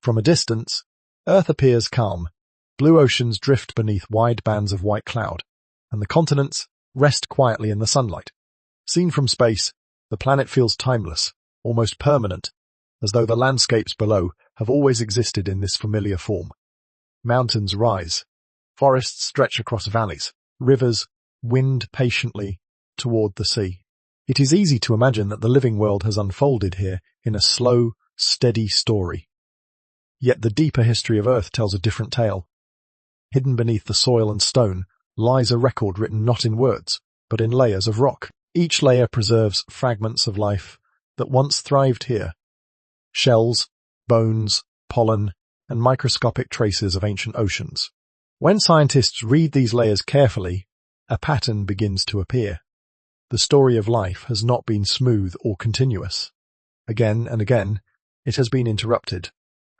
From a distance, Earth appears calm. Blue oceans drift beneath wide bands of white cloud, and the continents rest quietly in the sunlight. Seen from space, the planet feels timeless, almost permanent, as though the landscapes below have always existed in this familiar form. Mountains rise, forests stretch across valleys, rivers wind patiently toward the sea. It is easy to imagine that the living world has unfolded here in a slow, steady story. Yet the deeper history of Earth tells a different tale. Hidden beneath the soil and stone lies a record written not in words, but in layers of rock. Each layer preserves fragments of life that once thrived here. Shells, bones, pollen, and microscopic traces of ancient oceans. When scientists read these layers carefully, a pattern begins to appear. The story of life has not been smooth or continuous. Again and again, it has been interrupted.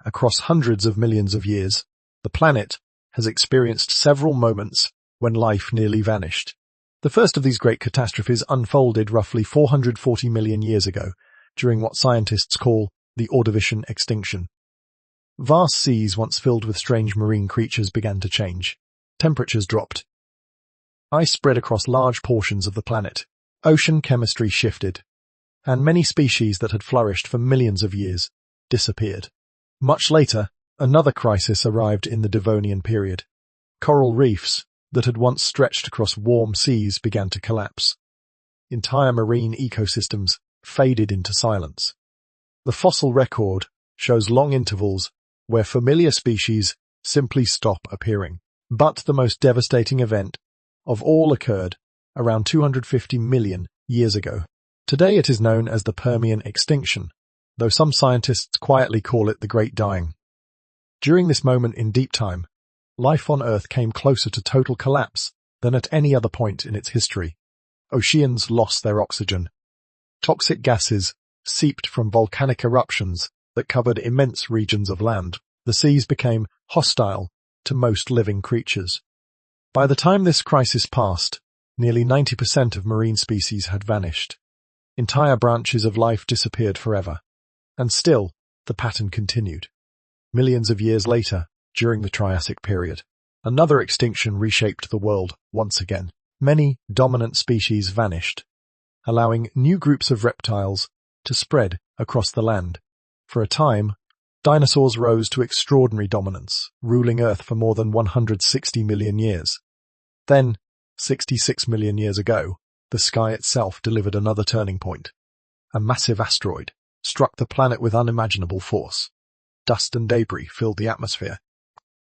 Across hundreds of millions of years, the planet has experienced several moments when life nearly vanished. The first of these great catastrophes unfolded roughly 440 million years ago, during what scientists call the Ordovician extinction. Vast seas once filled with strange marine creatures began to change. Temperatures dropped. Ice spread across large portions of the planet. Ocean chemistry shifted, and many species that had flourished for millions of years disappeared. Much later, another crisis arrived in the Devonian period. Coral reefs that had once stretched across warm seas began to collapse. Entire marine ecosystems faded into silence. The fossil record shows long intervals where familiar species simply stop appearing. But the most devastating event of all occurred around 250 million years ago. Today it is known as the Permian extinction, though some scientists quietly call it the Great Dying. During this moment in deep time, life on Earth came closer to total collapse than at any other point in its history. Oceans lost their oxygen. Toxic gases seeped from volcanic eruptions that covered immense regions of land. The seas became hostile to most living creatures. By the time this crisis passed, nearly 90% of marine species had vanished. Entire branches of life disappeared forever. And still, the pattern continued. Millions of years later, during the Triassic period, another extinction reshaped the world once again. Many dominant species vanished, allowing new groups of reptiles to spread across the land. For a time, dinosaurs rose to extraordinary dominance, ruling Earth for more than 160 million years. Then, 66 million years ago, the sky itself delivered another turning point. A massive asteroid struck the planet with unimaginable force. Dust and debris filled the atmosphere.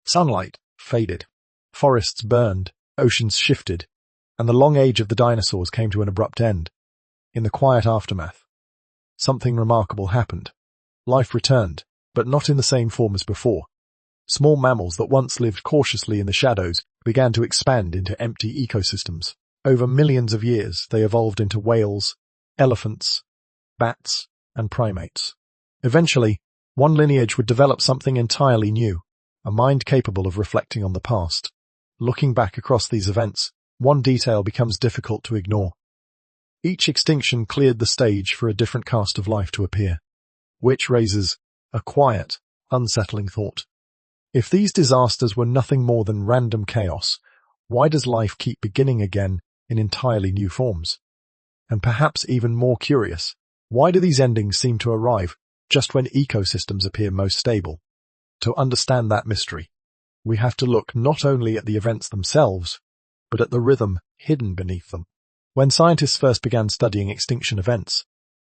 Sunlight faded. Forests burned. Oceans shifted. And the long age of the dinosaurs came to an abrupt end. In the quiet aftermath, something remarkable happened. Life returned, but not in the same form as before. Small mammals that once lived cautiously in the shadows began to expand into empty ecosystems. Over millions of years, they evolved into whales, elephants, bats, and primates. Eventually, one lineage would develop something entirely new, a mind capable of reflecting on the past. Looking back across these events, one detail becomes difficult to ignore. Each extinction cleared the stage for a different cast of life to appear, which raises a quiet, unsettling thought. If these disasters were nothing more than random chaos, why does life keep beginning again in entirely new forms? And perhaps even more curious, why do these endings seem to arrive just when ecosystems appear most stable? To understand that mystery, we have to look not only at the events themselves, but at the rhythm hidden beneath them. When scientists first began studying extinction events,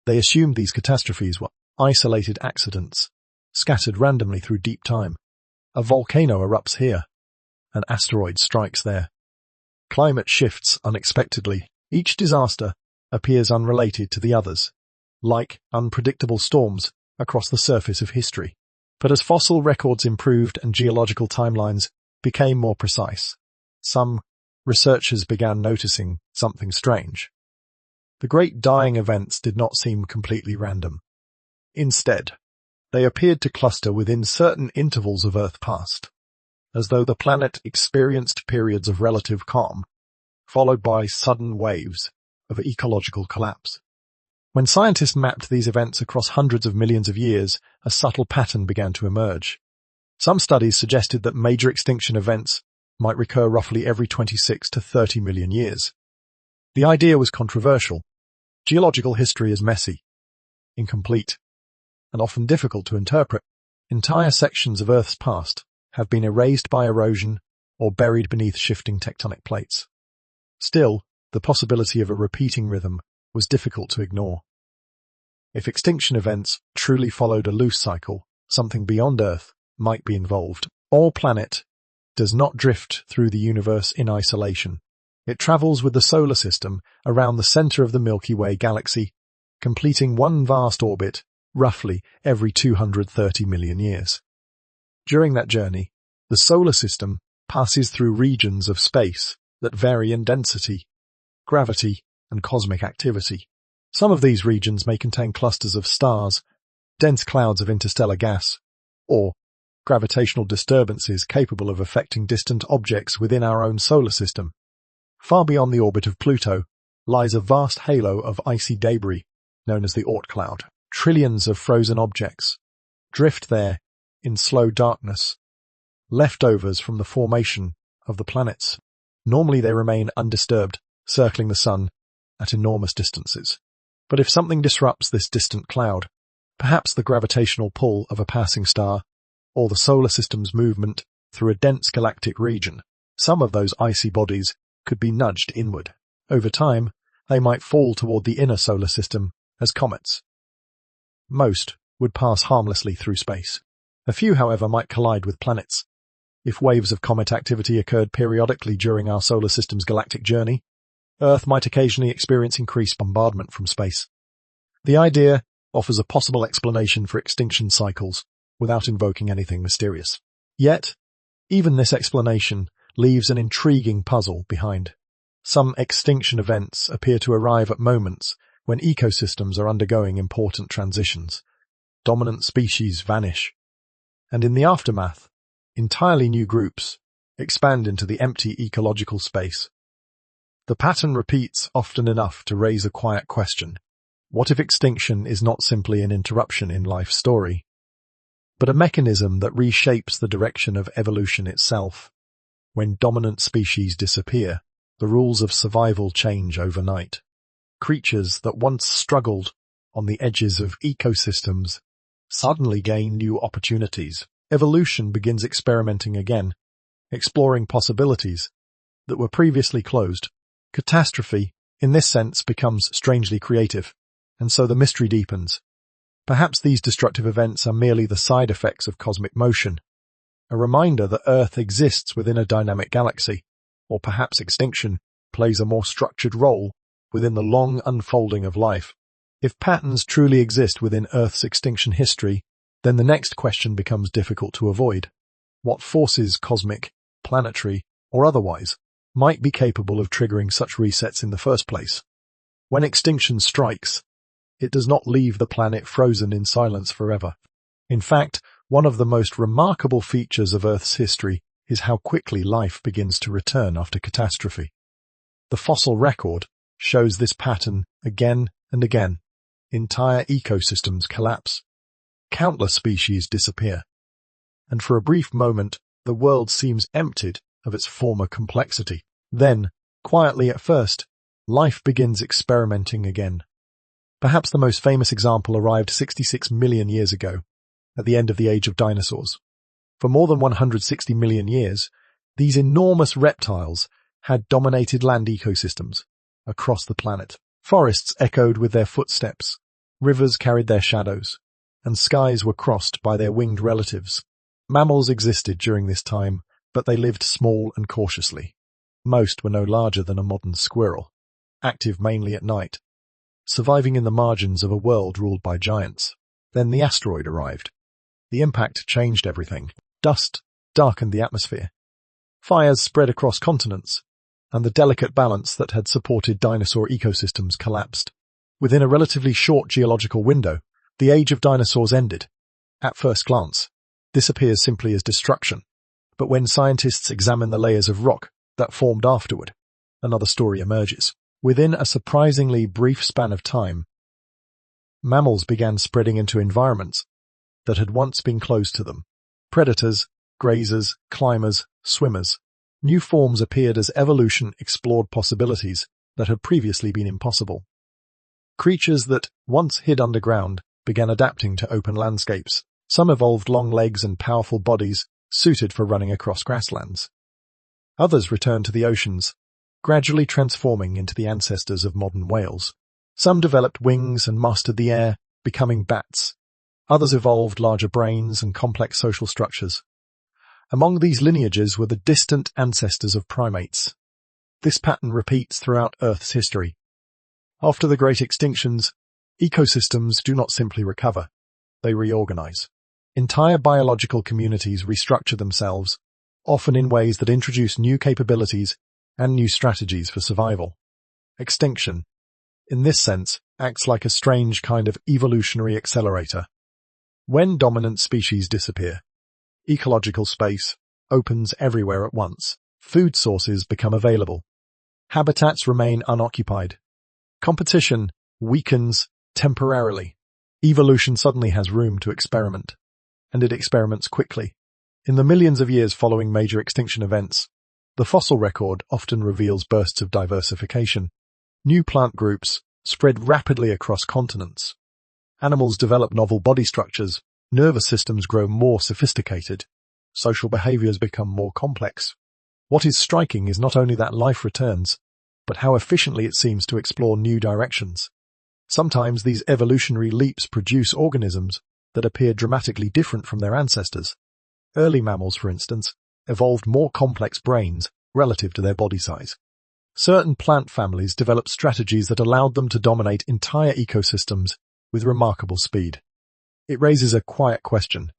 they assumed these catastrophes were isolated accidents, scattered randomly through deep time. A volcano erupts here. An asteroid strikes there. Climate shifts unexpectedly. Each disaster appears unrelated to the others, like unpredictable storms across the surface of history. But as fossil records improved and geological timelines became more precise, some researchers began noticing something strange. The great dying events did not seem completely random. Instead, they appeared to cluster within certain intervals of Earth past, as though the planet experienced periods of relative calm, followed by sudden waves of ecological collapse. When scientists mapped these events across hundreds of millions of years, a subtle pattern began to emerge. Some studies suggested that major extinction events might recur roughly every 26 to 30 million years. The idea was controversial. Geological history is messy, incomplete, and often difficult to interpret. Entire sections of Earth's past have been erased by erosion or buried beneath shifting tectonic plates. Still, the possibility of a repeating rhythm was difficult to ignore. If extinction events truly followed a loose cycle, something beyond Earth might be involved. Our planet does not drift through the universe in isolation. It travels with the solar system around the center of the Milky Way galaxy, completing one vast orbit roughly every 230 million years. During that journey, the solar system passes through regions of space that vary in density, gravity, and cosmic activity. Some of these regions may contain clusters of stars, dense clouds of interstellar gas, or gravitational disturbances capable of affecting distant objects within our own solar system. Far beyond the orbit of Pluto lies a vast halo of icy debris known as the Oort cloud. Trillions of frozen objects drift there in slow darkness, leftovers from the formation of the planets. Normally they remain undisturbed, circling the sun at enormous distances. But if something disrupts this distant cloud, perhaps the gravitational pull of a passing star, or the solar system's movement through a dense galactic region, some of those icy bodies could be nudged inward. Over time, they might fall toward the inner solar system as comets. Most would pass harmlessly through space. A few, however, might collide with planets. If waves of comet activity occurred periodically during our solar system's galactic journey, Earth might occasionally experience increased bombardment from space. The idea offers a possible explanation for extinction cycles without invoking anything mysterious. Yet, even this explanation leaves an intriguing puzzle behind. Some extinction events appear to arrive at moments when ecosystems are undergoing important transitions. Dominant species vanish, and in the aftermath, entirely new groups expand into the empty ecological space. The pattern repeats often enough to raise a quiet question. What if extinction is not simply an interruption in life's story, but a mechanism that reshapes the direction of evolution itself? When dominant species disappear, the rules of survival change overnight. Creatures that once struggled on the edges of ecosystems suddenly gain new opportunities. Evolution begins experimenting again, exploring possibilities that were previously closed. Catastrophe, in this sense, becomes strangely creative, and so the mystery deepens. Perhaps these destructive events are merely the side effects of cosmic motion, a reminder that Earth exists within a dynamic galaxy, or perhaps extinction plays a more structured role within the long unfolding of life. If patterns truly exist within Earth's extinction history, then the next question becomes difficult to avoid. What forces, cosmic, planetary, or otherwise, might be capable of triggering such resets in the first place? When extinction strikes, it does not leave the planet frozen in silence forever. In fact, one of the most remarkable features of Earth's history is how quickly life begins to return after catastrophe. The fossil record shows this pattern again and again. Entire ecosystems collapse. Countless species disappear. And for a brief moment, the world seems emptied of its former complexity. Then, quietly at first, life begins experimenting again. Perhaps the most famous example arrived 66 million years ago, at the end of the age of dinosaurs. For more than 160 million years, these enormous reptiles had dominated land ecosystems across the planet. Forests echoed with their footsteps, rivers carried their shadows, and skies were crossed by their winged relatives. Mammals existed during this time, but they lived small and cautiously. Most were no larger than a modern squirrel, active mainly at night, surviving in the margins of a world ruled by giants. Then the asteroid arrived. The impact changed everything. Dust darkened the atmosphere. Fires spread across continents, and the delicate balance that had supported dinosaur ecosystems collapsed. Within a relatively short geological window, the age of dinosaurs ended. At first glance, this appears simply as destruction, but when scientists examine the layers of rock that formed afterward, another story emerges. Within a surprisingly brief span of time, mammals began spreading into environments that had once been closed to them. Predators, grazers, climbers, swimmers. New forms appeared as evolution explored possibilities that had previously been impossible. Creatures that once hid underground began adapting to open landscapes. Some evolved long legs and powerful bodies suited for running across grasslands. Others returned to the oceans, gradually transforming into the ancestors of modern whales. Some developed wings and mastered the air, becoming bats. Others evolved larger brains and complex social structures. Among these lineages were the distant ancestors of primates. This pattern repeats throughout Earth's history. After the great extinctions, ecosystems do not simply recover, they reorganize. Entire biological communities restructure themselves, often in ways that introduce new capabilities and new strategies for survival. Extinction, in this sense, acts like a strange kind of evolutionary accelerator. When dominant species disappear, ecological space opens everywhere at once. Food sources become available. Habitats remain unoccupied. Competition weakens temporarily. Evolution suddenly has room to experiment, and it experiments quickly. In the millions of years following major extinction events, the fossil record often reveals bursts of diversification. New plant groups spread rapidly across continents. Animals develop novel body structures, nervous systems grow more sophisticated, social behaviors become more complex. What is striking is not only that life returns, but how efficiently it seems to explore new directions. Sometimes these evolutionary leaps produce organisms that appear dramatically different from their ancestors. Early mammals, for instance, evolved more complex brains relative to their body size. Certain plant families developed strategies that allowed them to dominate entire ecosystems with remarkable speed. It raises a quiet question.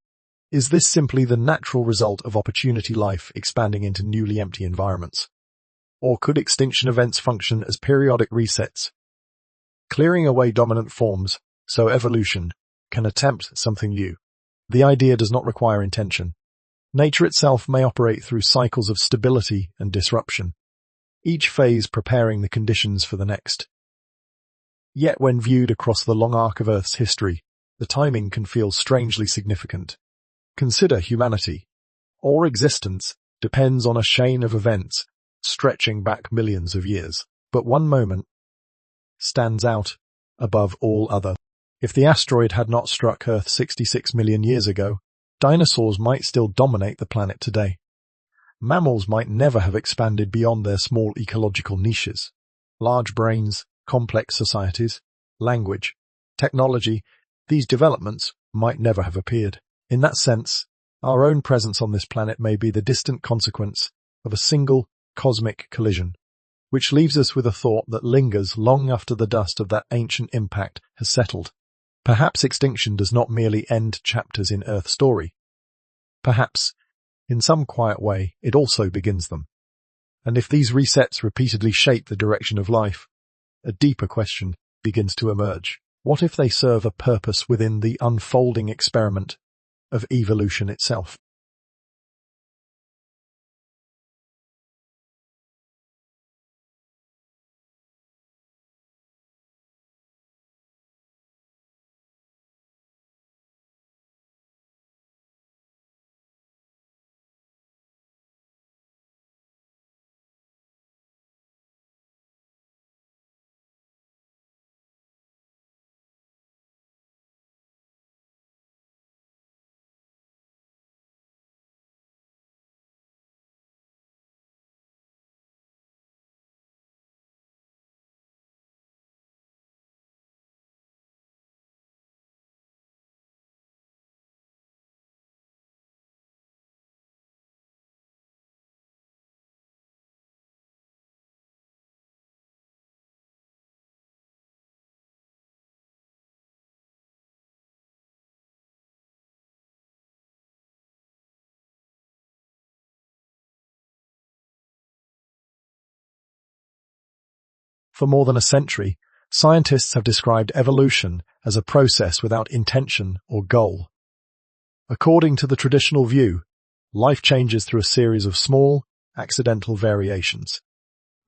Is this simply the natural result of opportunity life expanding into newly empty environments? Or could extinction events function as periodic resets, clearing away dominant forms so evolution can attempt something new? The idea does not require intention. Nature itself may operate through cycles of stability and disruption, each phase preparing the conditions for the next. Yet when viewed across the long arc of Earth's history, the timing can feel strangely significant. Consider humanity. Our existence depends on a chain of events stretching back millions of years. But one moment stands out above all other. If the asteroid had not struck Earth 66 million years ago, dinosaurs might still dominate the planet today. Mammals might never have expanded beyond their small ecological niches. Large brains, complex societies, language, technology, these developments might never have appeared. In that sense, our own presence on this planet may be the distant consequence of a single cosmic collision, which leaves us with a thought that lingers long after the dust of that ancient impact has settled. Perhaps extinction does not merely end chapters in Earth's story. Perhaps, in some quiet way, it also begins them. And if these resets repeatedly shape the direction of life, a deeper question begins to emerge. What if they serve a purpose within the unfolding experiment of evolution itself? For more than a century, scientists have described evolution as a process without intention or goal. According to the traditional view, life changes through a series of small, accidental variations.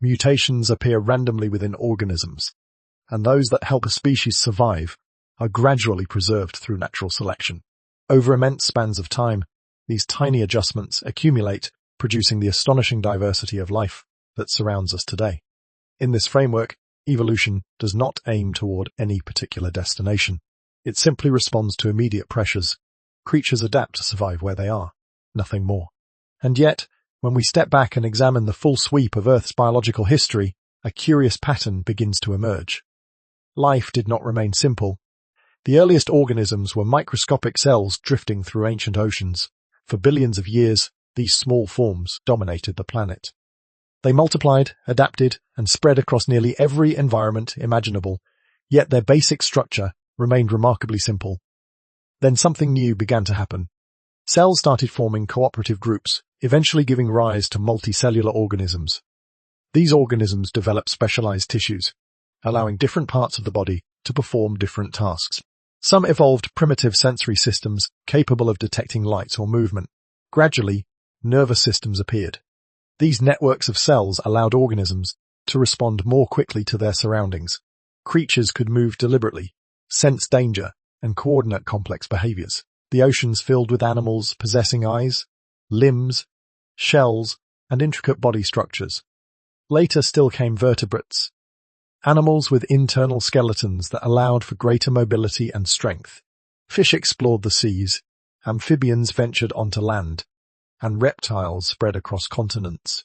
Mutations appear randomly within organisms, and those that help a species survive are gradually preserved through natural selection. Over immense spans of time, these tiny adjustments accumulate, producing the astonishing diversity of life that surrounds us today. In this framework, evolution does not aim toward any particular destination. It simply responds to immediate pressures. Creatures adapt to survive where they are, nothing more. And yet, when we step back and examine the full sweep of Earth's biological history, a curious pattern begins to emerge. Life did not remain simple. The earliest organisms were microscopic cells drifting through ancient oceans. For billions of years, these small forms dominated the planet. They multiplied, adapted, and spread across nearly every environment imaginable, yet their basic structure remained remarkably simple. Then something new began to happen. Cells started forming cooperative groups, eventually giving rise to multicellular organisms. These organisms developed specialized tissues, allowing different parts of the body to perform different tasks. Some evolved primitive sensory systems capable of detecting light or movement. Gradually, nervous systems appeared. These networks of cells allowed organisms to respond more quickly to their surroundings. Creatures could move deliberately, sense danger, and coordinate complex behaviors. The oceans filled with animals possessing eyes, limbs, shells, and intricate body structures. Later still came vertebrates, animals with internal skeletons that allowed for greater mobility and strength. Fish explored the seas, amphibians ventured onto land, and reptiles spread across continents.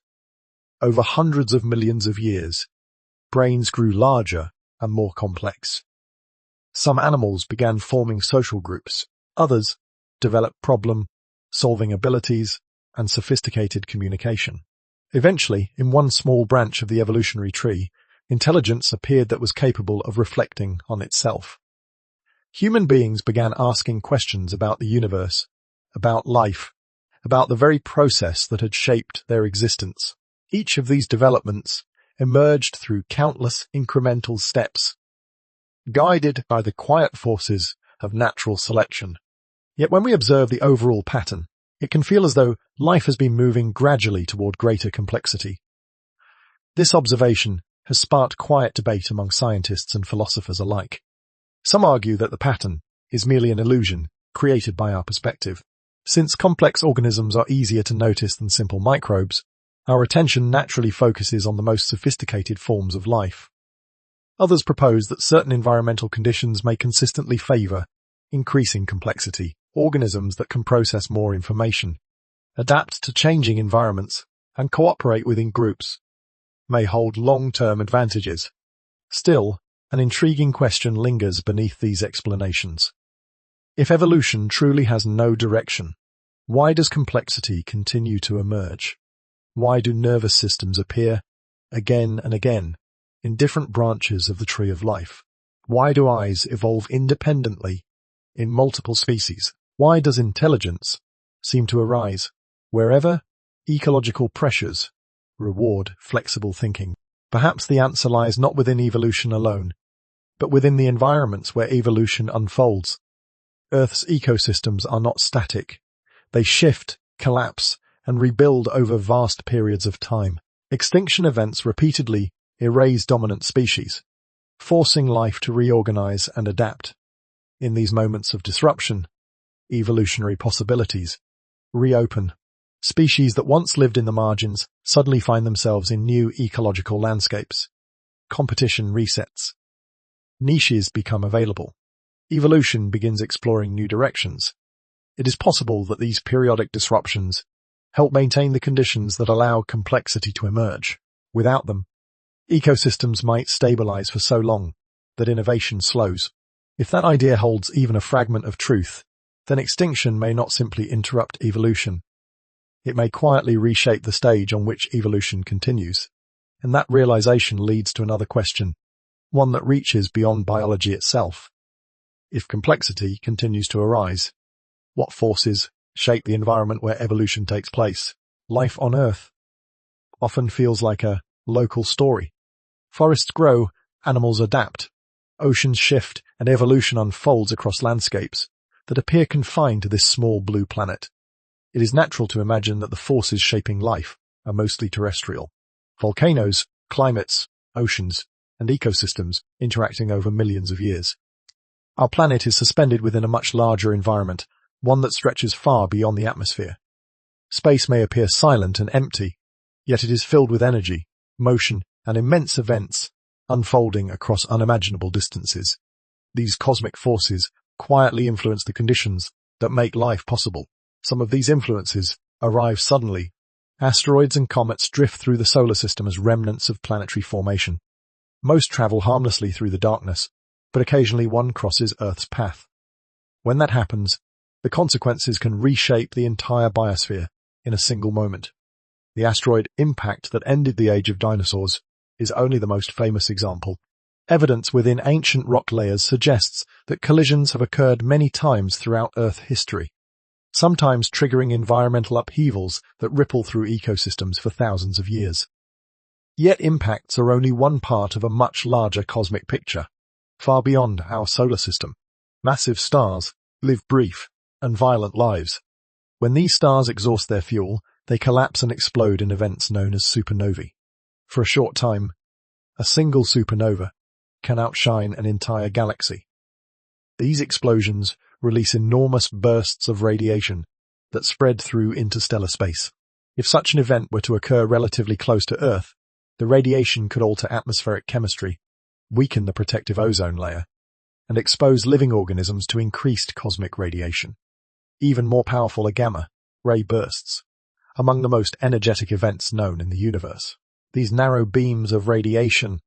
Over hundreds of millions of years, brains grew larger and more complex. Some animals began forming social groups. Others developed problem-solving abilities and sophisticated communication. Eventually, in one small branch of the evolutionary tree, intelligence appeared that was capable of reflecting on itself. Human beings began asking questions about the universe, about life, about the very process that had shaped their existence. Each of these developments emerged through countless incremental steps, guided by the quiet forces of natural selection. Yet when we observe the overall pattern, it can feel as though life has been moving gradually toward greater complexity. This observation has sparked quiet debate among scientists and philosophers alike. Some argue that the pattern is merely an illusion created by our perspective. Since complex organisms are easier to notice than simple microbes, our attention naturally focuses on the most sophisticated forms of life. Others propose that certain environmental conditions may consistently favor increasing complexity. Organisms that can process more information, adapt to changing environments, and cooperate within groups may hold long-term advantages. Still, an intriguing question lingers beneath these explanations. If evolution truly has no direction, why does complexity continue to emerge? Why do nervous systems appear again and again in different branches of the tree of life? Why do eyes evolve independently in multiple species? Why does intelligence seem to arise wherever ecological pressures reward flexible thinking? Perhaps the answer lies not within evolution alone, but within the environments where evolution unfolds. Earth's ecosystems are not static. They shift, collapse, and rebuild over vast periods of time. Extinction events repeatedly erase dominant species, forcing life to reorganize and adapt. In these moments of disruption, evolutionary possibilities reopen. Species that once lived in the margins suddenly find themselves in new ecological landscapes. Competition resets. Niches become available. Evolution begins exploring new directions. It is possible that these periodic disruptions help maintain the conditions that allow complexity to emerge. Without them, ecosystems might stabilize for so long that innovation slows. If that idea holds even a fragment of truth, then extinction may not simply interrupt evolution. It may quietly reshape the stage on which evolution continues. And that realization leads to another question, one that reaches beyond biology itself. If complexity continues to arise, what forces shape the environment where evolution takes place? Life on Earth often feels like a local story. Forests grow, animals adapt, oceans shift, and evolution unfolds across landscapes that appear confined to this small blue planet. It is natural to imagine that the forces shaping life are mostly terrestrial. Volcanoes, climates, oceans, and ecosystems interacting over millions of years. Our planet is suspended within a much larger environment, one that stretches far beyond the atmosphere. Space may appear silent and empty, yet it is filled with energy, motion, and immense events unfolding across unimaginable distances. These cosmic forces quietly influence the conditions that make life possible. Some of these influences arrive suddenly. Asteroids and comets drift through the solar system as remnants of planetary formation. Most travel harmlessly through the darkness, but occasionally one crosses Earth's path. When that happens, the consequences can reshape the entire biosphere in a single moment. The asteroid impact that ended the age of dinosaurs is only the most famous example. Evidence within ancient rock layers suggests that collisions have occurred many times throughout Earth history, sometimes triggering environmental upheavals that ripple through ecosystems for thousands of years. Yet impacts are only one part of a much larger cosmic picture, far beyond our solar system. Massive stars live brief and violent lives. When these stars exhaust their fuel, they collapse and explode in events known as supernovae. For a short time, a single supernova can outshine an entire galaxy. These explosions release enormous bursts of radiation that spread through interstellar space. If such an event were to occur relatively close to Earth, the radiation could alter atmospheric chemistry, weaken the protective ozone layer, and expose living organisms to increased cosmic radiation. Even more powerful are gamma-ray bursts, among the most energetic events known in the universe. These narrow beams of radiation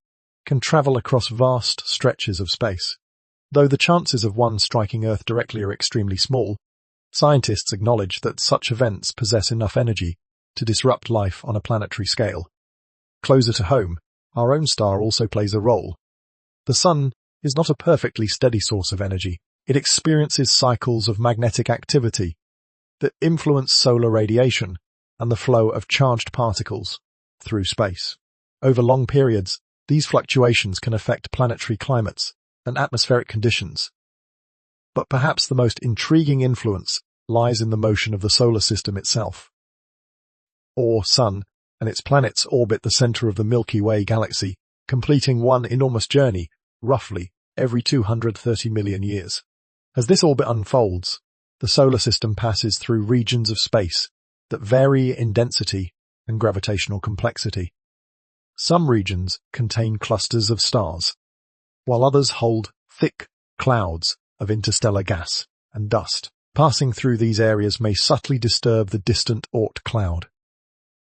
can travel across vast stretches of space. Though the chances of one striking Earth directly are extremely small, scientists acknowledge that such events possess enough energy to disrupt life on a planetary scale. Closer to home, our own star also plays a role. The Sun is not a perfectly steady source of energy. It experiences cycles of magnetic activity that influence solar radiation and the flow of charged particles through space. Over long periods, these fluctuations can affect planetary climates and atmospheric conditions. But perhaps the most intriguing influence lies in the motion of the solar system itself. Our Sun and its planets orbit the center of the Milky Way galaxy, completing one enormous journey, roughly every 230 million years. As this orbit unfolds, the solar system passes through regions of space that vary in density and gravitational complexity. Some regions contain clusters of stars, while others hold thick clouds of interstellar gas and dust. Passing through these areas may subtly disturb the distant Oort cloud,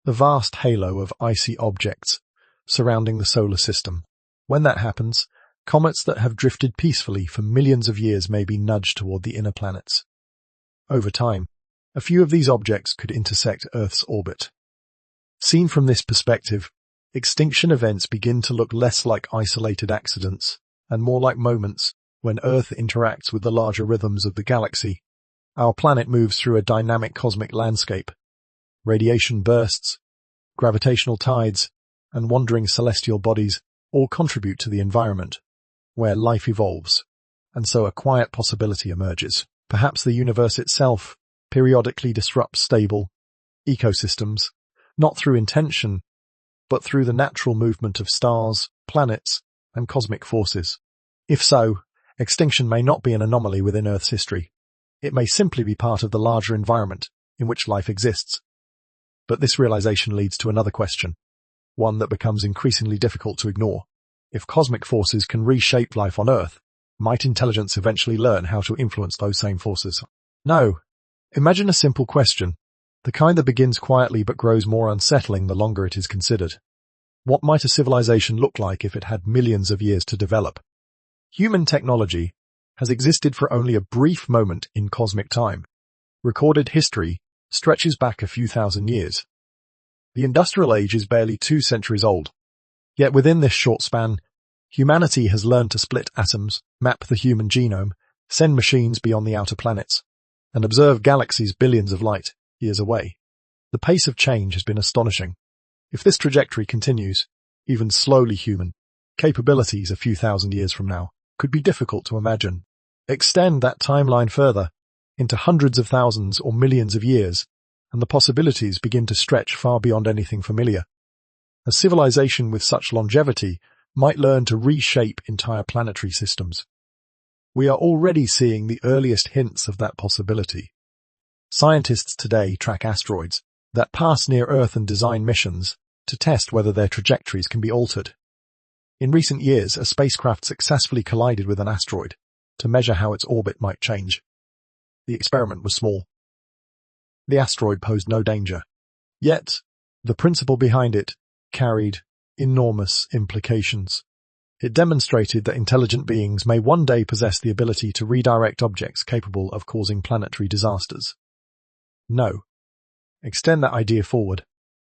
the vast halo of icy objects surrounding the solar system. When that happens, comets that have drifted peacefully for millions of years may be nudged toward the inner planets. Over time, a few of these objects could intersect Earth's orbit. Seen from this perspective, extinction events begin to look less like isolated accidents and more like moments when Earth interacts with the larger rhythms of the galaxy. Our planet moves through a dynamic cosmic landscape. Radiation bursts, gravitational tides, and wandering celestial bodies all contribute to the environment where life evolves, and so a quiet possibility emerges. Perhaps the universe itself periodically disrupts stable ecosystems, not through intention, but through the natural movement of stars, planets, and cosmic forces. If so, extinction may not be an anomaly within Earth's history. It may simply be part of the larger environment in which life exists. But this realization leads to another question, one that becomes increasingly difficult to ignore. If cosmic forces can reshape life on Earth, might intelligence eventually learn how to influence those same forces? No. Imagine a simple question, the kind that begins quietly but grows more unsettling the longer it is considered. What might a civilization look like if it had millions of years to develop? Human technology has existed for only a brief moment in cosmic time. Recorded history stretches back a few thousand years. The industrial age is barely 2 centuries old. Yet within this short span, humanity has learned to split atoms, map the human genome, send machines beyond the outer planets, and observe galaxies billions of light years away. The pace of change has been astonishing. If this trajectory continues, even slowly human capabilities a few thousand years from now could be difficult to imagine. Extend that timeline further into hundreds of thousands or millions of years, and the possibilities begin to stretch far beyond anything familiar. A civilization with such longevity might learn to reshape entire planetary systems. We are already seeing the earliest hints of that possibility. Scientists today track asteroids that pass near Earth and design missions to test whether their trajectories can be altered. In recent years, a spacecraft successfully collided with an asteroid to measure how its orbit might change. The experiment was small. The asteroid posed no danger. Yet, the principle behind it carried enormous implications. It demonstrated that intelligent beings may one day possess the ability to redirect objects capable of causing planetary disasters. No. Extend that idea forward.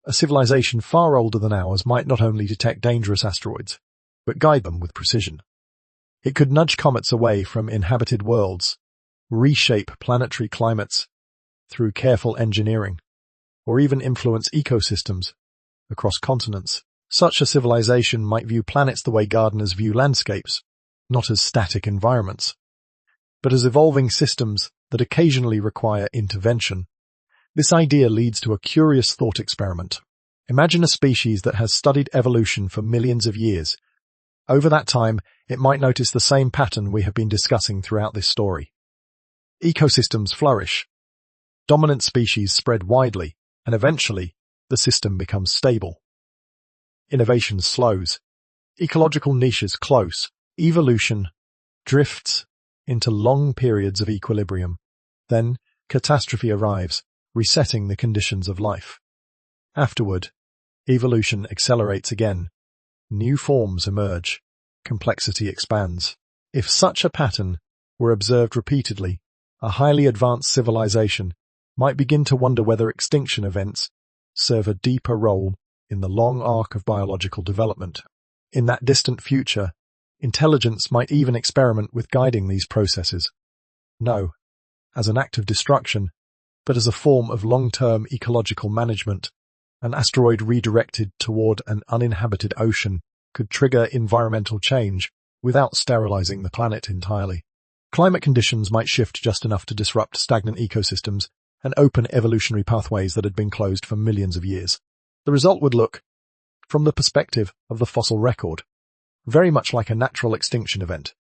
A civilization far older than ours might not only detect dangerous asteroids, but guide them with precision. It could nudge comets away from inhabited worlds, reshape planetary climates through careful engineering, or even influence ecosystems across continents. Such a civilization might view planets the way gardeners view landscapes, not as static environments, but as evolving systems that occasionally require intervention. This idea leads to a curious thought experiment. Imagine a species that has studied evolution for millions of years. Over that time, it might notice the same pattern we have been discussing throughout this story. Ecosystems flourish. Dominant species spread widely, and eventually, the system becomes stable. Innovation slows. Ecological niches close. Evolution drifts into long periods of equilibrium. Then, catastrophe arrives, resetting the conditions of life. Afterward, evolution accelerates again. New forms emerge. Complexity expands. If such a pattern were observed repeatedly, a highly advanced civilization might begin to wonder whether extinction events serve a deeper role in the long arc of biological development. In that distant future, intelligence might even experiment with guiding these processes. No, as an act of destruction, but as a form of long-term ecological management. An asteroid redirected toward an uninhabited ocean could trigger environmental change without sterilizing the planet entirely. Climate conditions might shift just enough to disrupt stagnant ecosystems and open evolutionary pathways that had been closed for millions of years. The result would look, from the perspective of the fossil record, very much like a natural extinction event.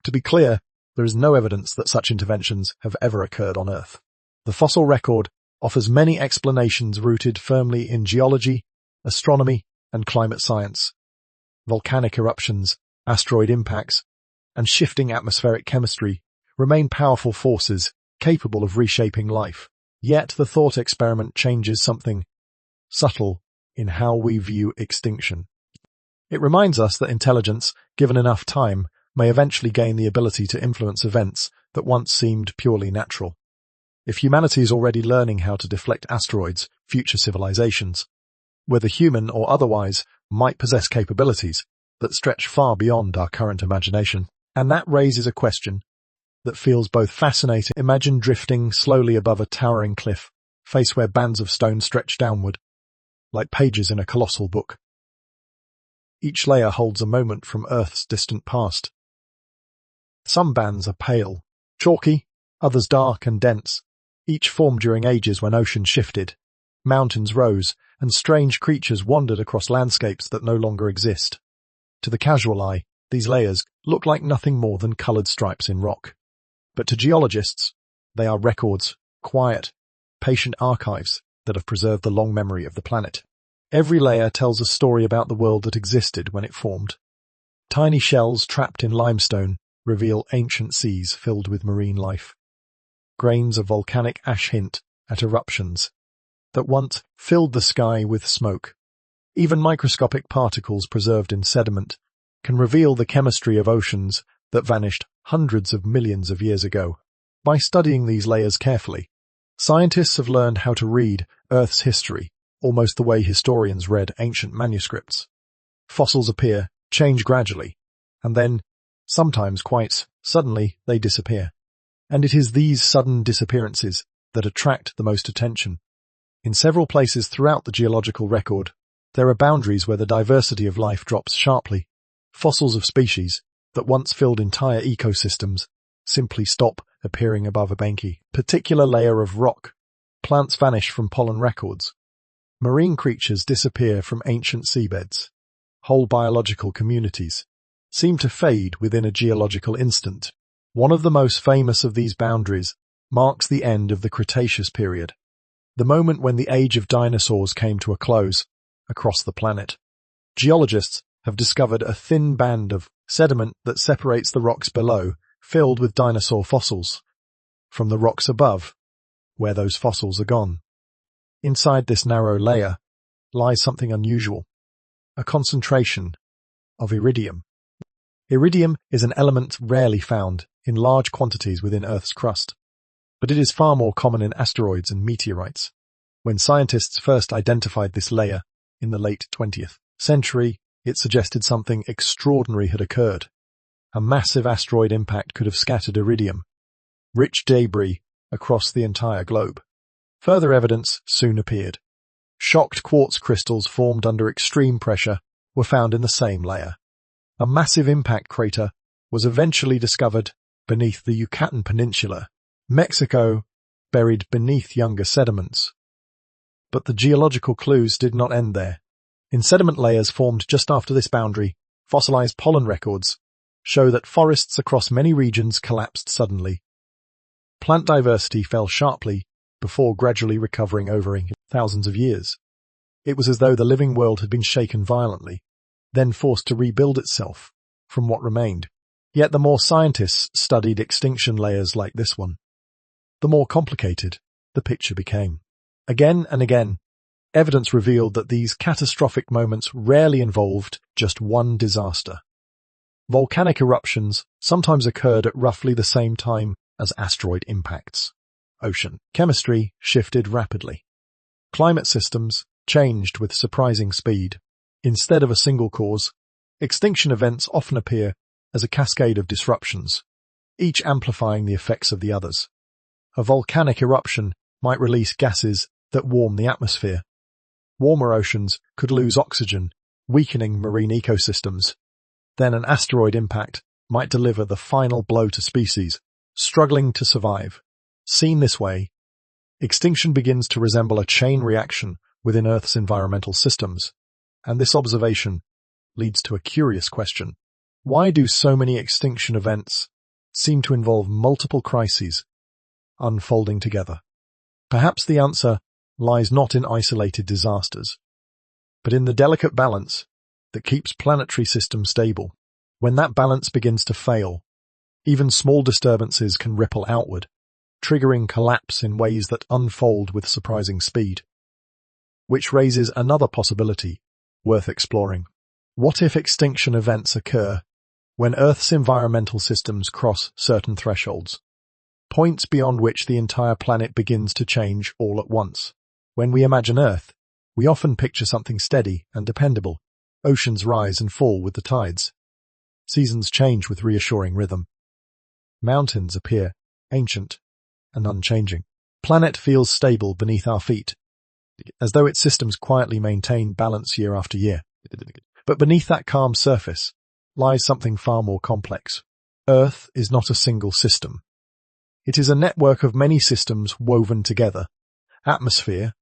To be clear, there is no evidence that such interventions have ever occurred on Earth. The fossil record offers many explanations rooted firmly in geology, astronomy, and climate science. Volcanic eruptions, asteroid impacts, and shifting atmospheric chemistry remain powerful forces capable of reshaping life. Yet the thought experiment changes something subtle in how we view extinction. It reminds us that intelligence, given enough time, may eventually gain the ability to influence events that once seemed purely natural. If humanity is already learning how to deflect asteroids, future civilizations, whether human or otherwise, might possess capabilities that stretch far beyond our current imagination. And that raises a question that feels both fascinating. Imagine drifting slowly above a towering cliff, face where bands of stone stretch downward, like pages in a colossal book. Each layer holds a moment from Earth's distant past. Some bands are pale, chalky, others dark and dense, each formed during ages when oceans shifted, mountains rose, and strange creatures wandered across landscapes that no longer exist. To the casual eye, these layers look like nothing more than colored stripes in rock. But to geologists, they are records, quiet, patient archives that have preserved the long memory of the planet. Every layer tells a story about the world that existed when it formed. Tiny shells trapped in limestone reveal ancient seas filled with marine life. Grains of volcanic ash hint at eruptions that once filled the sky with smoke. Even microscopic particles preserved in sediment can reveal the chemistry of oceans that vanished hundreds of millions of years ago. By studying these layers carefully, scientists have learned how to read Earth's history almost the way historians read ancient manuscripts. Fossils appear, change gradually, and then, sometimes quite suddenly, they disappear. And it is these sudden disappearances that attract the most attention. In several places throughout the geological record, there are boundaries where the diversity of life drops sharply. Fossils of species that once filled entire ecosystems simply stop appearing above a particular layer of rock. Plants vanish from pollen records. Marine creatures disappear from ancient seabeds. Whole biological communities seem to fade within a geological instant. One of the most famous of these boundaries marks the end of the Cretaceous period, the moment when the age of dinosaurs came to a close across the planet. Geologists have discovered a thin band of sediment that separates the rocks below, filled with dinosaur fossils, from the rocks above, where those fossils are gone. Inside this narrow layer lies something unusual, a concentration of iridium. Iridium is an element rarely found in large quantities within Earth's crust, but it is far more common in asteroids and meteorites. When scientists first identified this layer in the late 20th century, it suggested something extraordinary had occurred. A massive asteroid impact could have scattered iridium, rich debris, across the entire globe. Further evidence soon appeared. Shocked quartz crystals formed under extreme pressure were found in the same layer. A massive impact crater was eventually discovered beneath the Yucatan Peninsula, Mexico, buried beneath younger sediments. But the geological clues did not end there. In sediment layers formed just after this boundary, fossilized pollen records show that forests across many regions collapsed suddenly. Plant diversity fell sharply before gradually recovering over thousands of years. It was as though the living world had been shaken violently, then forced to rebuild itself from what remained. Yet the more scientists studied extinction layers like this one, the more complicated the picture became. Again and again, evidence revealed that these catastrophic moments rarely involved just one disaster. Volcanic eruptions sometimes occurred at roughly the same time as asteroid impacts. Ocean chemistry shifted rapidly. Climate systems changed with surprising speed. Instead of a single cause, extinction events often appear as a cascade of disruptions, each amplifying the effects of the others. A volcanic eruption might release gases that warm the atmosphere. Warmer oceans could lose oxygen, weakening marine ecosystems. Then an asteroid impact might deliver the final blow to species struggling to survive. Seen this way, extinction begins to resemble a chain reaction within Earth's environmental systems. And this observation leads to a curious question. Why do so many extinction events seem to involve multiple crises unfolding together? Perhaps the answer lies not in isolated disasters, but in the delicate balance that keeps planetary systems stable. When that balance begins to fail, even small disturbances can ripple outward, triggering collapse in ways that unfold with surprising speed. Which raises another possibility worth exploring. What if extinction events occur when Earth's environmental systems cross certain thresholds, points beyond which the entire planet begins to change all at once? When we imagine Earth, we often picture something steady and dependable. Oceans rise and fall with the tides. Seasons change with reassuring rhythm. Mountains appear ancient and unchanging. Planet feels stable beneath our feet, as though its systems quietly maintain balance year after year. But beneath that calm surface lies something far more complex. Earth is not a single system. It is a network of many systems woven together. Atmosphere,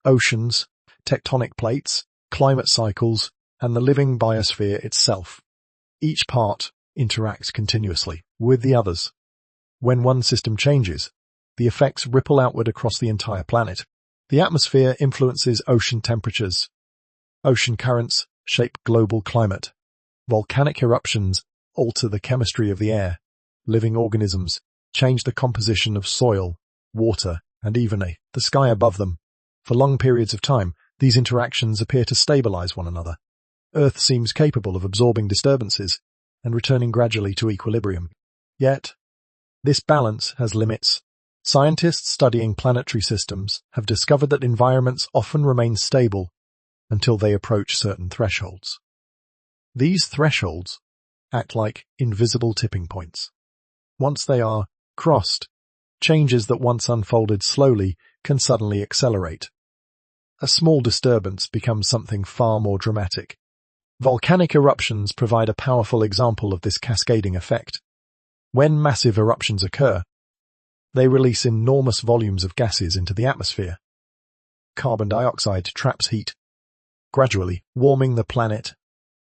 oceans, tectonic plates, climate cycles, and the living biosphere itself. Each part interacts continuously with the others. When one system changes, the effects ripple outward across the entire planet. The atmosphere influences ocean temperatures. Ocean currents shape global climate. Volcanic eruptions alter the chemistry of the air. Living organisms change the composition of soil, water, and even the sky above them. For long periods of time, these interactions appear to stabilize one another. Earth seems capable of absorbing disturbances and returning gradually to equilibrium. Yet, this balance has limits. Scientists studying planetary systems have discovered that environments often remain stable until they approach certain thresholds. These thresholds act like invisible tipping points. Once they are crossed, changes that once unfolded slowly can suddenly accelerate. A small disturbance becomes something far more dramatic. Volcanic eruptions provide a powerful example of this cascading effect. When massive eruptions occur, they release enormous volumes of gases into the atmosphere. Carbon dioxide traps heat, gradually warming the planet.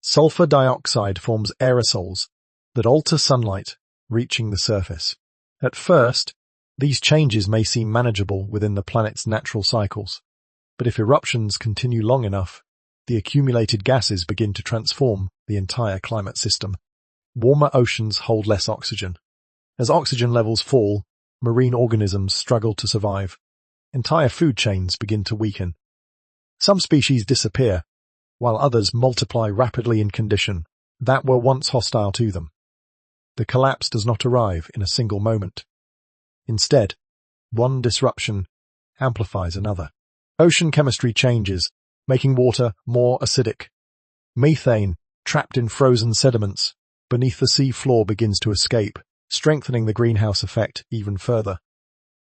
Sulfur dioxide forms aerosols that alter sunlight reaching the surface. At first, these changes may seem manageable within the planet's natural cycles, but if eruptions continue long enough, the accumulated gases begin to transform the entire climate system. Warmer oceans hold less oxygen. As oxygen levels fall, marine organisms struggle to survive. Entire food chains begin to weaken. Some species disappear, while others multiply rapidly in condition that were once hostile to them. The collapse does not arrive in a single moment. Instead, one disruption amplifies another. Ocean chemistry changes, making water more acidic. Methane, trapped in frozen sediments beneath the sea floor, begins to escape, strengthening the greenhouse effect even further.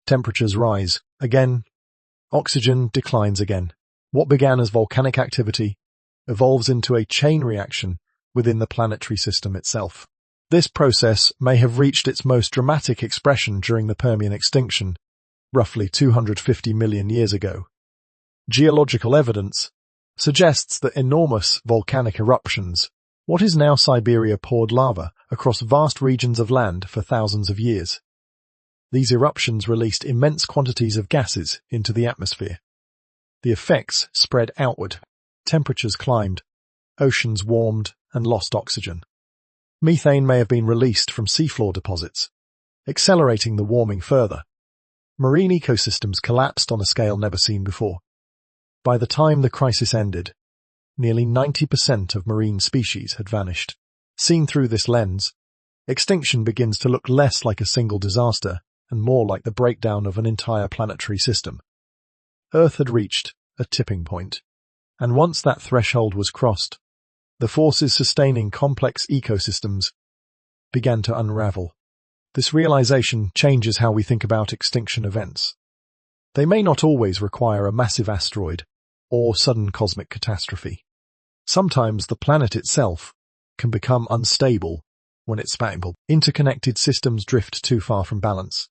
Temperatures rise again. Oxygen declines again. What began as volcanic activity evolves into a chain reaction within the planetary system itself. This process may have reached its most dramatic expression during the Permian extinction, roughly 250 million years ago. Geological evidence suggests that enormous volcanic eruptions, what is now Siberia, poured lava across vast regions of land for thousands of years. These eruptions released immense quantities of gases into the atmosphere. The effects spread outward. Temperatures climbed, oceans warmed and lost oxygen. Methane may have been released from seafloor deposits, accelerating the warming further. Marine ecosystems collapsed on a scale never seen before. By the time the crisis ended, nearly 90% of marine species had vanished. Seen through this lens, extinction begins to look less like a single disaster and more like the breakdown of an entire planetary system. Earth had reached a tipping point, and once that threshold was crossed, the forces sustaining complex ecosystems began to unravel. This realization changes how we think about extinction events. They may not always require a massive asteroid or sudden cosmic catastrophe. Sometimes the planet itself can become unstable when its interconnected systems drift too far from balance.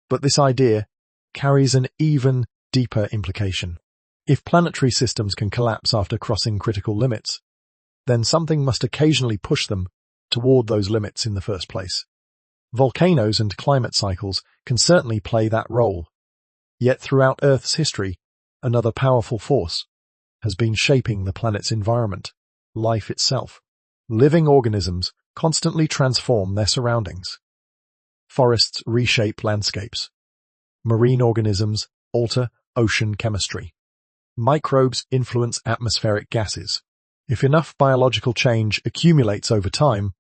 But this idea carries an even deeper implication. If planetary systems can collapse after crossing critical limits, then something must occasionally push them toward those limits in the first place. Volcanoes and climate cycles can certainly play that role. Yet throughout Earth's history, another powerful force has been shaping the planet's environment, life itself. Living organisms constantly transform their surroundings. Forests reshape landscapes. Marine organisms alter ocean chemistry. Microbes influence atmospheric gases. If enough biological change accumulates over time,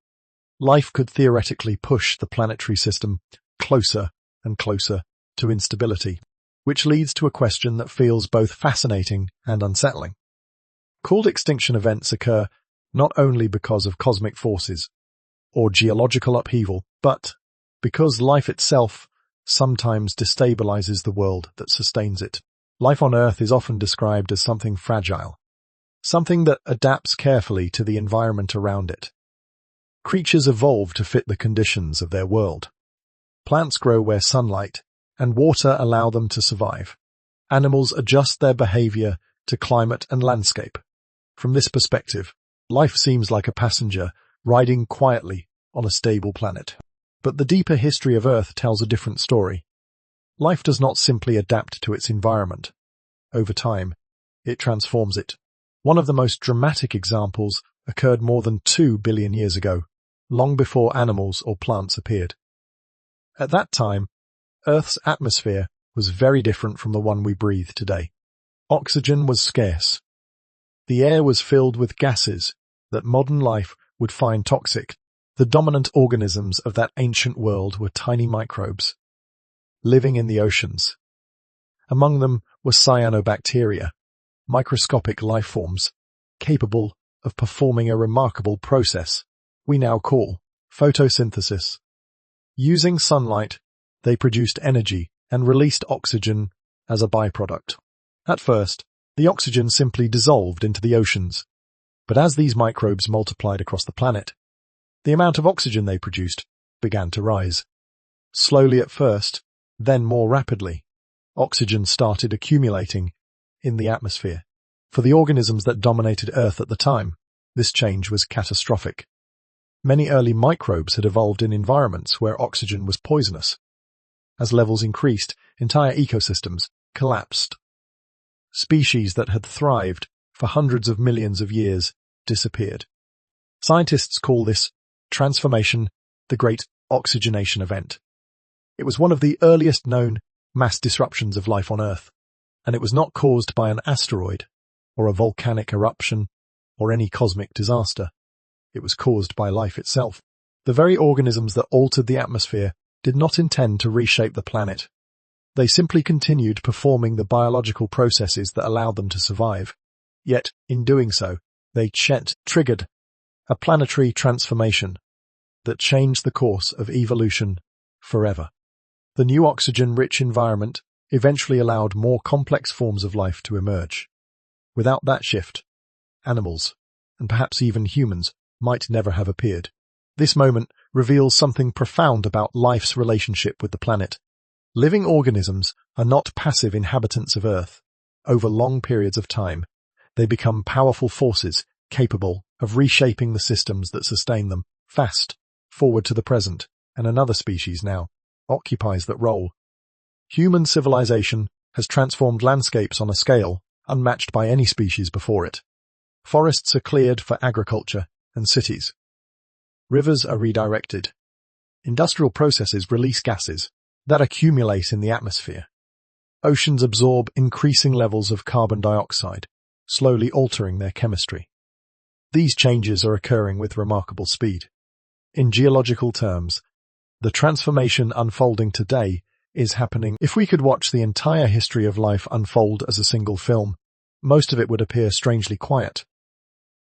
life could theoretically push the planetary system closer and closer to instability, which leads to a question that feels both fascinating and unsettling. Cold extinction events occur not only because of cosmic forces or geological upheaval, but because life itself sometimes destabilizes the world that sustains it. Life on Earth is often described as something fragile, something that adapts carefully to the environment around it. Creatures evolve to fit the conditions of their world. Plants grow where sunlight and water allow them to survive. Animals adjust their behavior to climate and landscape. From this perspective, life seems like a passenger riding quietly on a stable planet. But the deeper history of Earth tells a different story. Life does not simply adapt to its environment. Over time, it transforms it. One of the most dramatic examples occurred more than 2 billion years ago, long before animals or plants appeared. At that time, Earth's atmosphere was very different from the one we breathe today. Oxygen was scarce. The air was filled with gases that modern life would find toxic. The dominant organisms of that ancient world were tiny microbes, living in the oceans. Among them were cyanobacteria, microscopic life forms, capable of performing a remarkable process we now call photosynthesis. Using sunlight, they produced energy and released oxygen as a byproduct. At first, the oxygen simply dissolved into the oceans, but as these microbes multiplied across the planet, the amount of oxygen they produced began to rise. Slowly at first, then more rapidly, oxygen started accumulating in the atmosphere. For the organisms that dominated Earth at the time, this change was catastrophic. Many early microbes had evolved in environments where oxygen was poisonous. As levels increased, entire ecosystems collapsed. Species that had thrived for hundreds of millions of years disappeared. Scientists call this transformation the Great Oxygenation Event. It was one of the earliest known mass disruptions of life on Earth, and it was not caused by an asteroid or a volcanic eruption or any cosmic disaster. It was caused by life itself. The very organisms that altered the atmosphere did not intend to reshape the planet. They simply continued performing the biological processes that allowed them to survive. Yet, in doing so, they triggered a planetary transformation that changed the course of evolution forever. The new oxygen-rich environment eventually allowed more complex forms of life to emerge. Without that shift, animals, and perhaps even humans, might never have appeared. This moment reveals something profound about life's relationship with the planet. Living organisms are not passive inhabitants of Earth. Over long periods of time, they become powerful forces capable of reshaping the systems that sustain them. Fast forward to the present, and another species now occupies that role. Human civilization has transformed landscapes on a scale unmatched by any species before it. Forests are cleared for agriculture and cities. Rivers are redirected. Industrial processes release gases that accumulate in the atmosphere. Oceans absorb increasing levels of carbon dioxide, slowly altering their chemistry. These changes are occurring with remarkable speed. In geological terms, the transformation unfolding today is happening. If we could watch the entire history of life unfold as a single film, most of it would appear strangely quiet.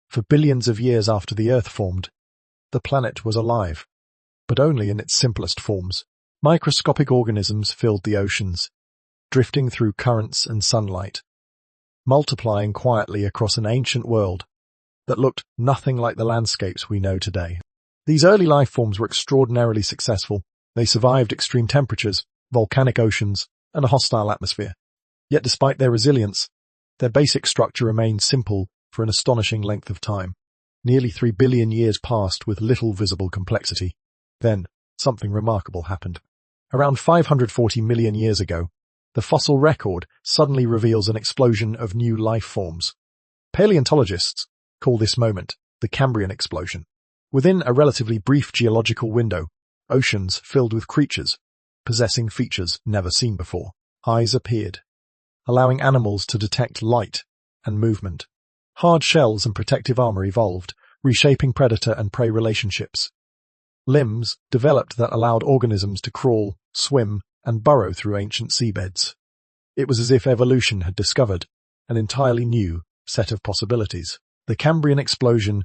For billions of years after the Earth formed, the planet was alive, but only in its simplest forms. Microscopic organisms filled the oceans, drifting through currents and sunlight, multiplying quietly across an ancient world that looked nothing like the landscapes we know today. These early life forms were extraordinarily successful. They survived extreme temperatures, volcanic oceans, and a hostile atmosphere. Yet despite their resilience, their basic structure remained simple for an astonishing length of time. Nearly 3 billion years passed with little visible complexity. Then, something remarkable happened. Around 540 million years ago, the fossil record suddenly reveals an explosion of new life forms. Paleontologists call this moment the Cambrian explosion. Within a relatively brief geological window, oceans filled with creatures possessing features never seen before. Eyes appeared, allowing animals to detect light and movement. Hard shells and protective armor evolved, reshaping predator and prey relationships. Limbs developed that allowed organisms to crawl, swim, and burrow through ancient seabeds. It was as if evolution had discovered an entirely new set of possibilities. The Cambrian explosion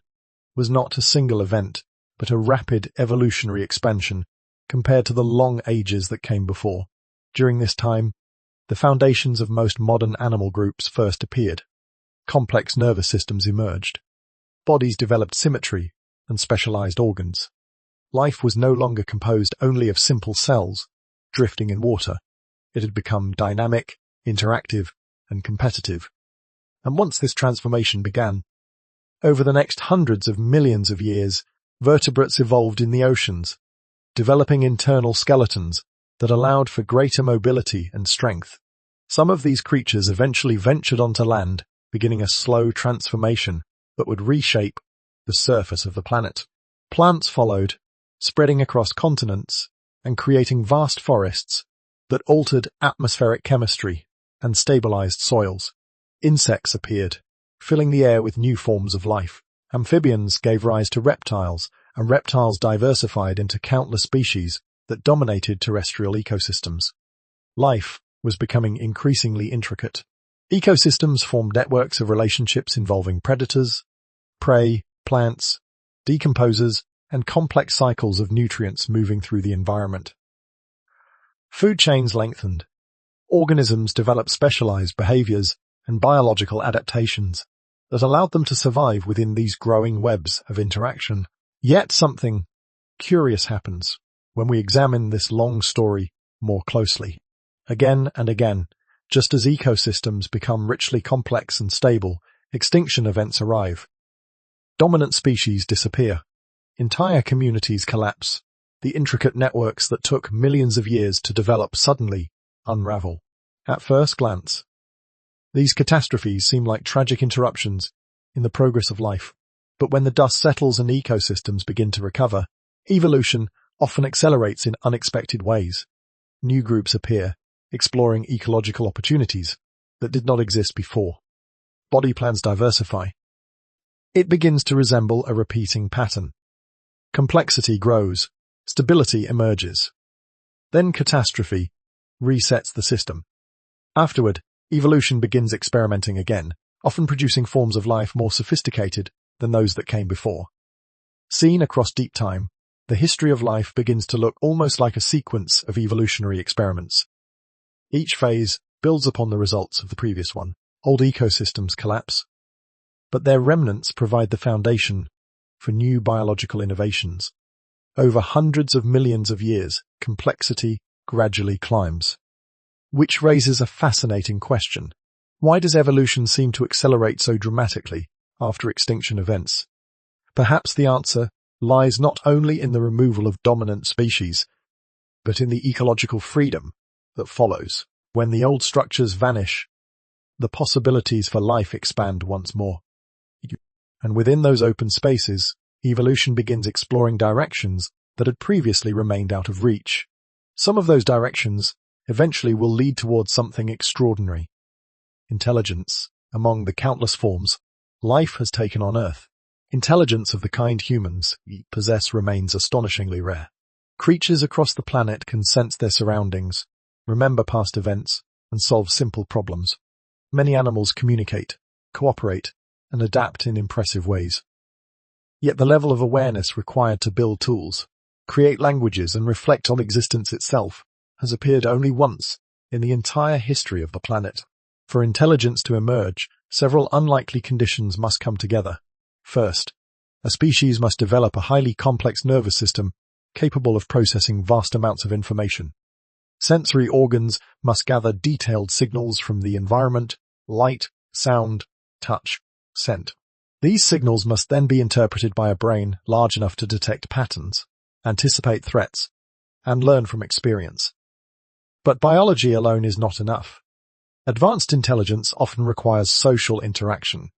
was not a single event, but a rapid evolutionary expansion compared to the long ages that came before. During this time, the foundations of most modern animal groups first appeared. Complex nervous systems emerged. Bodies developed symmetry and specialized organs. Life was no longer composed only of simple cells drifting in water. It had become dynamic, interactive, and competitive. And once this transformation began, over the next hundreds of millions of years, vertebrates evolved in the oceans, developing internal skeletons that allowed for greater mobility and strength. Some of these creatures eventually ventured onto land, beginning a slow transformation that would reshape the surface of the planet. Plants followed, spreading across continents and creating vast forests that altered atmospheric chemistry and stabilized soils. Insects appeared, filling the air with new forms of life. Amphibians gave rise to reptiles, and reptiles diversified into countless species that dominated terrestrial ecosystems. Life was becoming increasingly intricate. Ecosystems formed networks of relationships involving predators, prey, plants, decomposers, and complex cycles of nutrients moving through the environment. Food chains lengthened. Organisms developed specialized behaviors and biological adaptations that allowed them to survive within these growing webs of interaction. Yet something curious happens when we examine this long story more closely. Again and again, just as ecosystems become richly complex and stable, extinction events arrive. Dominant species disappear, Entire communities collapse. The intricate networks that took millions of years to develop suddenly unravel. At first glance, these catastrophes seem like tragic interruptions in the progress of life. But when the dust settles and ecosystems begin to recover, evolution often accelerates in unexpected ways. New groups appear, exploring ecological opportunities that did not exist before. Body plans diversify. It begins to resemble a repeating pattern. Complexity grows, stability emerges. Then catastrophe resets the system. Afterward, evolution begins experimenting again, often producing forms of life more sophisticated than those that came before. Seen across deep time, the history of life begins to look almost like a sequence of evolutionary experiments. Each phase builds upon the results of the previous one. Old ecosystems collapse, but their remnants provide the foundation for new biological innovations. Over hundreds of millions of years, complexity gradually climbs. Which raises a fascinating question. Why does evolution seem to accelerate so dramatically after extinction events? Perhaps the answer lies not only in the removal of dominant species, but in the ecological freedom that follows. When the old structures vanish, the possibilities for life expand once more. And within those open spaces, evolution begins exploring directions that had previously remained out of reach. Some of those directions eventually will lead towards something extraordinary. Intelligence. Among the countless forms life has taken on Earth, intelligence of the kind humans possess remains astonishingly rare. Creatures across the planet can sense their surroundings, remember past events, and solve simple problems. Many animals communicate, cooperate, and adapt in impressive ways. Yet the level of awareness required to build tools, create languages, and reflect on existence itself has appeared only once in the entire history of the planet. For intelligence to emerge, several unlikely conditions must come together. First, a species must develop a highly complex nervous system capable of processing vast amounts of information. Sensory organs must gather detailed signals from the environment: light, sound, touch, scent. These signals must then be interpreted by a brain large enough to detect patterns, anticipate threats, and learn from experience. But biology alone is not enough. Advanced intelligence often requires social interaction.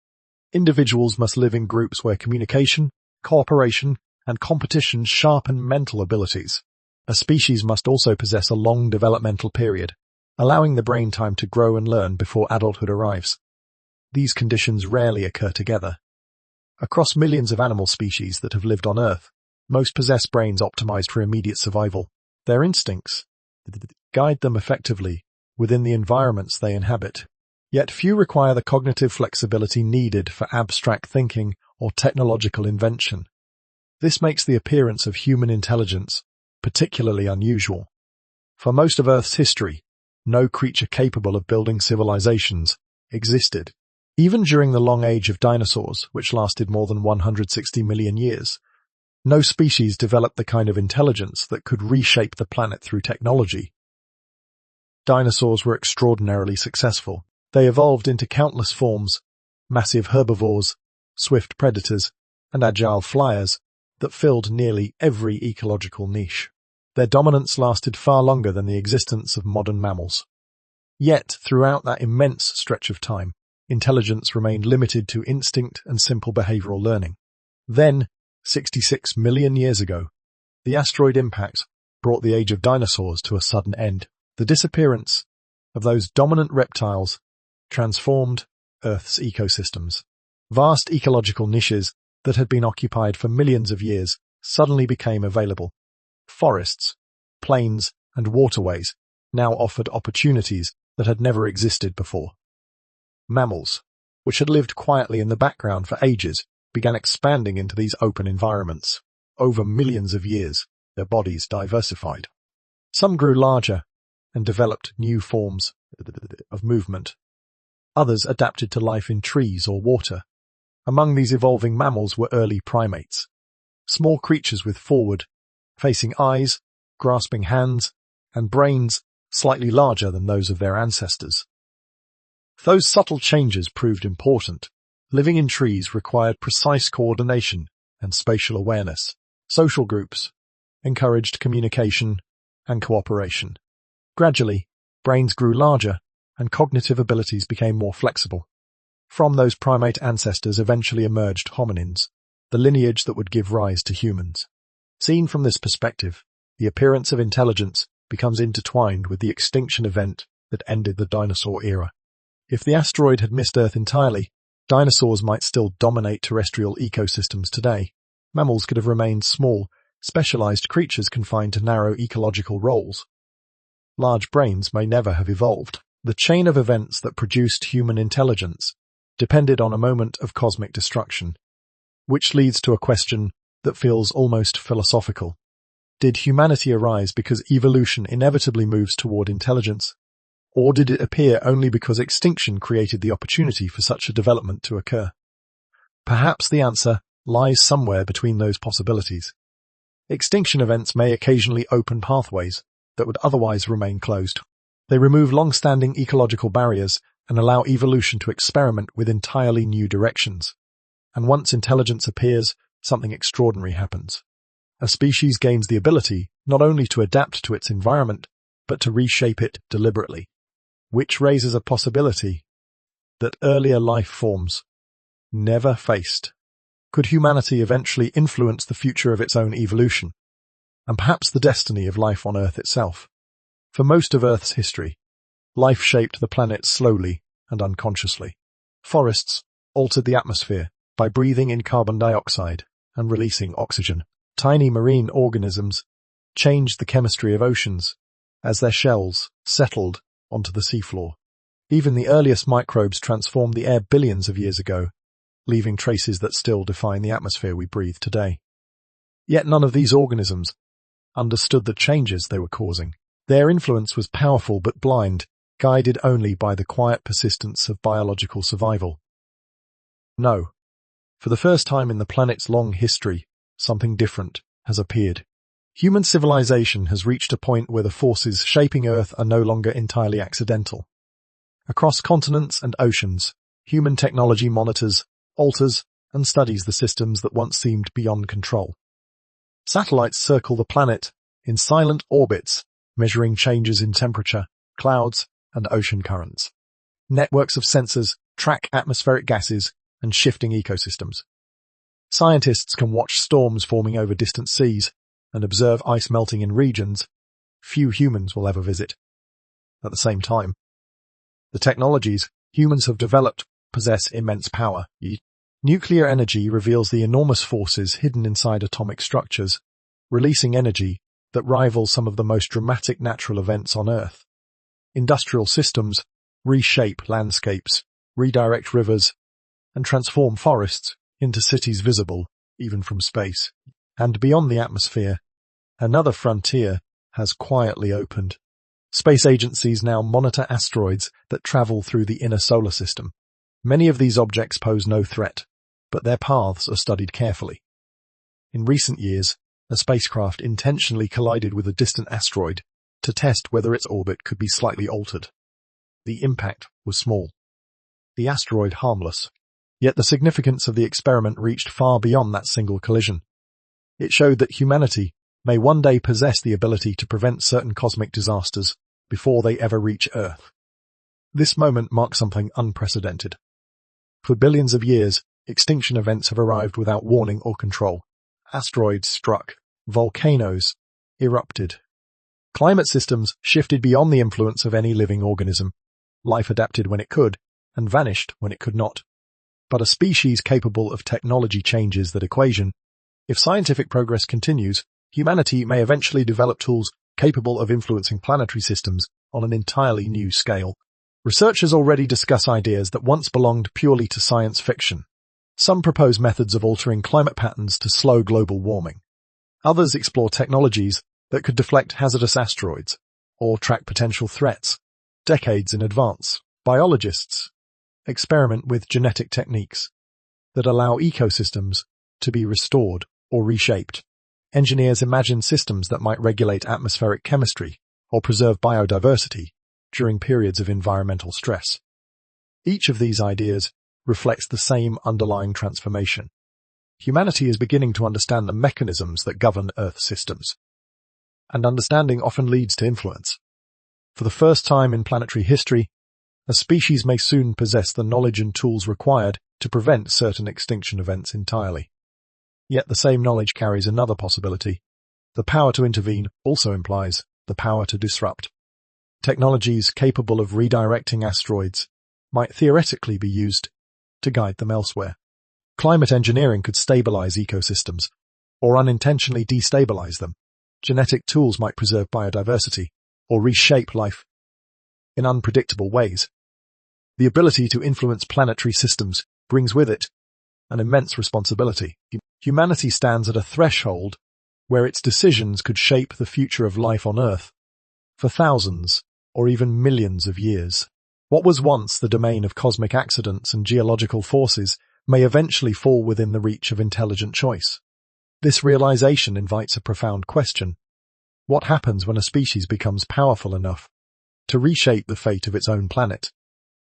Individuals must live in groups where communication, cooperation, and competition sharpen mental abilities. A species must also possess a long developmental period, allowing the brain time to grow and learn before adulthood arrives. These conditions rarely occur together. Across millions of animal species that have lived on Earth, most possess brains optimized for immediate survival. Their instincts guide them effectively within the environments they inhabit. Yet few require the cognitive flexibility needed for abstract thinking or technological invention. This makes the appearance of human intelligence particularly unusual. For most of Earth's history, no creature capable of building civilizations existed. Even during the long age of dinosaurs, which lasted more than 160 million years, no species developed the kind of intelligence that could reshape the planet through technology. Dinosaurs were extraordinarily successful. They evolved into countless forms: massive herbivores, swift predators, and agile flyers that filled nearly every ecological niche. Their dominance lasted far longer than the existence of modern mammals. Yet, throughout that immense stretch of time, intelligence remained limited to instinct and simple behavioral learning. Then, 66 million years ago, the asteroid impact brought the age of dinosaurs to a sudden end. The disappearance of those dominant reptiles transformed Earth's ecosystems. Vast ecological niches that had been occupied for millions of years suddenly became available. Forests, plains, and waterways now offered opportunities that had never existed before. Mammals, which had lived quietly in the background for ages, began expanding into these open environments. Over millions of years, their bodies diversified. Some grew larger and developed new forms of movement. Others adapted to life in trees or water. Among these evolving mammals were early primates, small creatures with forward-facing eyes, grasping hands, and brains slightly larger than those of their ancestors. Those subtle changes proved important. Living in trees required precise coordination and spatial awareness. social groups, encouraged communication and cooperation. Gradually, brains grew larger and cognitive abilities became more flexible. From those primate ancestors eventually emerged hominins, the lineage that would give rise to humans. Seen from this perspective, the appearance of intelligence becomes intertwined with the extinction event that ended the dinosaur era. If the asteroid had missed Earth entirely, dinosaurs might still dominate terrestrial ecosystems today. Mammals could have remained small, specialized creatures confined to narrow ecological roles. Large brains may never have evolved. The chain of events that produced human intelligence depended on a moment of cosmic destruction, which leads to a question that feels almost philosophical. Did humanity arise because evolution inevitably moves toward intelligence, or did it appear only because extinction created the opportunity for such a development to occur? Perhaps the answer lies somewhere between those possibilities. Extinction events may occasionally open pathways that would otherwise remain closed. They remove long-standing ecological barriers and allow evolution to experiment with entirely new directions. And once intelligence appears, something extraordinary happens. A species gains the ability not only to adapt to its environment, but to reshape it deliberately, which raises a possibility that earlier life forms never faced. Could humanity eventually influence the future of its own evolution, and perhaps the destiny of life on Earth itself? For most of Earth's history, life shaped the planet slowly and unconsciously. Forests altered the atmosphere by breathing in carbon dioxide and releasing oxygen. Tiny marine organisms changed the chemistry of oceans as their shells settled onto the seafloor. Even the earliest microbes transformed the air billions of years ago, leaving traces that still define the atmosphere we breathe today. Yet none of these organisms understood the changes they were causing. Their influence was powerful but blind, guided only by the quiet persistence of biological survival. No. For the first time in the planet's long history, something different has appeared. Human civilization has reached a point where the forces shaping Earth are no longer entirely accidental. Across continents and oceans, human technology monitors, alters, and studies the systems that once seemed beyond control. Satellites circle the planet in silent orbits, measuring changes in temperature, clouds, and ocean currents. Networks of sensors track atmospheric gases and shifting ecosystems. Scientists can watch storms forming over distant seas and observe ice melting in regions few humans will ever visit. At the same time, the technologies humans have developed possess immense power. Nuclear energy reveals the enormous forces hidden inside atomic structures, releasing energy that rivals some of the most dramatic natural events on Earth. Industrial systems reshape landscapes, redirect rivers, and transform forests into cities visible even from space. And beyond the atmosphere, another frontier has quietly opened. Space agencies now monitor asteroids that travel through the inner solar system. Many of these objects pose no threat, but their paths are studied carefully. In recent years, a spacecraft intentionally collided with a distant asteroid to test whether its orbit could be slightly altered. The impact was small, the asteroid harmless, yet the significance of the experiment reached far beyond that single collision. It showed that humanity may one day possess the ability to prevent certain cosmic disasters before they ever reach Earth. This moment marks something unprecedented. For billions of years, extinction events have arrived without warning or control. Asteroids struck, volcanoes erupted. Climate systems shifted beyond the influence of any living organism. Life adapted when it could, and vanished when it could not. But a species capable of technology changes that equation. If scientific progress continues, humanity may eventually develop tools capable of influencing planetary systems on an entirely new scale. Researchers already discuss ideas that once belonged purely to science fiction. Some propose methods of altering climate patterns to slow global warming. Others explore technologies that could deflect hazardous asteroids or track potential threats decades in advance. Biologists experiment with genetic techniques that allow ecosystems to be restored or reshaped. Engineers imagine systems that might regulate atmospheric chemistry or preserve biodiversity during periods of environmental stress. Each of these ideas reflects the same underlying transformation. humanity is beginning to understand the mechanisms that govern Earth systems. And understanding often leads to influence. For the first time in planetary history, a species may soon possess the knowledge and tools required to prevent certain extinction events entirely. Yet the same knowledge carries another possibility. The power to intervene also implies the power to disrupt. Technologies capable of redirecting asteroids might theoretically be used to guide them elsewhere. Climate engineering could stabilize ecosystems, or unintentionally destabilize them. Genetic tools might preserve biodiversity, or reshape life in unpredictable ways. The ability to influence planetary systems brings with it an immense responsibility. Humanity stands at a threshold where its decisions could shape the future of life on Earth for thousands or even millions of years. What was once the domain of cosmic accidents and geological forces may eventually fall within the reach of intelligent choice. This realization invites a profound question. What happens when a species becomes powerful enough to reshape the fate of its own planet?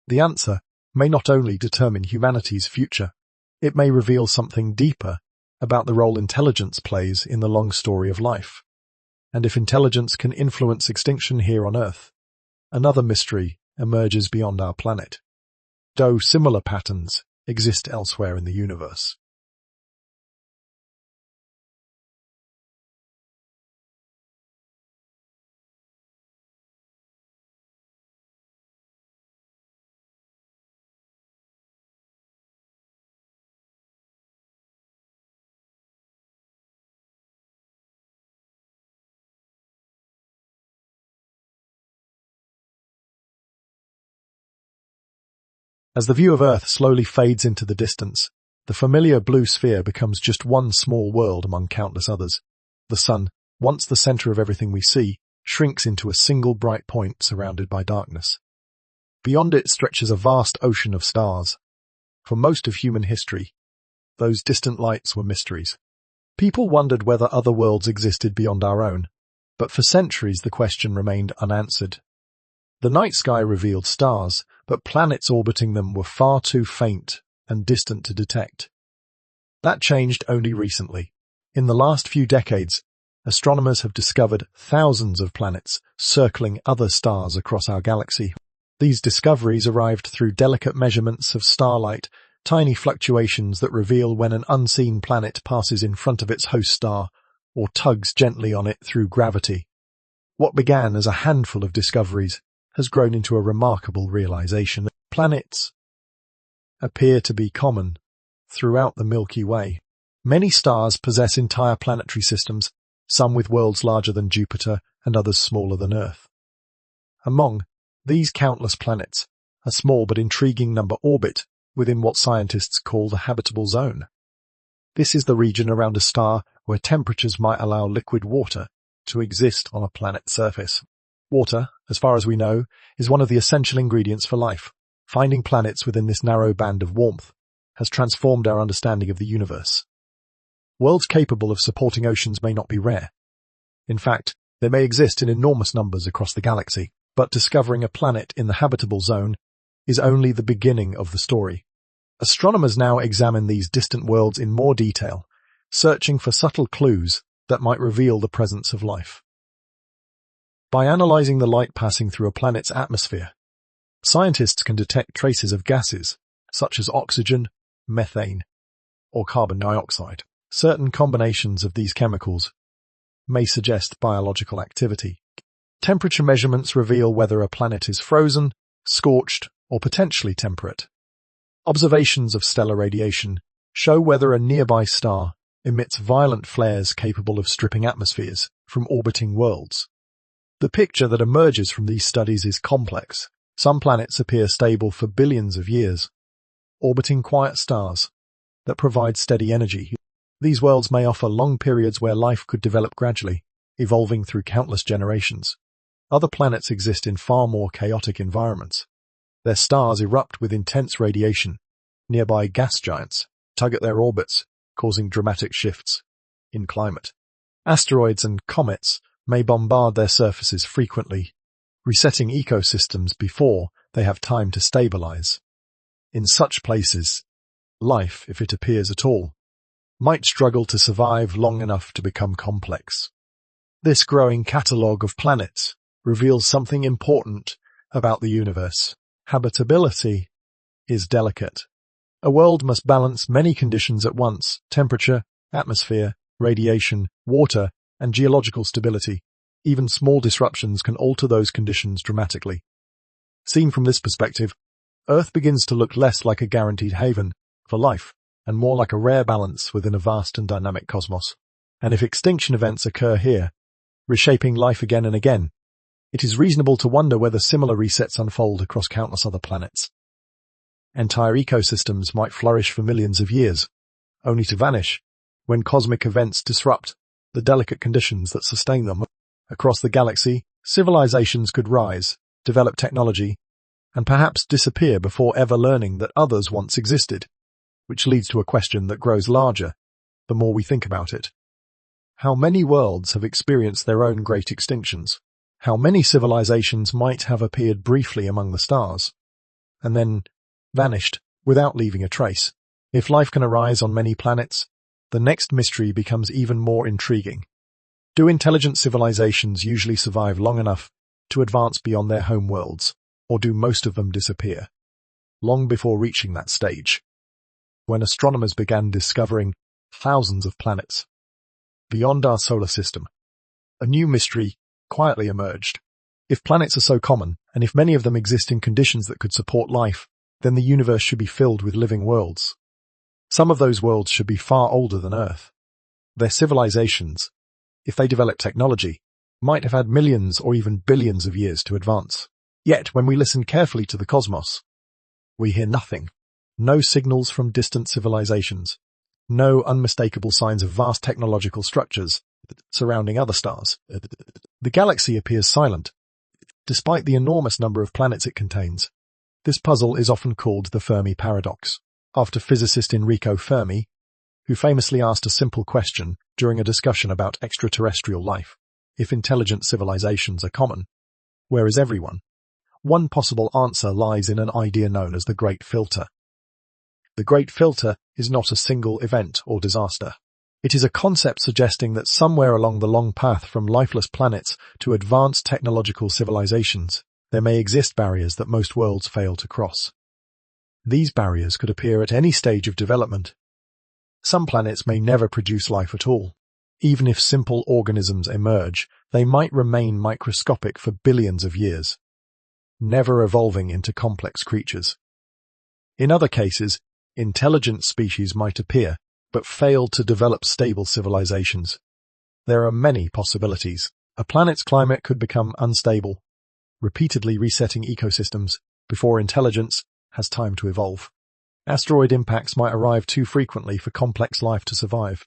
The answer may not only determine humanity's future, it may reveal something deeper about the role intelligence plays in the long story of life. And if intelligence can influence extinction here on Earth, another mystery emerges beyond our planet, though similar patterns exist elsewhere in the universe. As the view of Earth slowly fades into the distance, the familiar blue sphere becomes just one small world among countless others. The sun, once the center of everything we see, shrinks into a single bright point surrounded by darkness. Beyond it stretches a vast ocean of stars. For most of human history, those distant lights were mysteries. People wondered whether other worlds existed beyond our own, but for centuries the question remained unanswered. The night sky revealed stars, but planets orbiting them were far too faint and distant to detect. That changed only recently. In the last few decades, astronomers have discovered thousands of planets circling other stars across our galaxy. These discoveries arrived through delicate measurements of starlight, tiny fluctuations that reveal when an unseen planet passes in front of its host star or tugs gently on it through gravity. What began as a handful of discoveries has grown into a remarkable realization that planets appear to be common throughout the Milky Way. Many stars possess entire planetary systems, some with worlds larger than Jupiter and others smaller than Earth. Among these countless planets, a small but intriguing number orbit within what scientists call the habitable zone. This is the region around a star where temperatures might allow liquid water to exist on a planet's surface. Water, as far as we know, is one of the essential ingredients for life. Finding planets within this narrow band of warmth has transformed our understanding of the universe. Worlds capable of supporting oceans may not be rare. In fact, they may exist in enormous numbers across the galaxy, but discovering a planet in the habitable zone is only the beginning of the story. Astronomers now examine these distant worlds in more detail, searching for subtle clues that might reveal the presence of life. By analyzing the light passing through a planet's atmosphere, scientists can detect traces of gases such as oxygen, methane, or carbon dioxide. Certain combinations of these chemicals may suggest biological activity. Temperature measurements reveal whether a planet is frozen, scorched, or potentially temperate. Observations of stellar radiation show whether a nearby star emits violent flares capable of stripping atmospheres from orbiting worlds. The picture that emerges from these studies is complex. Some planets appear stable for billions of years, orbiting quiet stars that provide steady energy. These worlds may offer long periods where life could develop gradually, evolving through countless generations. Other planets exist in far more chaotic environments. Their stars erupt with intense radiation. Nearby gas giants tug at their orbits, causing dramatic shifts in climate. Asteroids and comets may bombard their surfaces frequently, resetting ecosystems before they have time to stabilize. In such places, life, if it appears at all, might struggle to survive long enough to become complex. This growing catalogue of planets reveals something important about the universe. Habitability is delicate. A world must balance many conditions at once: temperature, atmosphere, radiation, water, and geological stability. Even small disruptions can alter those conditions dramatically. Seen from this perspective, Earth begins to look less like a guaranteed haven for life and more like a rare balance within a vast and dynamic cosmos. And if extinction events occur here, reshaping life again and again, it is reasonable to wonder whether similar resets unfold across countless other planets. Entire ecosystems might flourish for millions of years, only to vanish when cosmic events disrupt the delicate conditions that sustain them. Across the galaxy, civilizations could rise, develop technology, and perhaps disappear before ever learning that others once existed, which leads to a question that grows larger the more we think about it. How many worlds have experienced their own great extinctions? How many civilizations might have appeared briefly among the stars, and then vanished without leaving a trace? If life can arise on many planets, the next mystery becomes even more intriguing. Do intelligent civilizations usually survive long enough to advance beyond their home worlds, or do most of them disappear long before reaching that stage? When astronomers began discovering thousands of planets beyond our solar system, a new mystery quietly emerged. If planets are so common, and if many of them exist in conditions that could support life, then the universe should be filled with living worlds. Some of those worlds should be far older than Earth. Their civilizations, if they developed technology, might have had millions or even billions of years to advance. Yet, when we listen carefully to the cosmos, we hear nothing. No signals from distant civilizations. No unmistakable signs of vast technological structures surrounding other stars. The galaxy appears silent, despite the enormous number of planets it contains. This puzzle is often called the Fermi paradox, after physicist Enrico Fermi, who famously asked a simple question during a discussion about extraterrestrial life. If intelligent civilizations are common, where is everyone? One possible answer lies in an idea known as the Great Filter. The Great Filter is not a single event or disaster. It is a concept suggesting that somewhere along the long path from lifeless planets to advanced technological civilizations, there may exist barriers that most worlds fail to cross. These barriers could appear at any stage of development. Some planets may never produce life at all. Even if simple organisms emerge, they might remain microscopic for billions of years, never evolving into complex creatures. In other cases, intelligent species might appear, but fail to develop stable civilizations. There are many possibilities. A planet's climate could become unstable, repeatedly resetting ecosystems before intelligence has time to evolve. Asteroid impacts might arrive too frequently for complex life to survive.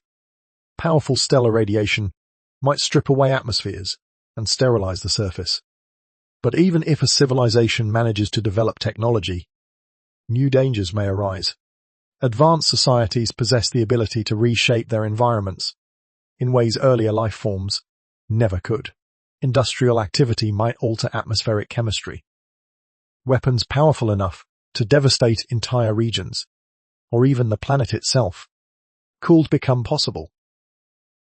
Powerful stellar radiation might strip away atmospheres and sterilize the surface. But even if a civilization manages to develop technology, new dangers may arise. Advanced societies possess the ability to reshape their environments in ways earlier life forms never could. Industrial activity might alter atmospheric chemistry. Weapons powerful enough to devastate entire regions, or even the planet itself, could become possible.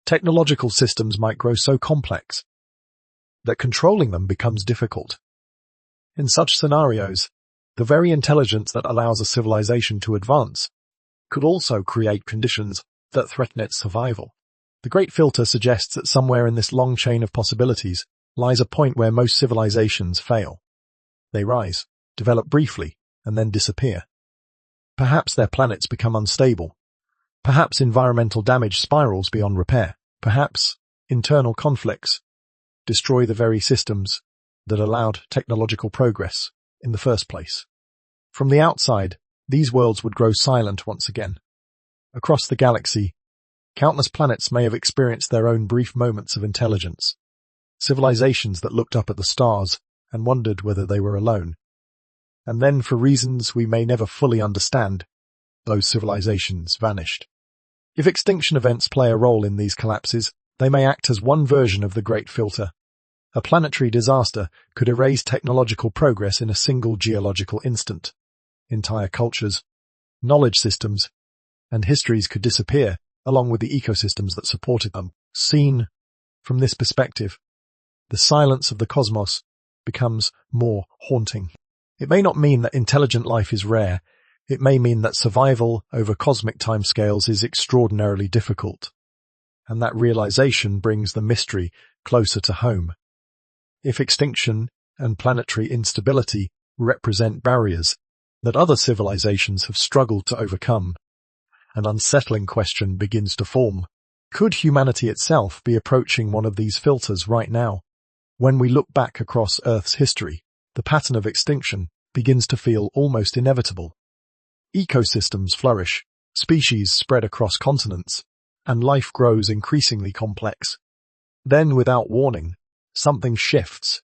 Technological systems might grow so complex that controlling them becomes difficult. In such scenarios, the very intelligence that allows a civilization to advance could also create conditions that threaten its survival. The Great Filter suggests that somewhere in this long chain of possibilities lies a point where most civilizations fail. They rise, develop briefly, and then disappear. Perhaps their planets become unstable. Perhaps environmental damage spirals beyond repair. Perhaps internal conflicts destroy the very systems that allowed technological progress in the first place. From the outside, these worlds would grow silent once again. Across the galaxy, countless planets may have experienced their own brief moments of intelligence. Civilizations that looked up at the stars and wondered whether they were alone. And then, for reasons we may never fully understand, those civilizations vanished. If extinction events play a role in these collapses, they may act as one version of the Great Filter. A planetary disaster could erase technological progress in a single geological instant. Entire cultures, knowledge systems, and histories could disappear along with the ecosystems that supported them. Seen from this perspective, the silence of the cosmos becomes more haunting. It may not mean that intelligent life is rare. It may mean that survival over cosmic timescales is extraordinarily difficult. And that realization brings the mystery closer to home. If extinction and planetary instability represent barriers that other civilizations have struggled to overcome, an unsettling question begins to form. Could humanity itself be approaching one of these filters right now? When we look back across Earth's history, the pattern of extinction begins to feel almost inevitable. Ecosystems flourish, species spread across continents, and life grows increasingly complex. Then, without warning, something shifts.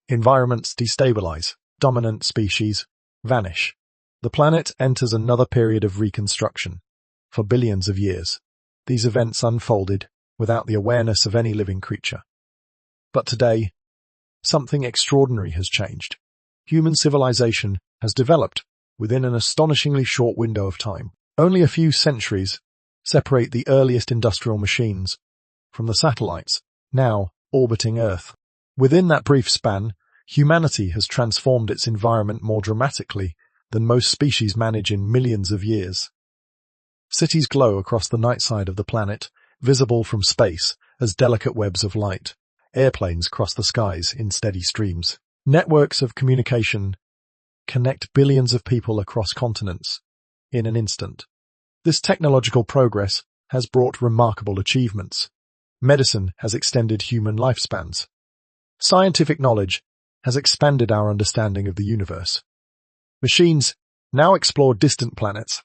Environments destabilize, dominant species vanish. The planet enters another period of reconstruction. For billions of years, these events unfolded without the awareness of any living creature. But today, something extraordinary has changed. Human civilization has developed within an astonishingly short window of time. Only a few centuries separate the earliest industrial machines from the satellites now orbiting Earth. Within that brief span, humanity has transformed its environment more dramatically than most species manage in millions of years. Cities glow across the night side of the planet, visible from space as delicate webs of light. Airplanes cross the skies in steady streams. Networks of communication connect billions of people across continents in an instant. This technological progress has brought remarkable achievements. Medicine has extended human lifespans. Scientific knowledge has expanded our understanding of the universe. Machines now explore distant planets,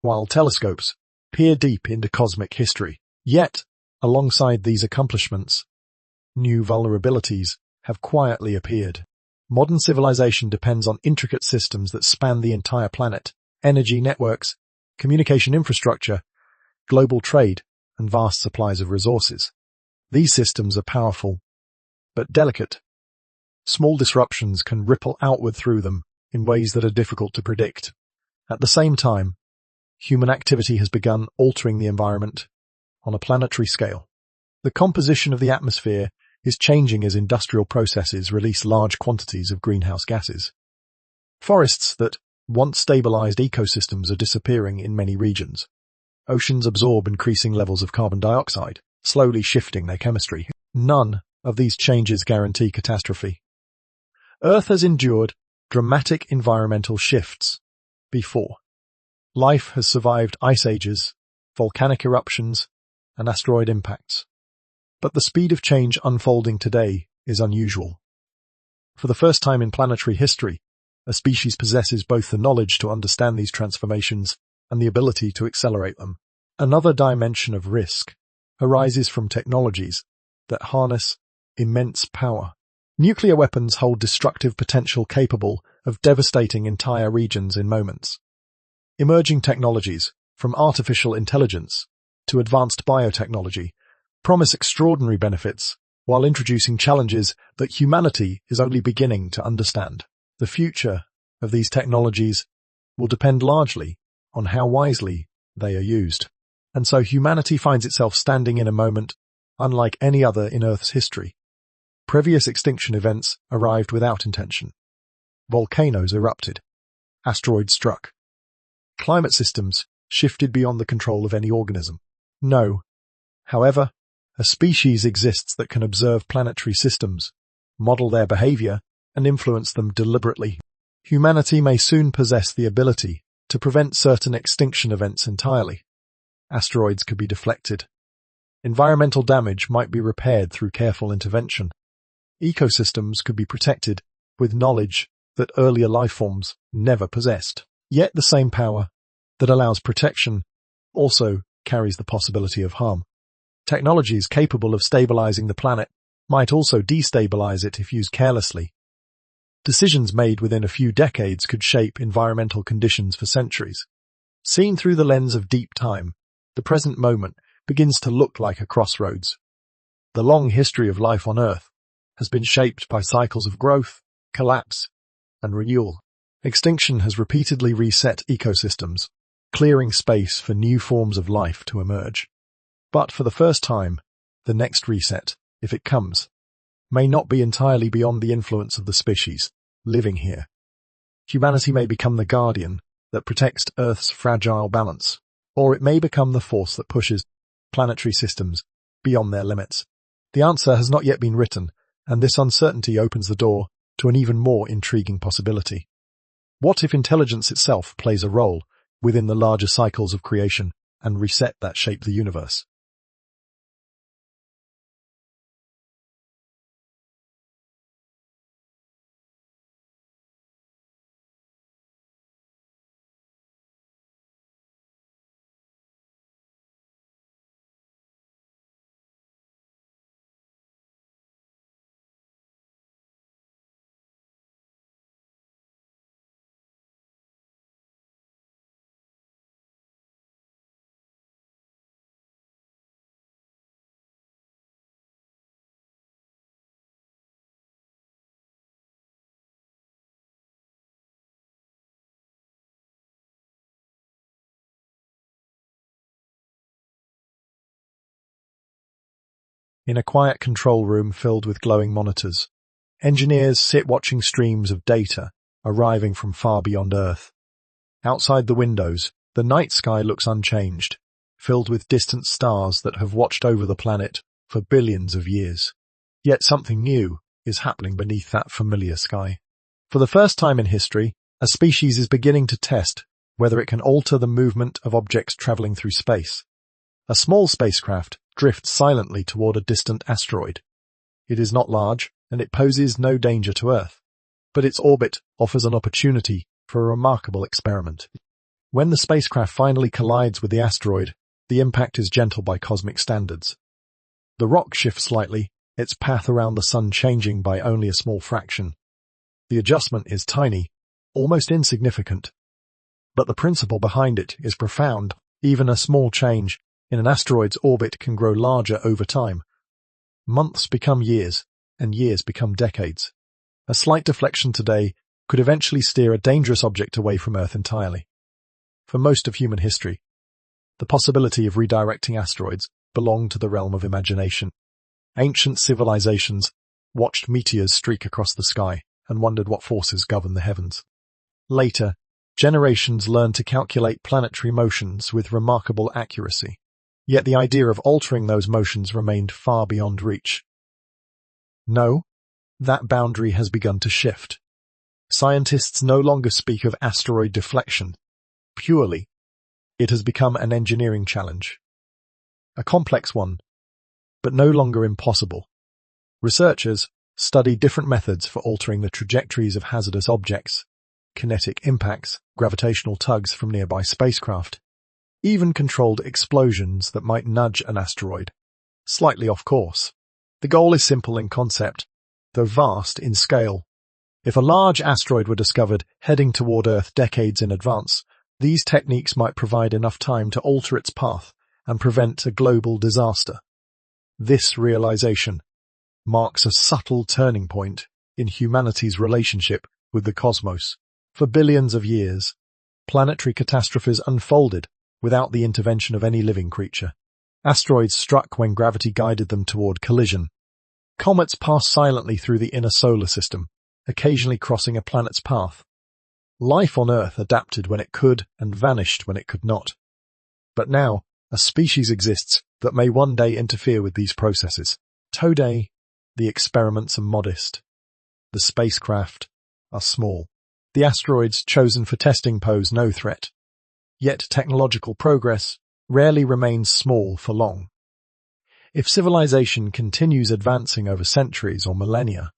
while telescopes peer deep into cosmic history. Yet, alongside these accomplishments, new vulnerabilities have quietly appeared. Modern civilization depends on intricate systems that span the entire planet: energy networks, communication infrastructure, global trade, and vast supplies of resources. These systems are powerful, but delicate. Small disruptions can ripple outward through them in ways that are difficult to predict. At the same time, human activity has begun altering the environment on a planetary scale. The composition of the atmosphere is changing as industrial processes release large quantities of greenhouse gases. Forests that once stabilized ecosystems are disappearing in many regions. Oceans absorb increasing levels of carbon dioxide, slowly shifting their chemistry. None of these changes guarantee catastrophe. Earth has endured dramatic environmental shifts before. Life has survived ice ages, volcanic eruptions, and asteroid impacts. But the speed of change unfolding today is unusual. For the first time in planetary history, a species possesses both the knowledge to understand these transformations and the ability to accelerate them. Another dimension of risk arises from technologies that harness immense power. Nuclear weapons hold destructive potential capable of devastating entire regions in moments. Emerging technologies, from artificial intelligence to advanced biotechnology, promise extraordinary benefits while introducing challenges that humanity is only beginning to understand. The future of these technologies will depend largely on how wisely they are used. And so humanity finds itself standing in a moment unlike any other in Earth's history. Previous extinction events arrived without intention. Volcanoes erupted. Asteroids struck. Climate systems shifted beyond the control of any organism. No. However, a species exists that can observe planetary systems, model their behavior, and influence them deliberately. Humanity may soon possess the ability to prevent certain extinction events entirely. Asteroids could be deflected. Environmental damage might be repaired through careful intervention. Ecosystems could be protected with knowledge that earlier life forms never possessed. Yet the same power that allows protection also carries the possibility of harm. Technologies capable of stabilizing the planet might also destabilize it if used carelessly. Decisions made within a few decades could shape environmental conditions for centuries. Seen through the lens of deep time, the present moment begins to look like a crossroads. The long history of life on Earth has been shaped by cycles of growth, collapse, and renewal. Extinction has repeatedly reset ecosystems, clearing space for new forms of life to emerge. But for the first time, the next reset, if it comes, may not be entirely beyond the influence of the species living here. Humanity may become the guardian that protects Earth's fragile balance, or it may become the force that pushes planetary systems beyond their limits. The answer has not yet been written, and this uncertainty opens the door to an even more intriguing possibility. What if intelligence itself plays a role within the larger cycles of creation and reset that shape the universe? In a quiet control room filled with glowing monitors, engineers sit watching streams of data arriving from far beyond Earth. Outside the windows, the night sky looks unchanged, filled with distant stars that have watched over the planet for billions of years. Yet something new is happening beneath that familiar sky. For the first time in history, a species is beginning to test whether it can alter the movement of objects traveling through space. A small spacecraft drifts silently toward a distant asteroid. It is not large, and it poses no danger to Earth, but its orbit offers an opportunity for a remarkable experiment. When the spacecraft finally collides with the asteroid, the impact is gentle by cosmic standards. The rock shifts slightly, its path around the Sun changing by only a small fraction. The adjustment is tiny, almost insignificant, but the principle behind it is profound. Even a small change in an asteroid's orbit can grow larger over time. Months become years, and years become decades. A slight deflection today could eventually steer a dangerous object away from Earth entirely. For most of human history, the possibility of redirecting asteroids belonged to the realm of imagination. Ancient civilizations watched meteors streak across the sky and wondered what forces govern the heavens. Later, generations learned to calculate planetary motions with remarkable accuracy. Yet the idea of altering those motions remained far beyond reach. No, that boundary has begun to shift. Scientists no longer speak of asteroid deflection. Purely, it has become an engineering challenge. A complex one, but no longer impossible. Researchers study different methods for altering the trajectories of hazardous objects, kinetic impacts, gravitational tugs from nearby spacecraft, even controlled explosions that might nudge an asteroid slightly off course. The goal is simple in concept, though vast in scale. If a large asteroid were discovered heading toward Earth decades in advance, these techniques might provide enough time to alter its path and prevent a global disaster. This realization marks a subtle turning point in humanity's relationship with the cosmos. For billions of years, planetary catastrophes unfolded without the intervention of any living creature. Asteroids struck when gravity guided them toward collision. Comets passed silently through the inner solar system, occasionally crossing a planet's path. Life on Earth adapted when it could and vanished when it could not. But now, a species exists that may one day interfere with these processes. Today, the experiments are modest. The spacecraft are small. The asteroids chosen for testing pose no threat. Yet technological progress rarely remains small for long. If civilization continues advancing over centuries or millennia,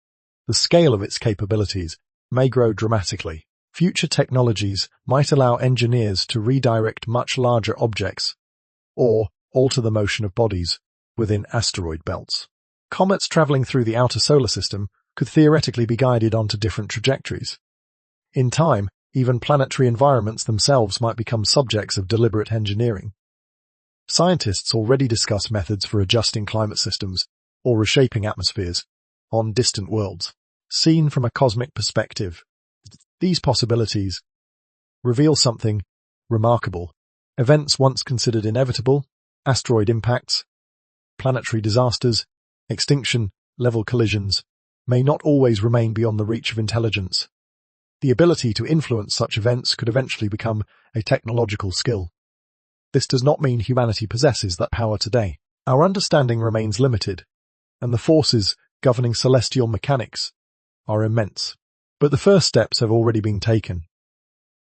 the scale of its capabilities may grow dramatically. Future technologies might allow engineers to redirect much larger objects or alter the motion of bodies within asteroid belts. Comets traveling through the outer solar system could theoretically be guided onto different trajectories. In time, even planetary environments themselves might become subjects of deliberate engineering. Scientists already discuss methods for adjusting climate systems or reshaping atmospheres on distant worlds. Seen from a cosmic perspective, these possibilities reveal something remarkable. Events once considered inevitable, asteroid impacts, planetary disasters, extinction-level collisions, may not always remain beyond the reach of intelligence. The ability to influence such events could eventually become a technological skill. This does not mean humanity possesses that power today. Our understanding remains limited, and the forces governing celestial mechanics are immense. But the first steps have already been taken,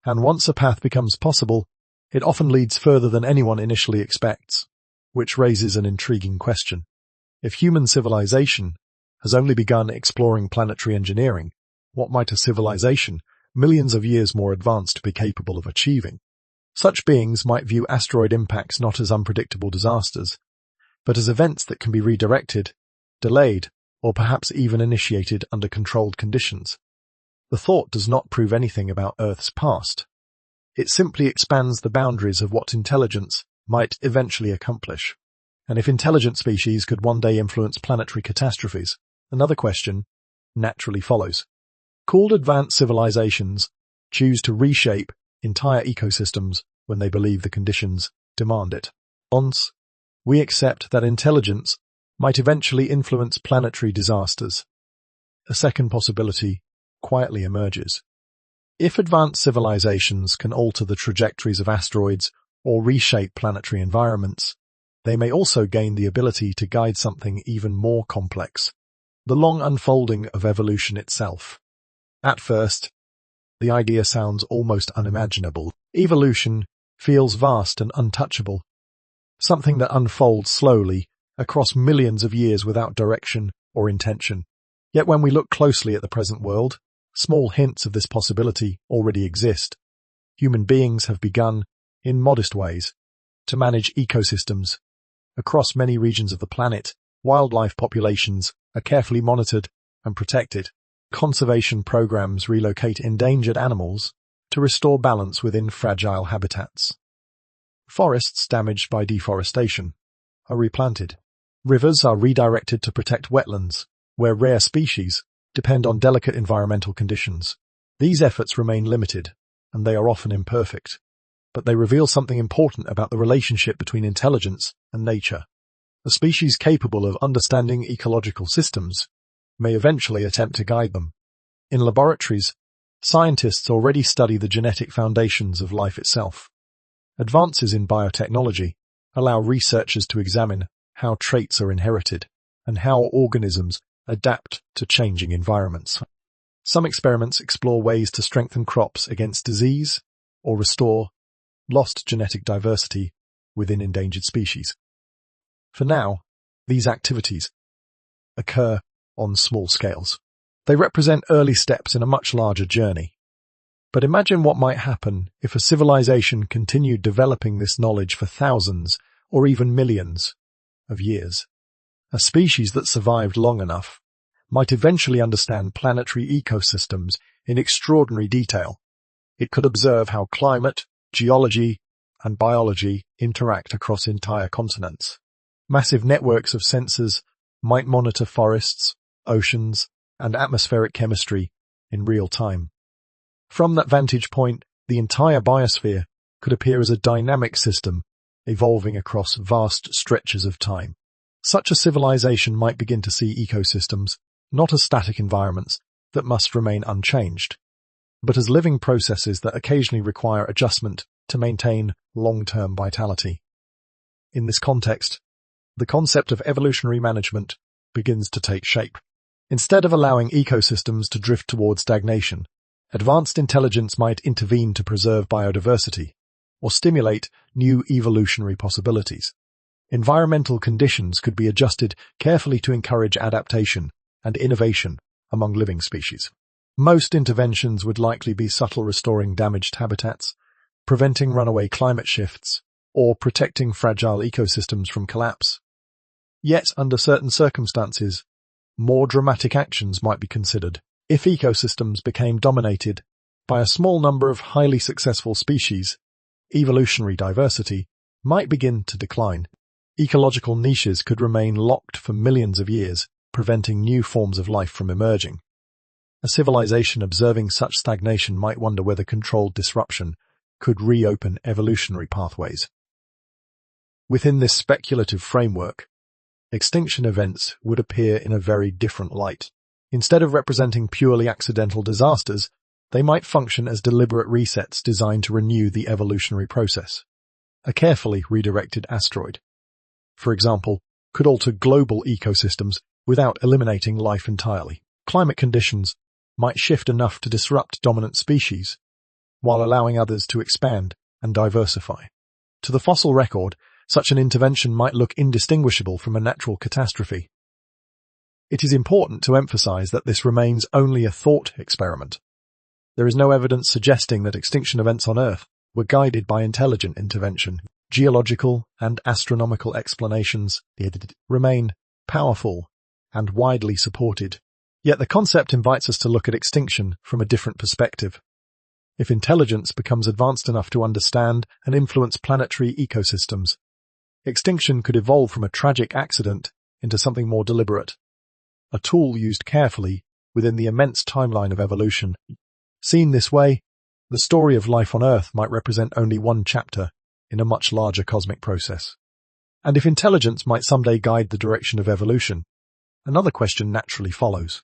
and once a path becomes possible, it often leads further than anyone initially expects, which raises an intriguing question. If human civilization has only begun exploring planetary engineering, what might a civilization millions of years more advanced be capable of achieving? Such beings might view asteroid impacts not as unpredictable disasters, but as events that can be redirected, delayed, or perhaps even initiated under controlled conditions. The thought does not prove anything about Earth's past. It simply expands the boundaries of what intelligence might eventually accomplish. And if intelligent species could one day influence planetary catastrophes, another question naturally follows. Could advanced civilizations choose to reshape entire ecosystems when they believe the conditions demand it? Once, we accept that intelligence might eventually influence planetary disasters. A second possibility quietly emerges. If advanced civilizations can alter the trajectories of asteroids or reshape planetary environments, they may also gain the ability to guide something even more complex, the long unfolding of evolution itself. At first, the idea sounds almost unimaginable. Evolution feels vast and untouchable, something that unfolds slowly across millions of years without direction or intention. Yet when we look closely at the present world, small hints of this possibility already exist. Human beings have begun, in modest ways, to manage ecosystems. Across many regions of the planet, wildlife populations are carefully monitored and protected. Conservation programs relocate endangered animals to restore balance within fragile habitats. Forests damaged by deforestation are replanted. Rivers are redirected to protect wetlands, where rare species depend on delicate environmental conditions. These efforts remain limited, and they are often imperfect, but they reveal something important about the relationship between intelligence and nature. A species capable of understanding ecological systems may eventually attempt to guide them. In laboratories, scientists already study the genetic foundations of life itself. Advances in biotechnology allow researchers to examine how traits are inherited and how organisms adapt to changing environments. Some experiments explore ways to strengthen crops against disease or restore lost genetic diversity within endangered species. For now, these activities occur on small scales. They represent early steps in a much larger journey. But imagine what might happen if a civilization continued developing this knowledge for thousands or even millions of years. A species that survived long enough might eventually understand planetary ecosystems in extraordinary detail. It could observe how climate, geology, and biology interact across entire continents. Massive networks of sensors might monitor forests, oceans, and atmospheric chemistry in real time. From that vantage point, the entire biosphere could appear as a dynamic system evolving across vast stretches of time. Such a civilization might begin to see ecosystems not as static environments that must remain unchanged, but as living processes that occasionally require adjustment to maintain long-term vitality. In this context, the concept of evolutionary management begins to take shape. Instead of allowing ecosystems to drift toward stagnation, advanced intelligence might intervene to preserve biodiversity or stimulate new evolutionary possibilities. Environmental conditions could be adjusted carefully to encourage adaptation and innovation among living species. Most interventions would likely be subtle, restoring damaged habitats, preventing runaway climate shifts, or protecting fragile ecosystems from collapse. Yet, under certain circumstances, more dramatic actions might be considered. If ecosystems became dominated by a small number of highly successful species, evolutionary diversity might begin to decline. Ecological niches could remain locked for millions of years, preventing new forms of life from emerging. A civilization observing such stagnation might wonder whether controlled disruption could reopen evolutionary pathways. Within this speculative framework, extinction events would appear in a very different light. Instead of representing purely accidental disasters, they might function as deliberate resets designed to renew the evolutionary process. A carefully redirected asteroid, for example, could alter global ecosystems without eliminating life entirely. Climate conditions might shift enough to disrupt dominant species, while allowing others to expand and diversify. To the fossil record, such an intervention might look indistinguishable from a natural catastrophe. It is important to emphasize that this remains only a thought experiment. There is no evidence suggesting that extinction events on Earth were guided by intelligent intervention. Geological and astronomical explanations remain powerful and widely supported. Yet the concept invites us to look at extinction from a different perspective. If intelligence becomes advanced enough to understand and influence planetary ecosystems, extinction could evolve from a tragic accident into something more deliberate, a tool used carefully within the immense timeline of evolution. Seen this way, the story of life on Earth might represent only one chapter in a much larger cosmic process. And if intelligence might someday guide the direction of evolution, another question naturally follows.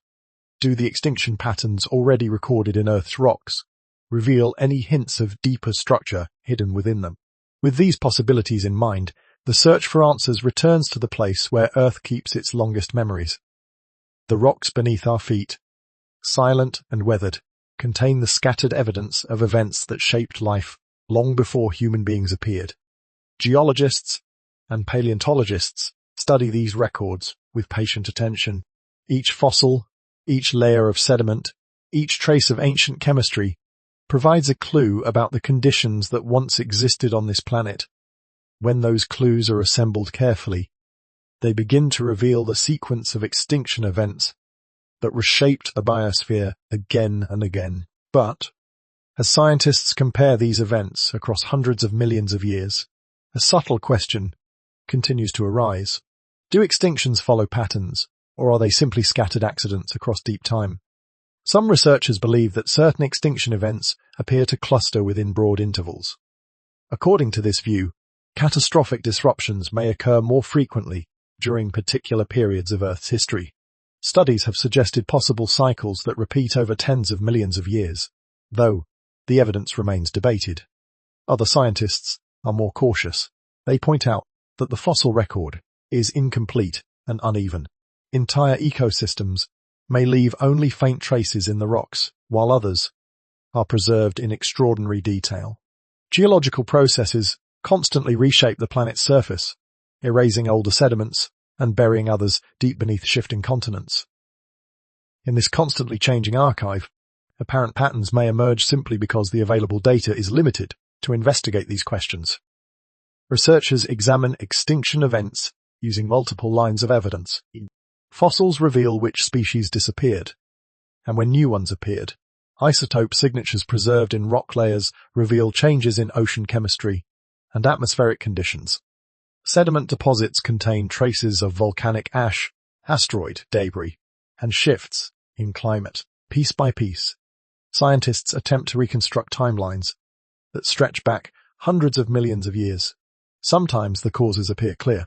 Do the extinction patterns already recorded in Earth's rocks reveal any hints of deeper structure hidden within them? With these possibilities in mind, the search for answers returns to the place where Earth keeps its longest memories. The rocks beneath our feet, silent and weathered, contain the scattered evidence of events that shaped life long before human beings appeared. Geologists and paleontologists study these records with patient attention. Each fossil, each layer of sediment, each trace of ancient chemistry provides a clue about the conditions that once existed on this planet. When those clues are assembled carefully, they begin to reveal the sequence of extinction events that reshaped the biosphere again and again. But, as scientists compare these events across hundreds of millions of years, a subtle question continues to arise. Do extinctions follow patterns, or are they simply scattered accidents across deep time? Some researchers believe that certain extinction events appear to cluster within broad intervals. According to this view, catastrophic disruptions may occur more frequently during particular periods of Earth's history. Studies have suggested possible cycles that repeat over tens of millions of years, though the evidence remains debated. Other scientists are more cautious. They point out that the fossil record is incomplete and uneven. Entire ecosystems may leave only faint traces in the rocks, while others are preserved in extraordinary detail. Geological processes constantly reshape the planet's surface, erasing older sediments and burying others deep beneath shifting continents. In this constantly changing archive, apparent patterns may emerge simply because the available data is limited to investigate these questions. Researchers examine extinction events using multiple lines of evidence. Fossils reveal which species disappeared, and when new ones appeared. Isotope signatures preserved in rock layers reveal changes in ocean chemistry and atmospheric conditions. Sediment deposits contain traces of volcanic ash, asteroid debris, and shifts in climate. Piece by piece, scientists attempt to reconstruct timelines that stretch back hundreds of millions of years. Sometimes the causes appear clear.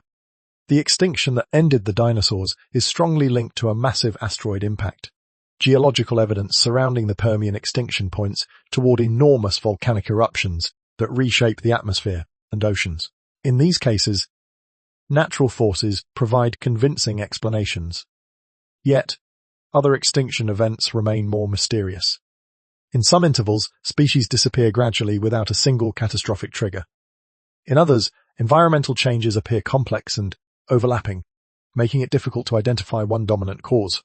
The extinction that ended the dinosaurs is strongly linked to a massive asteroid impact. Geological evidence surrounding the Permian extinction points toward enormous volcanic eruptions that reshape the atmosphere and oceans. In these cases, natural forces provide convincing explanations. Yet, other extinction events remain more mysterious. In some intervals, species disappear gradually without a single catastrophic trigger. In others, environmental changes appear complex and overlapping, making it difficult to identify one dominant cause.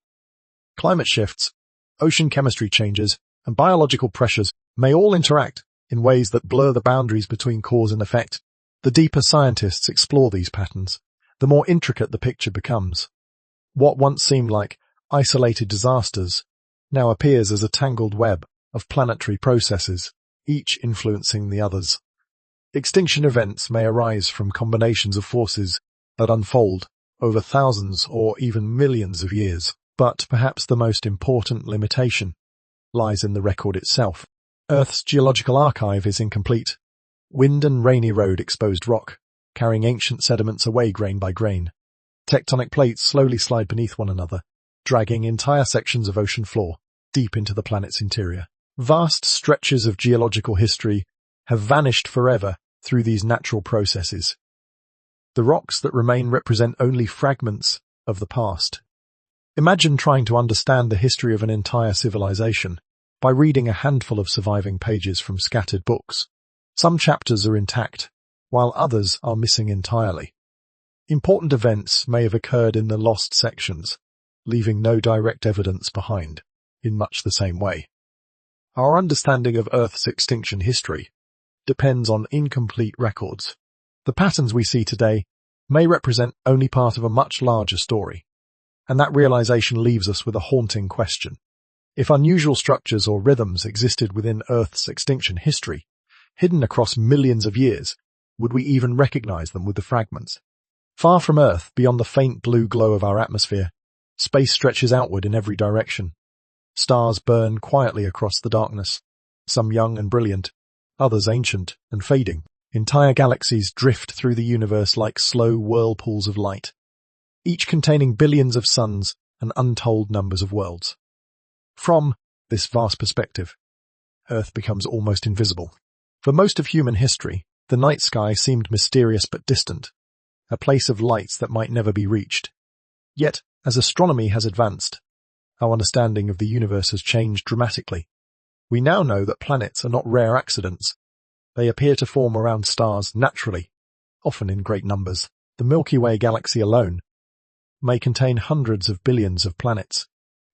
Climate shifts, ocean chemistry changes, and biological pressures may all interact in ways that blur the boundaries between cause and effect. The deeper scientists explore these patterns, the more intricate the picture becomes. What once seemed like isolated disasters now appears as a tangled web of planetary processes, each influencing the others. Extinction events may arise from combinations of forces that unfold over thousands or even millions of years, but perhaps the most important limitation lies in the record itself. Earth's geological archive is incomplete. Wind and rain erode exposed rock, carrying ancient sediments away grain by grain. Tectonic plates slowly slide beneath one another, dragging entire sections of ocean floor deep into the planet's interior. Vast stretches of geological history have vanished forever through these natural processes. The rocks that remain represent only fragments of the past. Imagine trying to understand the history of an entire civilization by reading a handful of surviving pages from scattered books. Some chapters are intact, while others are missing entirely. Important events may have occurred in the lost sections, leaving no direct evidence behind, in much the same way. Our understanding of Earth's extinction history depends on incomplete records. The patterns we see today may represent only part of a much larger story, and that realization leaves us with a haunting question. If unusual structures or rhythms existed within Earth's extinction history, hidden across millions of years, would we even recognize them with the fragments? Far from Earth, beyond the faint blue glow of our atmosphere, space stretches outward in every direction. Stars burn quietly across the darkness, some young and brilliant, others ancient and fading. Entire galaxies drift through the universe like slow whirlpools of light, each containing billions of suns and untold numbers of worlds. From this vast perspective, Earth becomes almost invisible. For most of human history, the night sky seemed mysterious but distant, a place of lights that might never be reached. Yet, as astronomy has advanced, our understanding of the universe has changed dramatically. We now know that planets are not rare accidents. They appear to form around stars naturally, often in great numbers. The Milky Way galaxy alone may contain hundreds of billions of planets.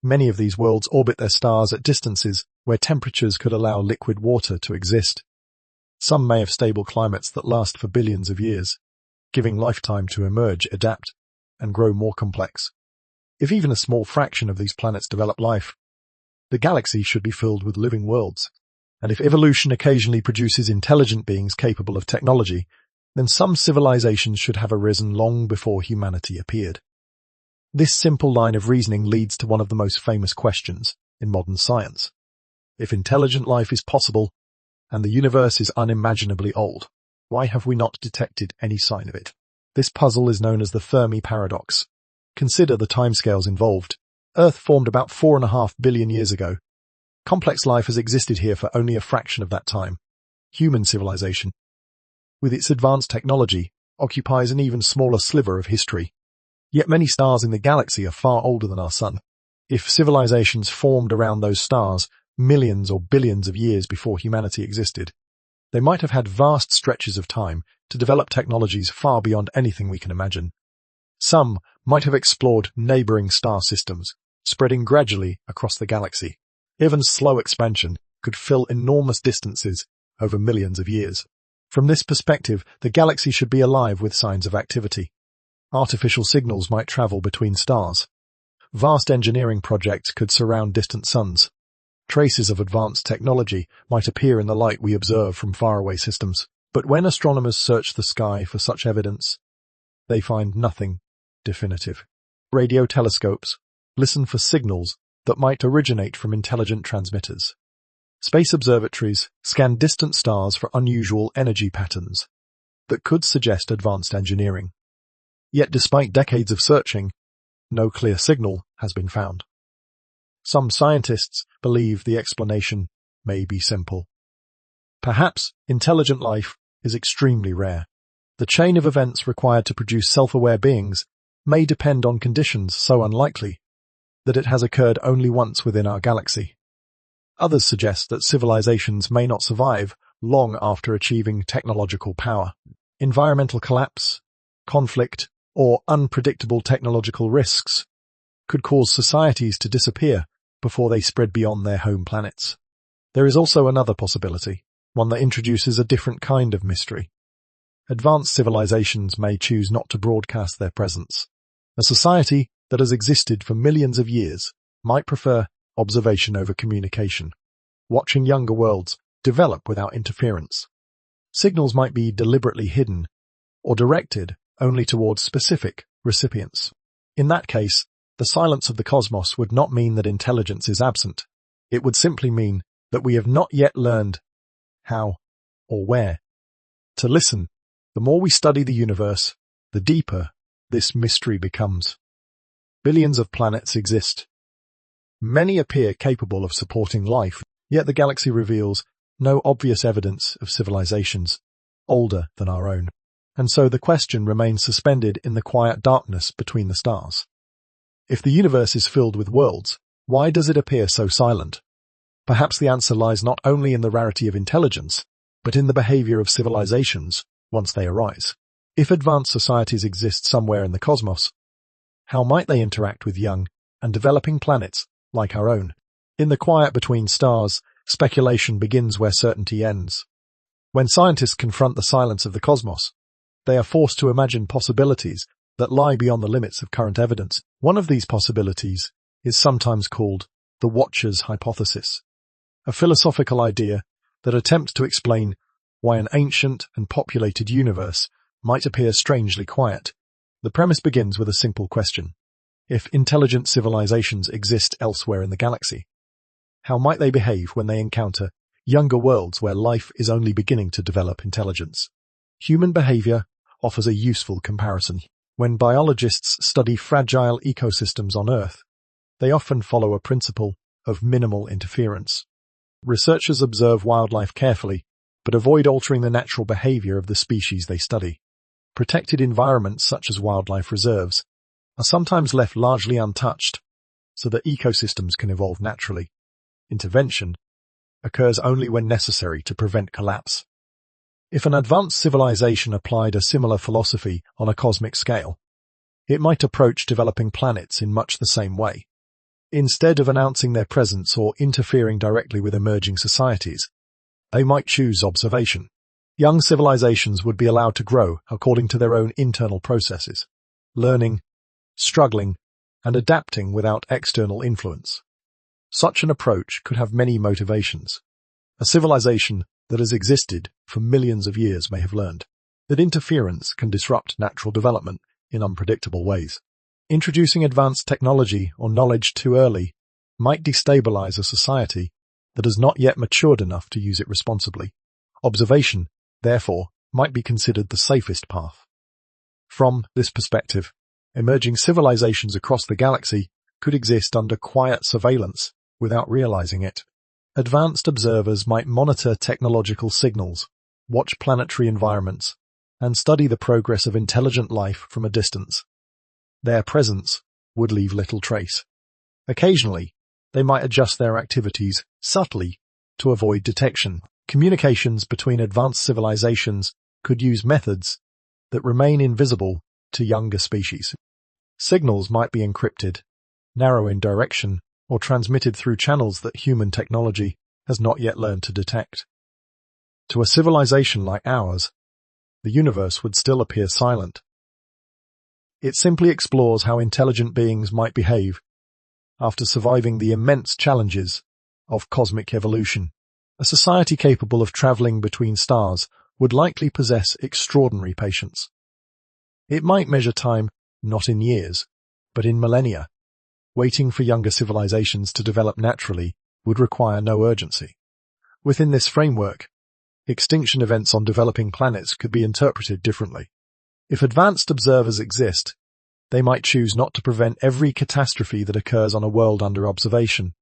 Many of these worlds orbit their stars at distances where temperatures could allow liquid water to exist. Some may have stable climates that last for billions of years, giving life time to emerge, adapt, and grow more complex. If even a small fraction of these planets develop life, the galaxy should be filled with living worlds. And if evolution occasionally produces intelligent beings capable of technology, then some civilizations should have arisen long before humanity appeared. This simple line of reasoning leads to one of the most famous questions in modern science. If intelligent life is possible, and the universe is unimaginably old, why have we not detected any sign of it? This puzzle is known as the Fermi paradox. Consider the timescales involved. Earth formed about 4.5 billion years ago. Complex life has existed here for only a fraction of that time. Human civilization, with its advanced technology, occupies an even smaller sliver of history. Yet many stars in the galaxy are far older than our sun. If civilizations formed around those stars millions or billions of years before humanity existed, they might have had vast stretches of time to develop technologies far beyond anything we can imagine. Some might have explored neighboring star systems, spreading gradually across the galaxy. Even slow expansion could fill enormous distances over millions of years. From this perspective, the galaxy should be alive with signs of activity. Artificial signals might travel between stars. Vast engineering projects could surround distant suns. Traces of advanced technology might appear in the light we observe from faraway systems. But when astronomers search the sky for such evidence, they find nothing definitive. Radio telescopes listen for signals that might originate from intelligent transmitters. Space observatories scan distant stars for unusual energy patterns that could suggest advanced engineering. Yet despite decades of searching, no clear signal has been found. Some scientists believe the explanation may be simple. Perhaps intelligent life is extremely rare. The chain of events required to produce self-aware beings may depend on conditions so unlikely that it has occurred only once within our galaxy. Others suggest that civilizations may not survive long after achieving technological power. Environmental collapse, conflict, or unpredictable technological risks could cause societies to disappear before they spread beyond their home planets. There is also another possibility, one that introduces a different kind of mystery. Advanced civilizations may choose not to broadcast their presence. A society that has existed for millions of years might prefer observation over communication, watching younger worlds develop without interference. Signals might be deliberately hidden or directed only towards specific recipients. In that case, the silence of the cosmos would not mean that intelligence is absent. It would simply mean that we have not yet learned how or where to listen. The more we study the universe, the deeper this mystery becomes. Billions of planets exist. Many appear capable of supporting life, yet the galaxy reveals no obvious evidence of civilizations older than our own. And so the question remains suspended in the quiet darkness between the stars. If the universe is filled with worlds, why does it appear so silent? Perhaps the answer lies not only in the rarity of intelligence, but in the behavior of civilizations once they arise. If advanced societies exist somewhere in the cosmos, how might they interact with young and developing planets like our own? In the quiet between stars, speculation begins where certainty ends. When scientists confront the silence of the cosmos, they are forced to imagine possibilities that lie beyond the limits of current evidence. One of these possibilities is sometimes called the Watcher's hypothesis, a philosophical idea that attempts to explain why an ancient and populated universe might appear strangely quiet. The premise begins with a simple question. If intelligent civilizations exist elsewhere in the galaxy, how might they behave when they encounter younger worlds where life is only beginning to develop intelligence? Human behavior offers a useful comparison. When biologists study fragile ecosystems on Earth, they often follow a principle of minimal interference. Researchers observe wildlife carefully, but avoid altering the natural behavior of the species they study. Protected environments such as wildlife reserves are sometimes left largely untouched so that ecosystems can evolve naturally. Intervention occurs only when necessary to prevent collapse. If an advanced civilization applied a similar philosophy on a cosmic scale, it might approach developing planets in much the same way. Instead of announcing their presence or interfering directly with emerging societies, they might choose observation. Young civilizations would be allowed to grow according to their own internal processes, learning, struggling, and adapting without external influence. Such an approach could have many motivations. A civilization that has existed for millions of years may have learned that interference can disrupt natural development in unpredictable ways. Introducing advanced technology or knowledge too early might destabilize a society that has not yet matured enough to use it responsibly. Observation, therefore, might be considered the safest path. From this perspective, emerging civilizations across the galaxy could exist under quiet surveillance without realizing it. Advanced observers might monitor technological signals, watch planetary environments, and study the progress of intelligent life from a distance. Their presence would leave little trace. Occasionally, they might adjust their activities subtly to avoid detection. Communications between advanced civilizations could use methods that remain invisible to younger species. Signals might be encrypted, narrow in direction, or transmitted through channels that human technology has not yet learned to detect. To a civilization like ours, the universe would still appear silent. It simply explores how intelligent beings might behave after surviving the immense challenges of cosmic evolution. A society capable of traveling between stars would likely possess extraordinary patience. It might measure time not in years, but in millennia. Waiting for younger civilizations to develop naturally would require no urgency. Within this framework, extinction events on developing planets could be interpreted differently. If advanced observers exist, they might choose not to prevent every catastrophe that occurs on a world under observation.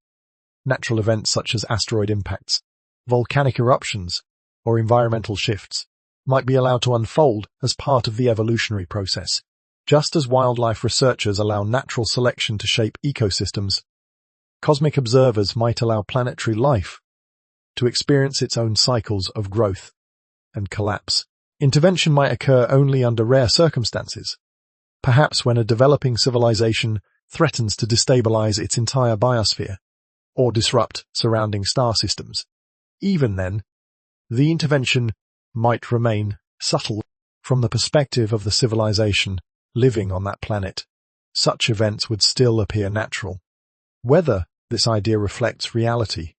Natural events such as asteroid impacts, volcanic eruptions, or environmental shifts might be allowed to unfold as part of the evolutionary process. Just as wildlife researchers allow natural selection to shape ecosystems, cosmic observers might allow planetary life to experience its own cycles of growth and collapse. Intervention might occur only under rare circumstances, perhaps when a developing civilization threatens to destabilize its entire biosphere or disrupt surrounding star systems. Even then, the intervention might remain subtle from the perspective of the civilization living on that planet. Such events would still appear natural. Whether this idea reflects reality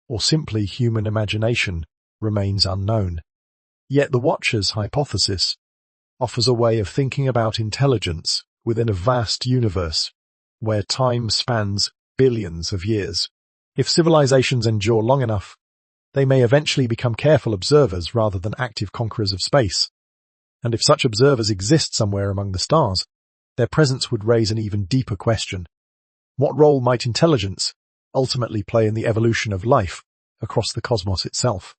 or simply human imagination remains unknown. Yet the Watcher's hypothesis offers a way of thinking about intelligence within a vast universe where time spans billions of years. If civilizations endure long enough, they may eventually become careful observers rather than active conquerors of space. And if such observers exist somewhere among the stars, their presence would raise an even deeper question. What role might intelligence ultimately play in the evolution of life across the cosmos itself?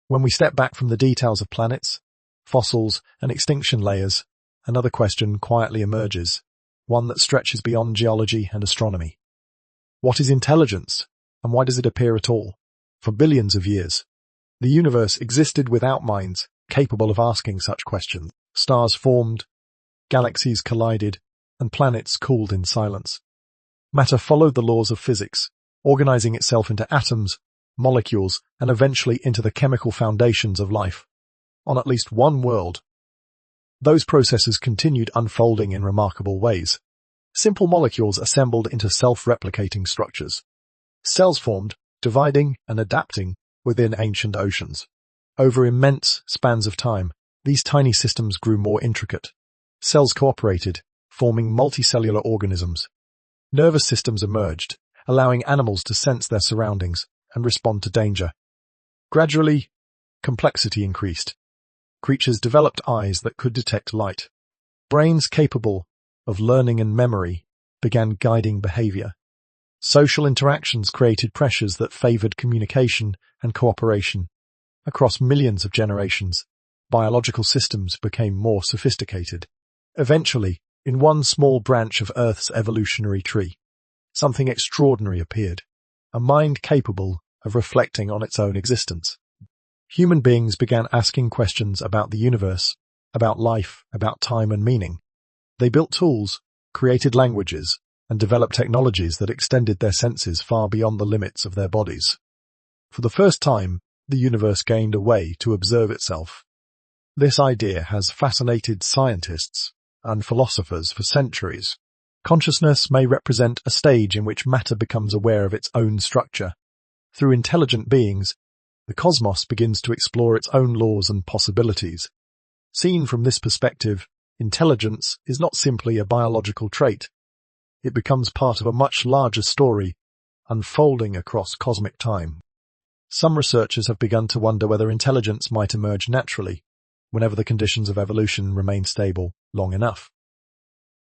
When we step back from the details of planets, fossils, and extinction layers, another question quietly emerges, one that stretches beyond geology and astronomy. What is intelligence, and why does it appear at all? For billions of years, the universe existed without minds capable of asking such questions. Stars formed, galaxies collided, and planets cooled in silence. Matter followed the laws of physics, organizing itself into atoms, molecules, and eventually into the chemical foundations of life. On at least one world, those processes continued unfolding in remarkable ways. Simple molecules assembled into self-replicating structures. Cells formed, dividing and adapting within ancient oceans. Over immense spans of time, these tiny systems grew more intricate. Cells cooperated, forming multicellular organisms. Nervous systems emerged, allowing animals to sense their surroundings and respond to danger. Gradually, complexity increased. Creatures developed eyes that could detect light. Brains capable of learning and memory began guiding behavior. Social interactions created pressures that favored communication and cooperation. Across millions of generations, biological systems became more sophisticated. Eventually, in one small branch of Earth's evolutionary tree, something extraordinary appeared, a mind capable of reflecting on its own existence. Human beings began asking questions about the universe, about life, about time and meaning. They built tools, created languages, and developed technologies that extended their senses far beyond the limits of their bodies. For the first time, the universe gained a way to observe itself. This idea has fascinated scientists and philosophers for centuries. Consciousness may represent a stage in which matter becomes aware of its own structure. Through intelligent beings, the cosmos begins to explore its own laws and possibilities. Seen from this perspective, intelligence is not simply a biological trait. It becomes part of a much larger story, unfolding across cosmic time. Some researchers have begun to wonder whether intelligence might emerge naturally, whenever the conditions of evolution remain stable long enough.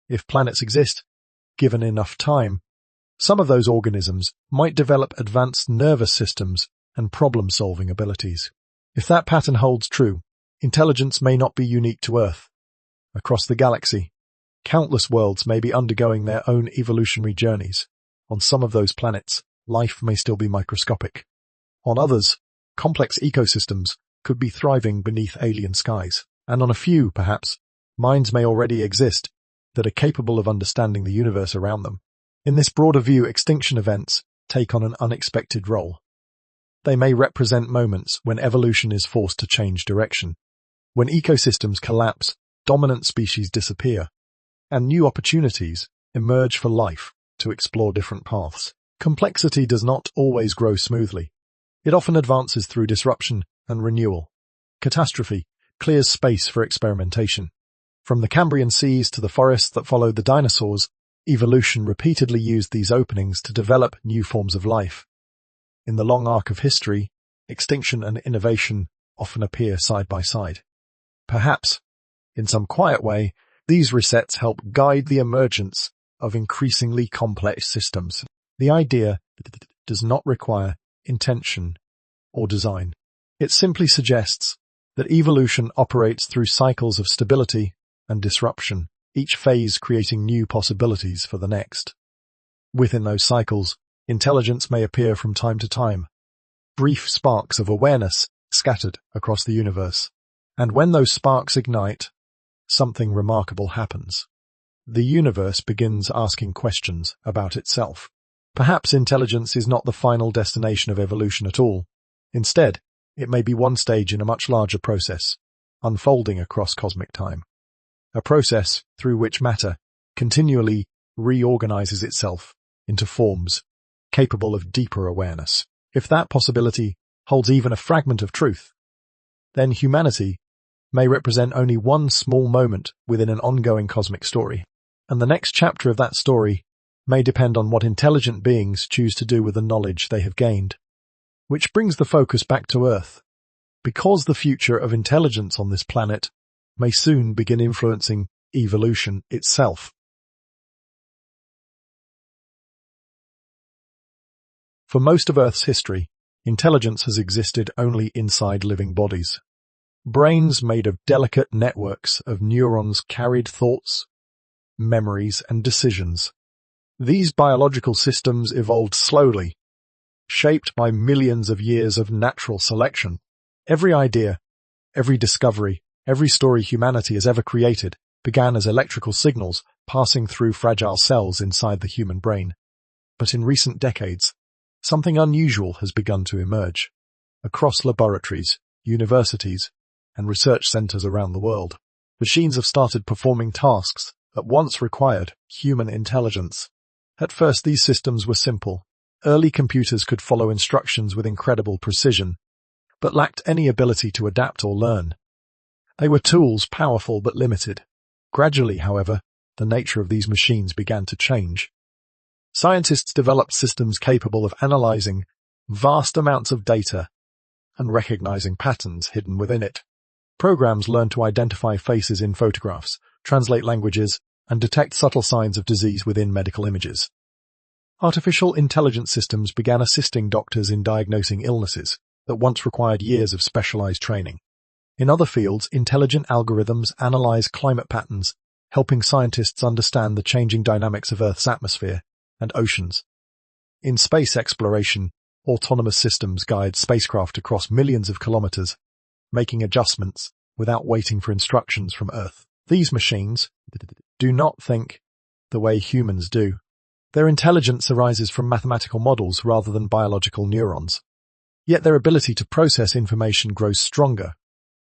If planets exist, given enough time, some of those organisms might develop advanced nervous systems and problem-solving abilities. If that pattern holds true, intelligence may not be unique to Earth. Across the galaxy, countless worlds may be undergoing their own evolutionary journeys. On some of those planets, life may still be microscopic. On others, complex ecosystems could be thriving beneath alien skies. And on a few, perhaps, minds may already exist that are capable of understanding the universe around them. In this broader view, extinction events take on an unexpected role. They may represent moments when evolution is forced to change direction, when ecosystems collapse, dominant species disappear, and new opportunities emerge for life to explore different paths. Complexity does not always grow smoothly. It often advances through disruption and renewal. Catastrophe clears space for experimentation. From the Cambrian seas to the forests that followed the dinosaurs, evolution repeatedly used these openings to develop new forms of life. In the long arc of history, extinction and innovation often appear side by side. Perhaps, in some quiet way, these resets help guide the emergence of increasingly complex systems. The idea does not require intention or design. It simply suggests that evolution operates through cycles of stability and disruption, each phase creating new possibilities for the next. Within those cycles, intelligence may appear from time to time, brief sparks of awareness scattered across the universe. And when those sparks ignite, something remarkable happens. The universe begins asking questions about itself. Perhaps intelligence is not the final destination of evolution at all. Instead, it may be one stage in a much larger process, unfolding across cosmic time. A process through which matter continually reorganizes itself into forms capable of deeper awareness. If that possibility holds even a fragment of truth, then humanity may represent only one small moment within an ongoing cosmic story. And the next chapter of that story may depend on what intelligent beings choose to do with the knowledge they have gained. Which brings the focus back to Earth, because the future of intelligence on this planet may soon begin influencing evolution itself. For most of Earth's history, intelligence has existed only inside living bodies. Brains made of delicate networks of neurons carried thoughts, memories, and decisions. These biological systems evolved slowly, shaped by millions of years of natural selection. Every idea, every discovery, every story humanity has ever created began as electrical signals passing through fragile cells inside the human brain. But in recent decades, something unusual has begun to emerge. Across laboratories, universities, and research centers around the world, machines have started performing tasks that once required human intelligence. At first, these systems were simple. Early computers could follow instructions with incredible precision, but lacked any ability to adapt or learn. They were tools, powerful but limited. Gradually, however, the nature of these machines began to change. Scientists developed systems capable of analyzing vast amounts of data and recognizing patterns hidden within it. Programs learned to identify faces in photographs, translate languages, and detect subtle signs of disease within medical images. Artificial intelligence systems began assisting doctors in diagnosing illnesses that once required years of specialized training. In other fields, intelligent algorithms analyze climate patterns, helping scientists understand the changing dynamics of Earth's atmosphere and oceans. In space exploration, autonomous systems guide spacecraft across millions of kilometers, making adjustments without waiting for instructions from Earth. These machines do not think the way humans do. Their intelligence arises from mathematical models rather than biological neurons. Yet their ability to process information grows stronger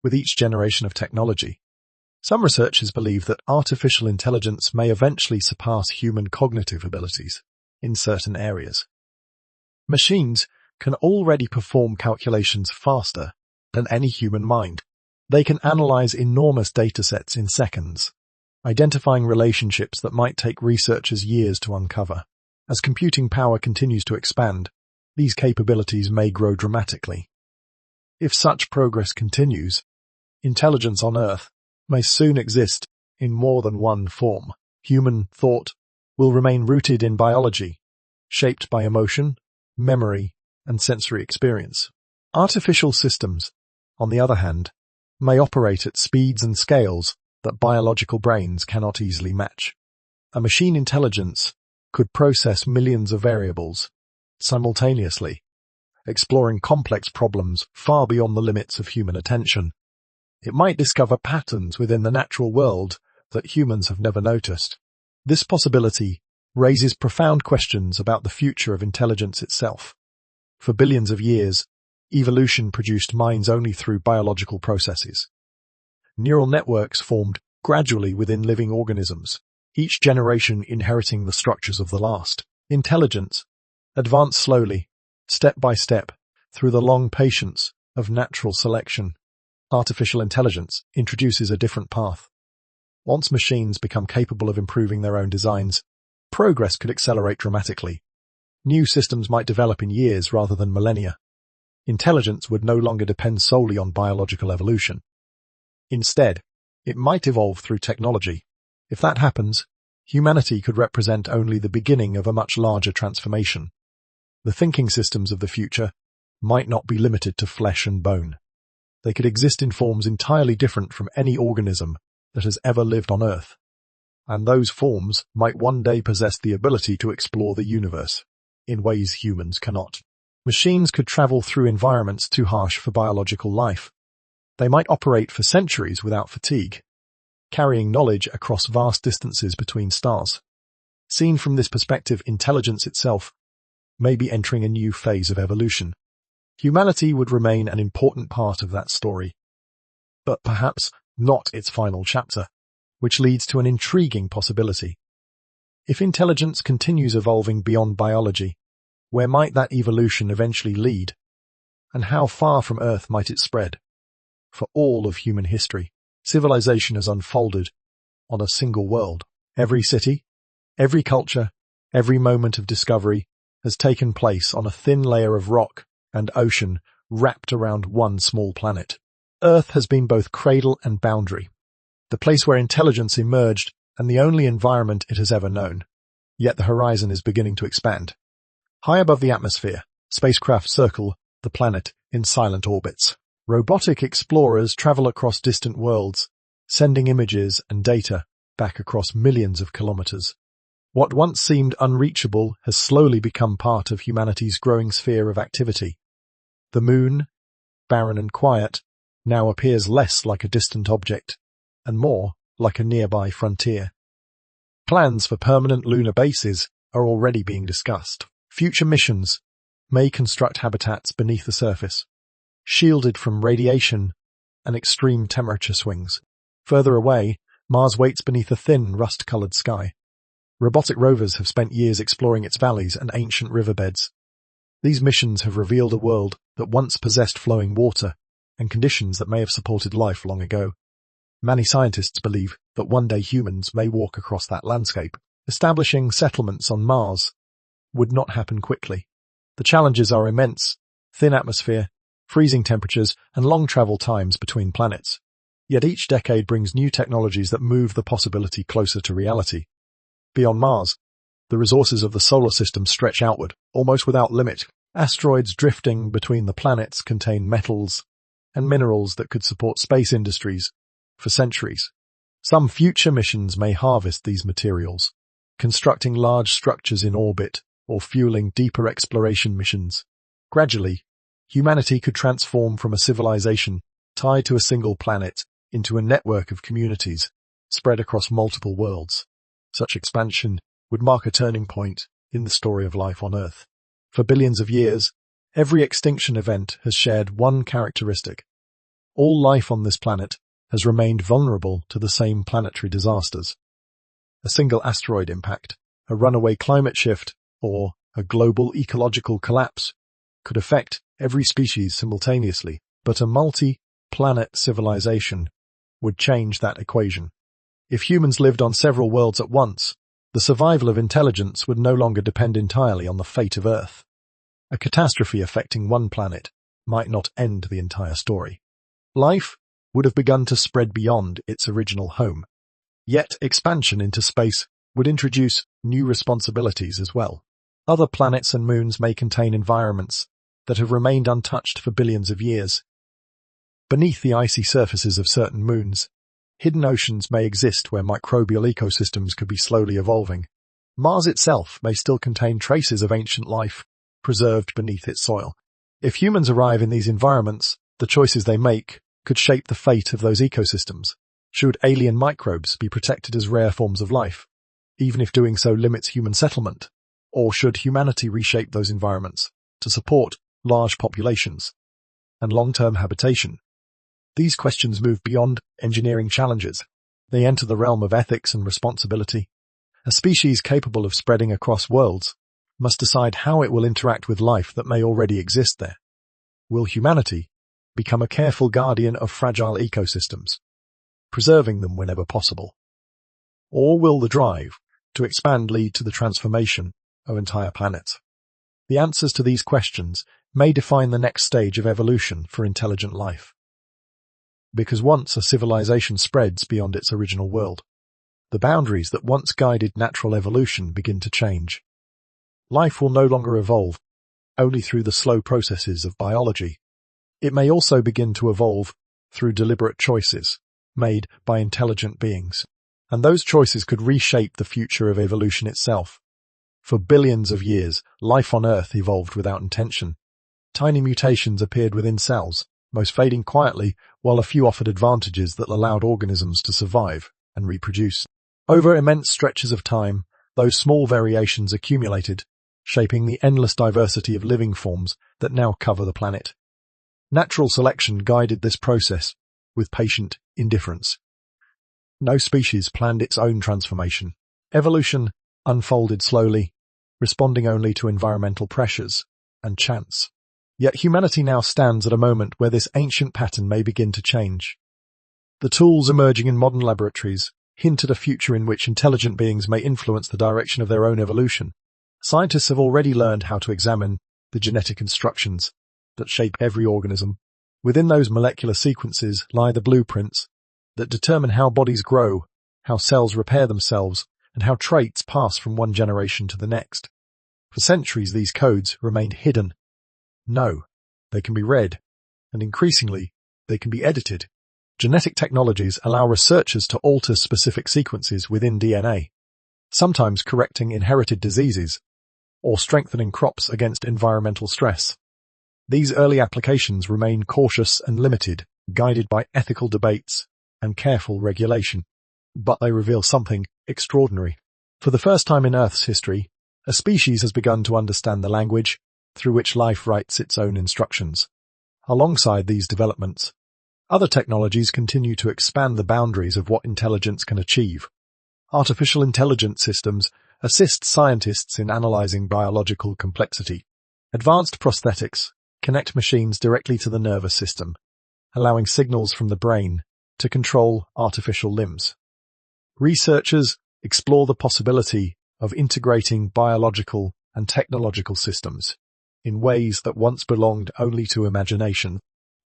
with each generation of technology. Some researchers believe that artificial intelligence may eventually surpass human cognitive abilities in certain areas. Machines can already perform calculations faster than any human mind. They can analyze enormous datasets in seconds, identifying relationships that might take researchers years to uncover. As computing power continues to expand, these capabilities may grow dramatically. If such progress continues, intelligence on Earth may soon exist in more than one form. Human thought will remain rooted in biology, shaped by emotion, memory, and sensory experience. Artificial systems, on the other hand, may operate at speeds and scales that biological brains cannot easily match. A machine intelligence could process millions of variables simultaneously, exploring complex problems far beyond the limits of human attention. It might discover patterns within the natural world that humans have never noticed. This possibility raises profound questions about the future of intelligence itself. For billions of years, evolution produced minds only through biological processes. Neural networks formed gradually within living organisms, each generation inheriting the structures of the last. Intelligence advanced slowly, step by step, through the long patience of natural selection. Artificial intelligence introduces a different path. Once machines become capable of improving their own designs, progress could accelerate dramatically. New systems might develop in years rather than millennia. Intelligence would no longer depend solely on biological evolution. Instead, it might evolve through technology. If that happens, humanity could represent only the beginning of a much larger transformation. The thinking systems of the future might not be limited to flesh and bone. They could exist in forms entirely different from any organism that has ever lived on Earth. And those forms might one day possess the ability to explore the universe in ways humans cannot. Machines could travel through environments too harsh for biological life. They might operate for centuries without fatigue, carrying knowledge across vast distances between stars. Seen from this perspective, intelligence itself may be entering a new phase of evolution. Humanity would remain an important part of that story, but perhaps not its final chapter, which leads to an intriguing possibility. If intelligence continues evolving beyond biology, where might that evolution eventually lead? And how far from Earth might it spread? For all of human history, civilization has unfolded on a single world. Every city, every culture, Every moment of discovery has taken place on a thin layer of rock and ocean wrapped around one small planet. Earth has been both cradle and boundary, the place where intelligence emerged and the only environment it has ever known. Yet the horizon is beginning to expand. High above the atmosphere, spacecraft circle the planet in silent orbits. Robotic explorers travel across distant worlds, sending images and data back across millions of kilometers. What once seemed unreachable has slowly become part of humanity's growing sphere of activity. The moon, barren and quiet, now appears less like a distant object and more like a nearby frontier. Plans for permanent lunar bases are already being discussed. Future missions may construct habitats beneath the surface, shielded from radiation and extreme temperature swings. Further away, Mars waits beneath a thin, rust-colored sky. Robotic rovers have spent years exploring its valleys and ancient riverbeds. These missions have revealed a world that once possessed flowing water and conditions that may have supported life long ago. Many scientists believe that one day humans may walk across that landscape. Establishing settlements on Mars would not happen quickly. The challenges are immense: thin atmosphere, freezing temperatures, and long travel times between planets. Yet each decade brings new technologies that move the possibility closer to reality. Beyond Mars, the resources of the solar system stretch outward, almost without limit. Asteroids drifting between the planets contain metals and minerals that could support space industries for centuries. Some future missions may harvest these materials, constructing large structures in orbit or fueling deeper exploration missions. Gradually, humanity could transform from a civilization tied to a single planet into a network of communities spread across multiple worlds. Such expansion would mark a turning point in the story of life on Earth. For billions of years, every extinction event has shared one characteristic. All life on this planet has remained vulnerable to the same planetary disasters. A single asteroid impact, a runaway climate shift, or a global ecological collapse could affect every species simultaneously, but a multi-planet civilization would change that equation. If humans lived on several worlds at once, the survival of intelligence would no longer depend entirely on the fate of Earth. A catastrophe affecting one planet might not end the entire story. Life would have begun to spread beyond its original home. Yet expansion into space would introduce new responsibilities as well. Other planets and moons may contain environments that have remained untouched for billions of years. Beneath the icy surfaces of certain moons, hidden oceans may exist where microbial ecosystems could be slowly evolving. Mars itself may still contain traces of ancient life preserved beneath its soil. If humans arrive in these environments, the choices they make could shape the fate of those ecosystems. Should alien microbes be protected as rare forms of life, even if doing so limits human settlement? Or should humanity reshape those environments to support large populations and long-term habitation? These questions move beyond engineering challenges. They enter the realm of ethics and responsibility. A species capable of spreading across worlds must decide how it will interact with life that may already exist there. Will humanity become a careful guardian of fragile ecosystems, preserving them whenever possible? Or will the drive to expand lead to the transformation of entire planets? The answers to these questions may define the next stage of evolution for intelligent life. Because once a civilization spreads beyond its original world, the boundaries that once guided natural evolution begin to change. Life will no longer evolve only through the slow processes of biology. It may also begin to evolve through deliberate choices made by intelligent beings. And those choices could reshape the future of evolution itself. For billions of years, life on Earth evolved without intention. Tiny mutations appeared within cells, most fading quietly, while a few offered advantages that allowed organisms to survive and reproduce. Over immense stretches of time, those small variations accumulated, shaping the endless diversity of living forms that now cover the planet. Natural selection guided this process with patient indifference. No species planned its own transformation. Evolution unfolded slowly, responding only to environmental pressures and chance. Yet humanity now stands at a moment where this ancient pattern may begin to change. The tools emerging in modern laboratories hint at a future in which intelligent beings may influence the direction of their own evolution. Scientists have already learned how to examine the genetic instructions that shape every organism. Within those molecular sequences lie the blueprints that determine how bodies grow, how cells repair themselves, and how traits pass from one generation to the next. For centuries, these codes remained hidden. No, they can be read, and increasingly, they can be edited. Genetic technologies allow researchers to alter specific sequences within DNA, sometimes correcting inherited diseases or strengthening crops against environmental stress. These early applications remain cautious and limited, guided by ethical debates and careful regulation. But they reveal something extraordinary. For the first time in Earth's history, a species has begun to understand the language through which life writes its own instructions. Alongside these developments, other technologies continue to expand the boundaries of what intelligence can achieve. Artificial intelligence systems assist scientists in analyzing biological complexity. Advanced prosthetics connect machines directly to the nervous system, allowing signals from the brain to control artificial limbs. Researchers explore the possibility of integrating biological and technological systems in ways that once belonged only to imagination.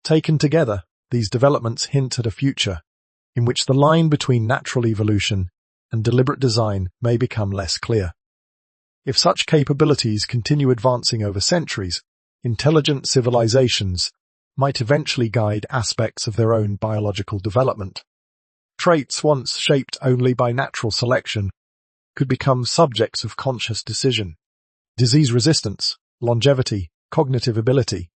Taken together, these developments hint at a future in which the line between natural evolution and deliberate design may become less clear. If such capabilities continue advancing over centuries, intelligent civilizations might eventually guide aspects of their own biological development. Traits once shaped only by natural selection could become subjects of conscious decision. Disease resistance, longevity, cognitive ability,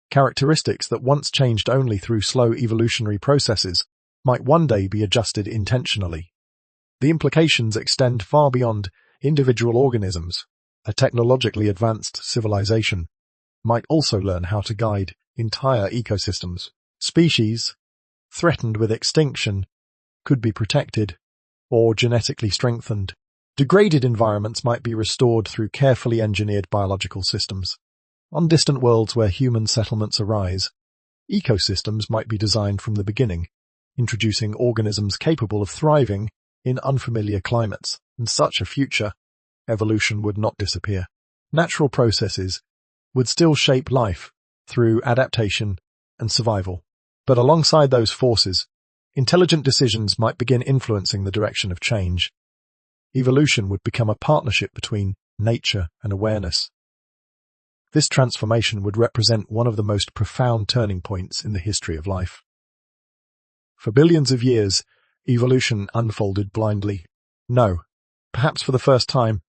characteristics that once changed only through slow evolutionary processes might one day be adjusted intentionally. The implications extend far beyond individual organisms. A technologically advanced civilization might also learn how to guide entire ecosystems. Species threatened with extinction could be protected or genetically strengthened. Degraded environments might be restored through carefully engineered biological systems. On distant worlds where human settlements arise, ecosystems might be designed from the beginning, introducing organisms capable of thriving in unfamiliar climates. In such a future, evolution would not disappear. Natural processes would still shape life through adaptation and survival. But alongside those forces, intelligent decisions might begin influencing the direction of change. Evolution would become a partnership between nature and awareness. This transformation would represent one of the most profound turning points in the history of life. For billions of years, evolution unfolded blindly. No, perhaps for the first time,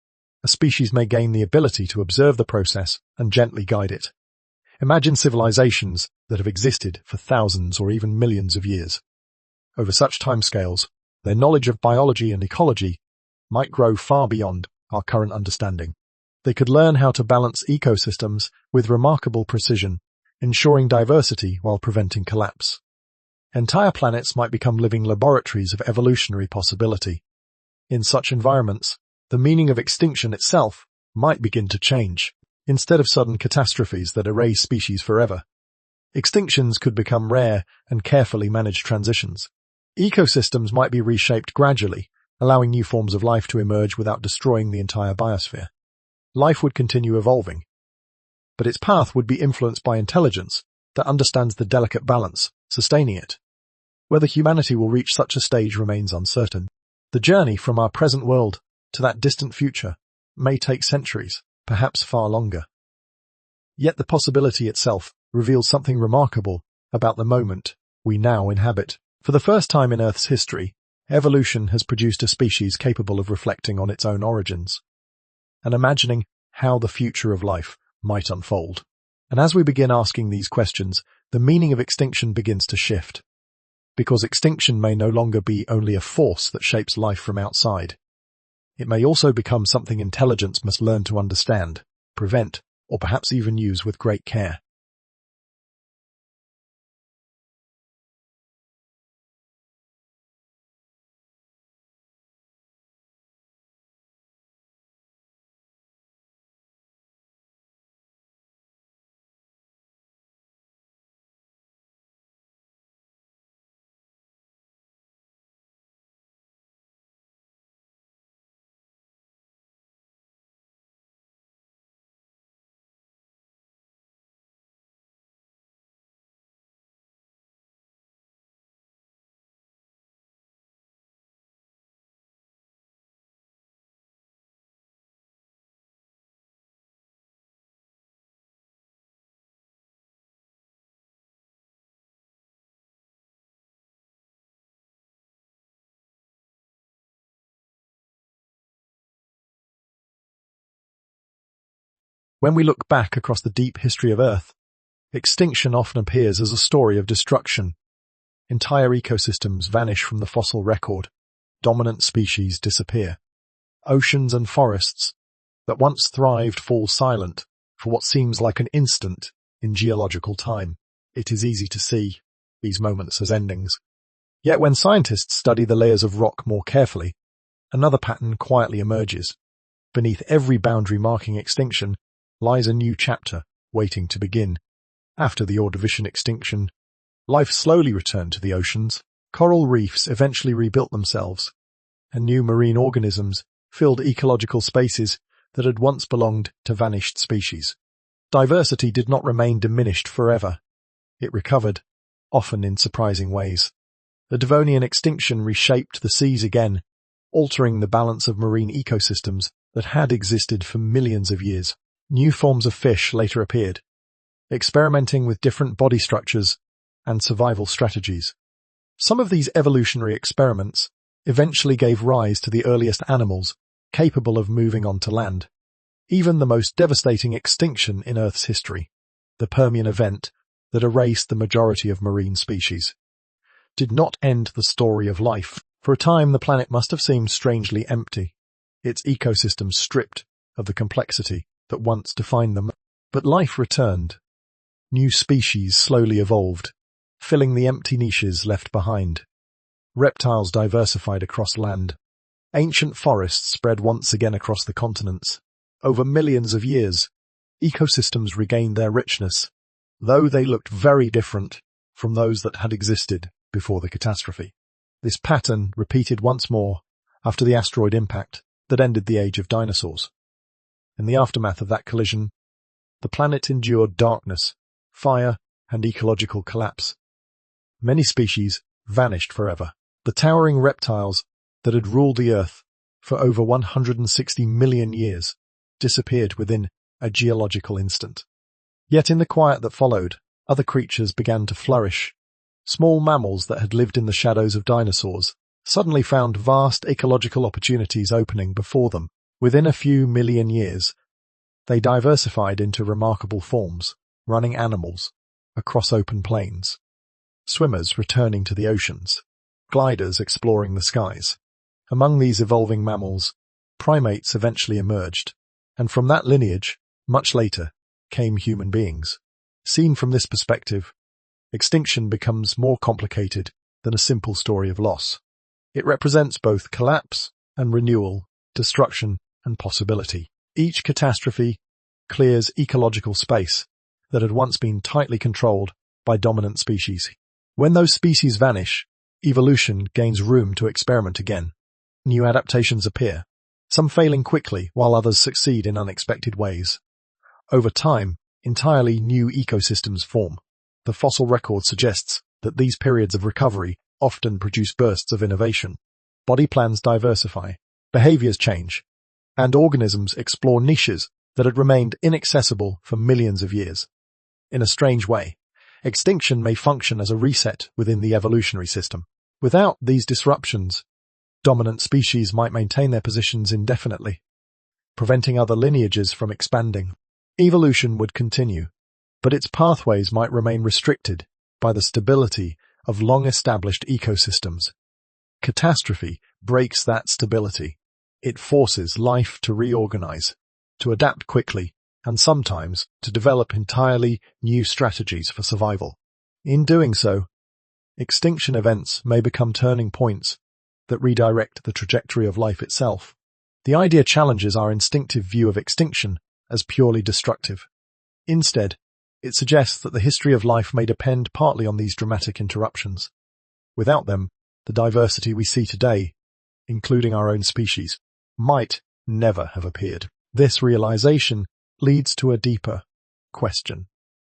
a species may gain the ability to observe the process and gently guide it. Imagine civilizations that have existed for thousands or even millions of years. Over such timescales, their knowledge of biology and ecology might grow far beyond our current understanding. They could learn how to balance ecosystems with remarkable precision, ensuring diversity while preventing collapse. Entire planets might become living laboratories of evolutionary possibility. In such environments, the meaning of extinction itself might begin to change. Instead of sudden catastrophes that erase species forever, extinctions could become rare and carefully managed transitions. Ecosystems might be reshaped gradually, allowing new forms of life to emerge without destroying the entire biosphere. Life would continue evolving, but its path would be influenced by intelligence that understands the delicate balance sustaining it. Whether humanity will reach such a stage remains uncertain. The journey from our present world to that distant future may take centuries, perhaps far longer. Yet the possibility itself reveals something remarkable about the moment we now inhabit. For the first time in Earth's history, evolution has produced a species capable of reflecting on its own origins and imagining how the future of life might unfold. And as we begin asking these questions, the meaning of extinction begins to shift, because extinction may no longer be only a force that shapes life from outside. It may also become something intelligence must learn to understand, prevent, or perhaps even use with great care. When we look back across the deep history of Earth, extinction often appears as a story of destruction. Entire ecosystems vanish from the fossil record. Dominant species disappear. Oceans and forests that once thrived fall silent for what seems like an instant in geological time. It is easy to see these moments as endings. Yet when scientists study the layers of rock more carefully, another pattern quietly emerges. Beneath every boundary marking extinction lies a new chapter waiting to begin. After the Ordovician extinction, life slowly returned to the oceans. Coral reefs eventually rebuilt themselves, and new marine organisms filled ecological spaces that had once belonged to vanished species. Diversity did not remain diminished forever. It recovered, often in surprising ways. The Devonian extinction reshaped the seas again, altering the balance of marine ecosystems that had existed for millions of years. New forms of fish later appeared, experimenting with different body structures and survival strategies. Some of these evolutionary experiments eventually gave rise to the earliest animals capable of moving on to land. Even the most devastating extinction in Earth's history, the Permian event that erased the majority of marine species, did not end the story of life. For a time, the planet must have seemed strangely empty, its ecosystems stripped of the complexity that once defined them. But life returned. New species slowly evolved, filling the empty niches left behind. Reptiles diversified across land. Ancient forests spread once again across the continents. Over millions of years, ecosystems regained their richness, though they looked very different from those that had existed before the catastrophe. This pattern repeated once more after the asteroid impact that ended the age of dinosaurs. In the aftermath of that collision, the planet endured darkness, fire, and ecological collapse. Many species vanished forever. The towering reptiles that had ruled the Earth for over 160 million years disappeared within a geological instant. Yet in the quiet that followed, other creatures began to flourish. Small mammals that had lived in the shadows of dinosaurs suddenly found vast ecological opportunities opening before them. Within a few million years, they diversified into remarkable forms, running animals across open plains, swimmers returning to the oceans, gliders exploring the skies. Among these evolving mammals, primates eventually emerged, and from that lineage, much later, came human beings. Seen from this perspective, extinction becomes more complicated than a simple story of loss. It represents both collapse and renewal, destruction and possibility. Each catastrophe clears ecological space that had once been tightly controlled by dominant species. When those species vanish, evolution gains room to experiment again. New adaptations appear, some failing quickly while others succeed in unexpected ways. Over time, entirely new ecosystems form. The fossil record suggests that these periods of recovery often produce bursts of innovation. Body plans diversify, behaviors change, and organisms explore niches that had remained inaccessible for millions of years. In a strange way, extinction may function as a reset within the evolutionary system. Without these disruptions, dominant species might maintain their positions indefinitely, preventing other lineages from expanding. Evolution would continue, but its pathways might remain restricted by the stability of long-established ecosystems. Catastrophe breaks that stability. It forces life to reorganize, to adapt quickly, and sometimes to develop entirely new strategies for survival. In doing so, extinction events may become turning points that redirect the trajectory of life itself. The idea challenges our instinctive view of extinction as purely destructive. Instead, it suggests that the history of life may depend partly on these dramatic interruptions. Without them, the diversity we see today, including our own species, might never have appeared. This realization leads to a deeper question.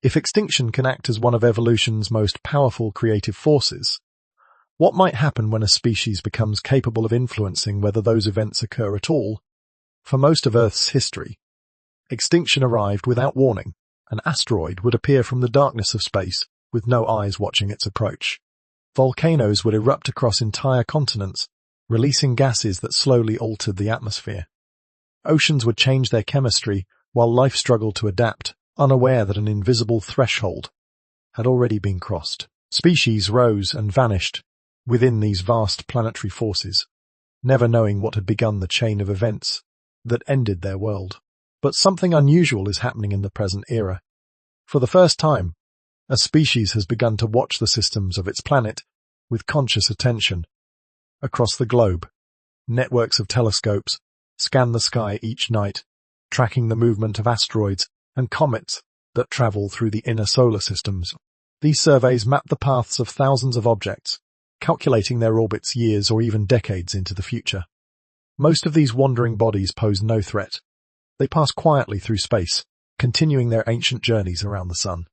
If extinction can act as one of evolution's most powerful creative forces, what might happen when a species becomes capable of influencing whether those events occur at all? For most of Earth's history, extinction arrived without warning. An asteroid would appear from the darkness of space with no eyes watching its approach. Volcanoes would erupt across entire continents, releasing gases that slowly altered the atmosphere. Oceans would change their chemistry while life struggled to adapt, unaware that an invisible threshold had already been crossed. Species rose and vanished within these vast planetary forces, never knowing what had begun the chain of events that ended their world. But something unusual is happening in the present era. For the first time, a species has begun to watch the systems of its planet with conscious attention. Across the globe, networks of telescopes scan the sky each night, tracking the movement of asteroids and comets that travel through the inner solar systems. These surveys map the paths of thousands of objects, calculating their orbits years or even decades into the future. Most of these wandering bodies pose no threat. They pass quietly through space, continuing their ancient journeys around the sun.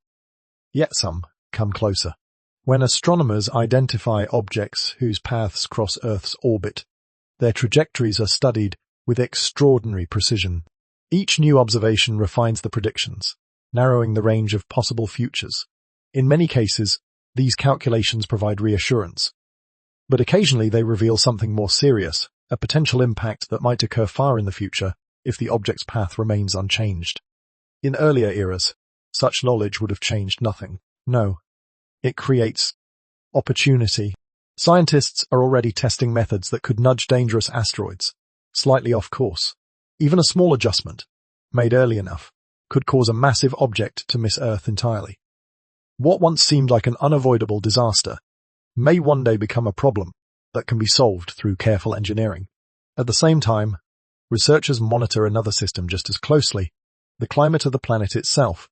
Yet some come closer. When astronomers identify objects whose paths cross Earth's orbit, their trajectories are studied with extraordinary precision. Each new observation refines the predictions, narrowing the range of possible futures. In many cases, these calculations provide reassurance, but occasionally they reveal something more serious, a potential impact that might occur far in the future if the object's path remains unchanged. In earlier eras, such knowledge would have changed nothing. No, it creates opportunity. Scientists are already testing methods that could nudge dangerous asteroids slightly off course. Even a small adjustment, made early enough, could cause a massive object to miss Earth entirely. What once seemed like an unavoidable disaster may one day become a problem that can be solved through careful engineering. At the same time, researchers monitor another system just as closely, the climate of the planet itself.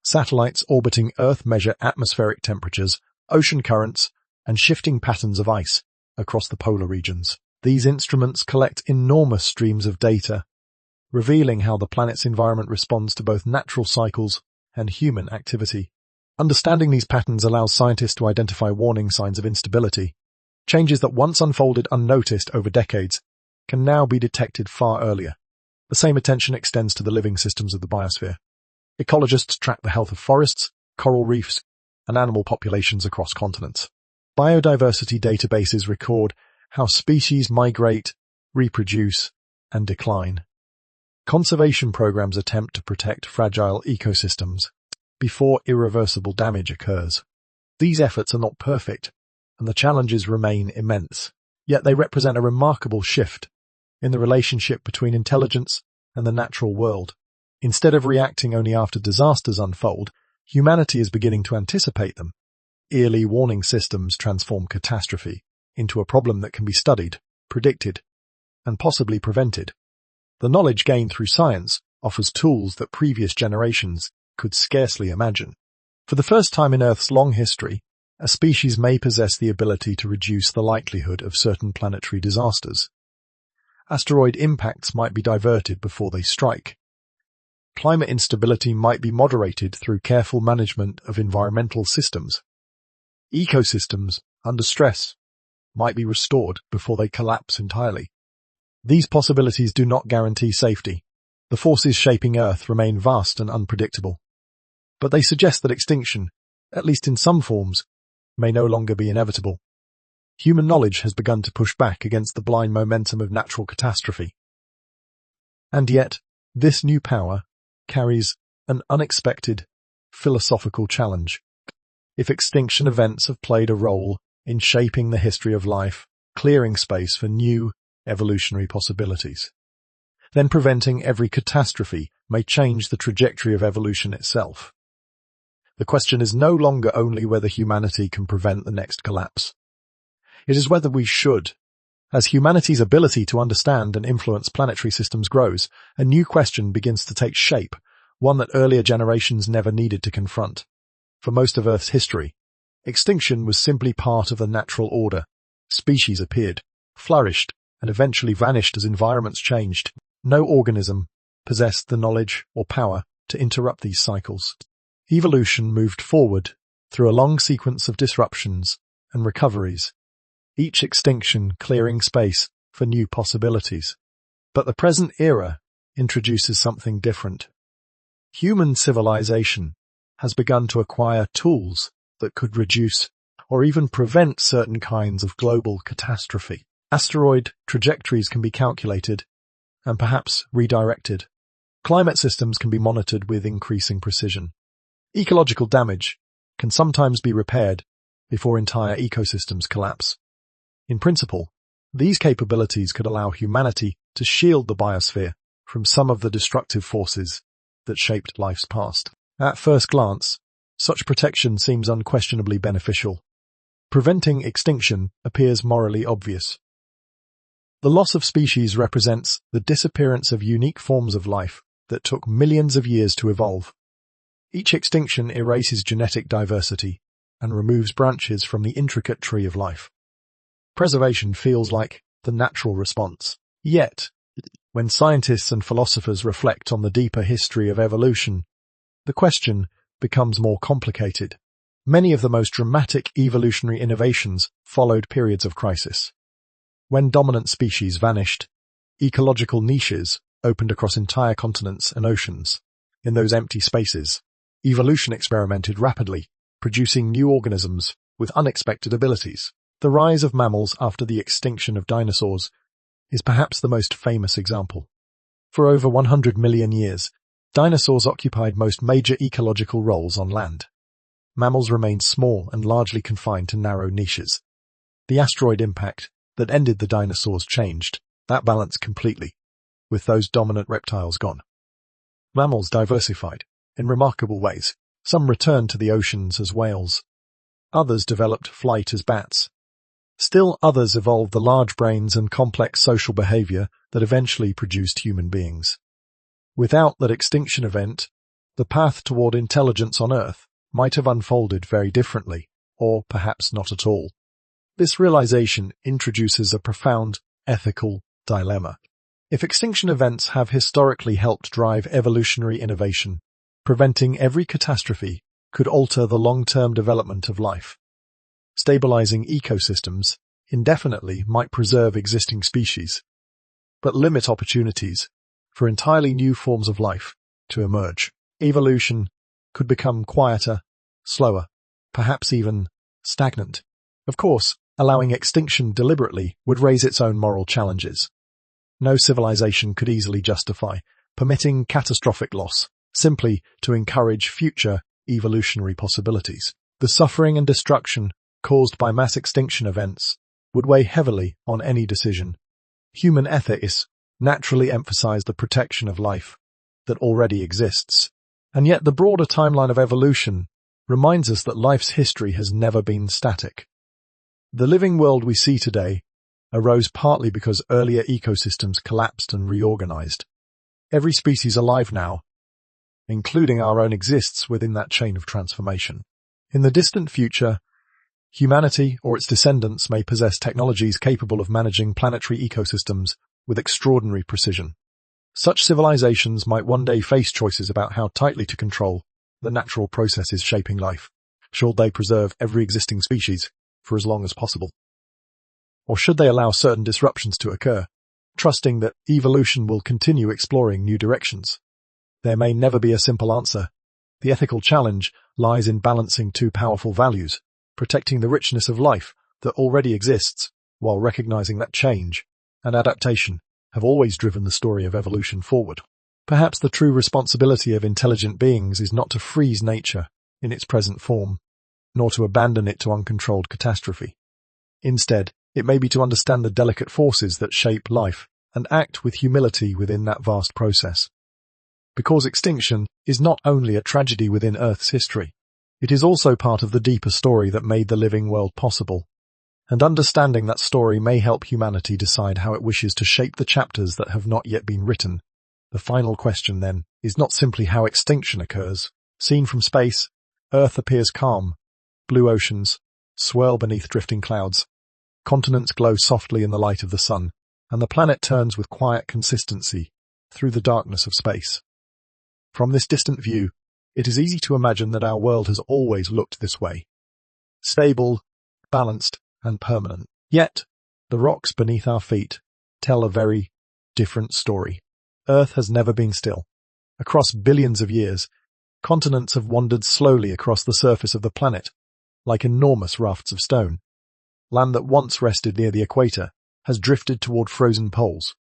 Satellites orbiting Earth measure atmospheric temperatures, ocean currents, and shifting patterns of ice across the polar regions. These instruments collect enormous streams of data, revealing how the planet's environment responds to both natural cycles and human activity. Understanding these patterns allows scientists to identify warning signs of instability. Changes that once unfolded unnoticed over decades can now be detected far earlier. The same attention extends to the living systems of the biosphere. Ecologists track the health of forests, coral reefs, and animal populations across continents. Biodiversity databases record how species migrate, reproduce, and decline. Conservation programs attempt to protect fragile ecosystems before irreversible damage occurs. These efforts are not perfect, and the challenges remain immense. Yet they represent a remarkable shift in the relationship between intelligence and the natural world. Instead of reacting only after disasters unfold, humanity is beginning to anticipate them. Early warning systems transform catastrophe into a problem that can be studied, predicted, and possibly prevented. The knowledge gained through science offers tools that previous generations could scarcely imagine. For the first time in Earth's long history, a species may possess the ability to reduce the likelihood of certain planetary disasters. Asteroid impacts might be diverted before they strike. Climate instability might be moderated through careful management of environmental systems. Ecosystems, under stress, might be restored before they collapse entirely. These possibilities do not guarantee safety. The forces shaping Earth remain vast and unpredictable. But they suggest that extinction, at least in some forms, may no longer be inevitable. Human knowledge has begun to push back against the blind momentum of natural catastrophe. And yet, this new power carries an unexpected philosophical challenge. If extinction events have played a role in shaping the history of life, clearing space for new evolutionary possibilities, then preventing every catastrophe may change the trajectory of evolution itself. The question is no longer only whether humanity can prevent the next collapse. It is whether we should. As humanity's ability to understand and influence planetary systems grows, a new question begins to take shape, one that earlier generations never needed to confront. For most of Earth's history, extinction was simply part of the natural order. Species appeared, flourished, and eventually vanished as environments changed. No organism possessed the knowledge or power to interrupt these cycles. Evolution moved forward through a long sequence of disruptions and recoveries, each extinction clearing space for new possibilities. But the present era introduces something different. Human civilization has begun to acquire tools that could reduce or even prevent certain kinds of global catastrophe. Asteroid trajectories can be calculated and perhaps redirected. Climate systems can be monitored with increasing precision. Ecological damage can sometimes be repaired before entire ecosystems collapse. In principle, these capabilities could allow humanity to shield the biosphere from some of the destructive forces that shaped life's past. At first glance, such protection seems unquestionably beneficial. Preventing extinction appears morally obvious. The loss of species represents the disappearance of unique forms of life that took millions of years to evolve. Each extinction erases genetic diversity and removes branches from the intricate tree of life. Preservation feels like the natural response. Yet, when scientists and philosophers reflect on the deeper history of evolution, the question becomes more complicated. Many of the most dramatic evolutionary innovations followed periods of crisis. When dominant species vanished, ecological niches opened across entire continents and oceans. In those empty spaces, evolution experimented rapidly, producing new organisms with unexpected abilities. The rise of mammals after the extinction of dinosaurs is perhaps the most famous example. For over 100 million years, dinosaurs occupied most major ecological roles on land. Mammals remained small and largely confined to narrow niches. The asteroid impact that ended the dinosaurs changed that balance completely, with those dominant reptiles gone. Mammals diversified in remarkable ways. Some returned to the oceans as whales. Others developed flight as bats. Still others evolved the large brains and complex social behavior that eventually produced human beings. Without that extinction event, the path toward intelligence on Earth might have unfolded very differently, or perhaps not at all. This realization introduces a profound ethical dilemma. If extinction events have historically helped drive evolutionary innovation, preventing every catastrophe could alter the long-term development of life. Stabilizing ecosystems indefinitely might preserve existing species, but limit opportunities for entirely new forms of life to emerge. Evolution could become quieter, slower, perhaps even stagnant. Of course, allowing extinction deliberately would raise its own moral challenges. No civilization could easily justify permitting catastrophic loss simply to encourage future evolutionary possibilities. The suffering and destruction caused by mass extinction events would weigh heavily on any decision. Human ethics naturally emphasize the protection of life that already exists, and yet the broader timeline of evolution reminds us that life's history has never been static. The living world we see today arose partly because earlier ecosystems collapsed and reorganized. Every species alive now, including our own, exists within that chain of transformation. In the distant future, humanity or its descendants may possess technologies capable of managing planetary ecosystems with extraordinary precision. Such civilizations might one day face choices about how tightly to control the natural processes shaping life. Should they preserve every existing species for as long as possible? Or should they allow certain disruptions to occur, trusting that evolution will continue exploring new directions? There may never be a simple answer. The ethical challenge lies in balancing two powerful values, protecting the richness of life that already exists, while recognizing that change and adaptation have always driven the story of evolution forward. Perhaps the true responsibility of intelligent beings is not to freeze nature in its present form, nor to abandon it to uncontrolled catastrophe. Instead, it may be to understand the delicate forces that shape life and act with humility within that vast process. Because extinction is not only a tragedy within Earth's history, it is also part of the deeper story that made the living world possible. And understanding that story may help humanity decide how it wishes to shape the chapters that have not yet been written. The final question, then, is not simply how extinction occurs. Seen from space, Earth appears calm. Blue oceans swirl beneath drifting clouds. Continents glow softly in the light of the sun, and the planet turns with quiet consistency through the darkness of space. From this distant view, it is easy to imagine that our world has always looked this way. Stable, balanced, and permanent. Yet, the rocks beneath our feet tell a very different story. Earth has never been still. Across billions of years, continents have wandered slowly across the surface of the planet, like enormous rafts of stone. Land that once rested near the equator has drifted toward frozen poles.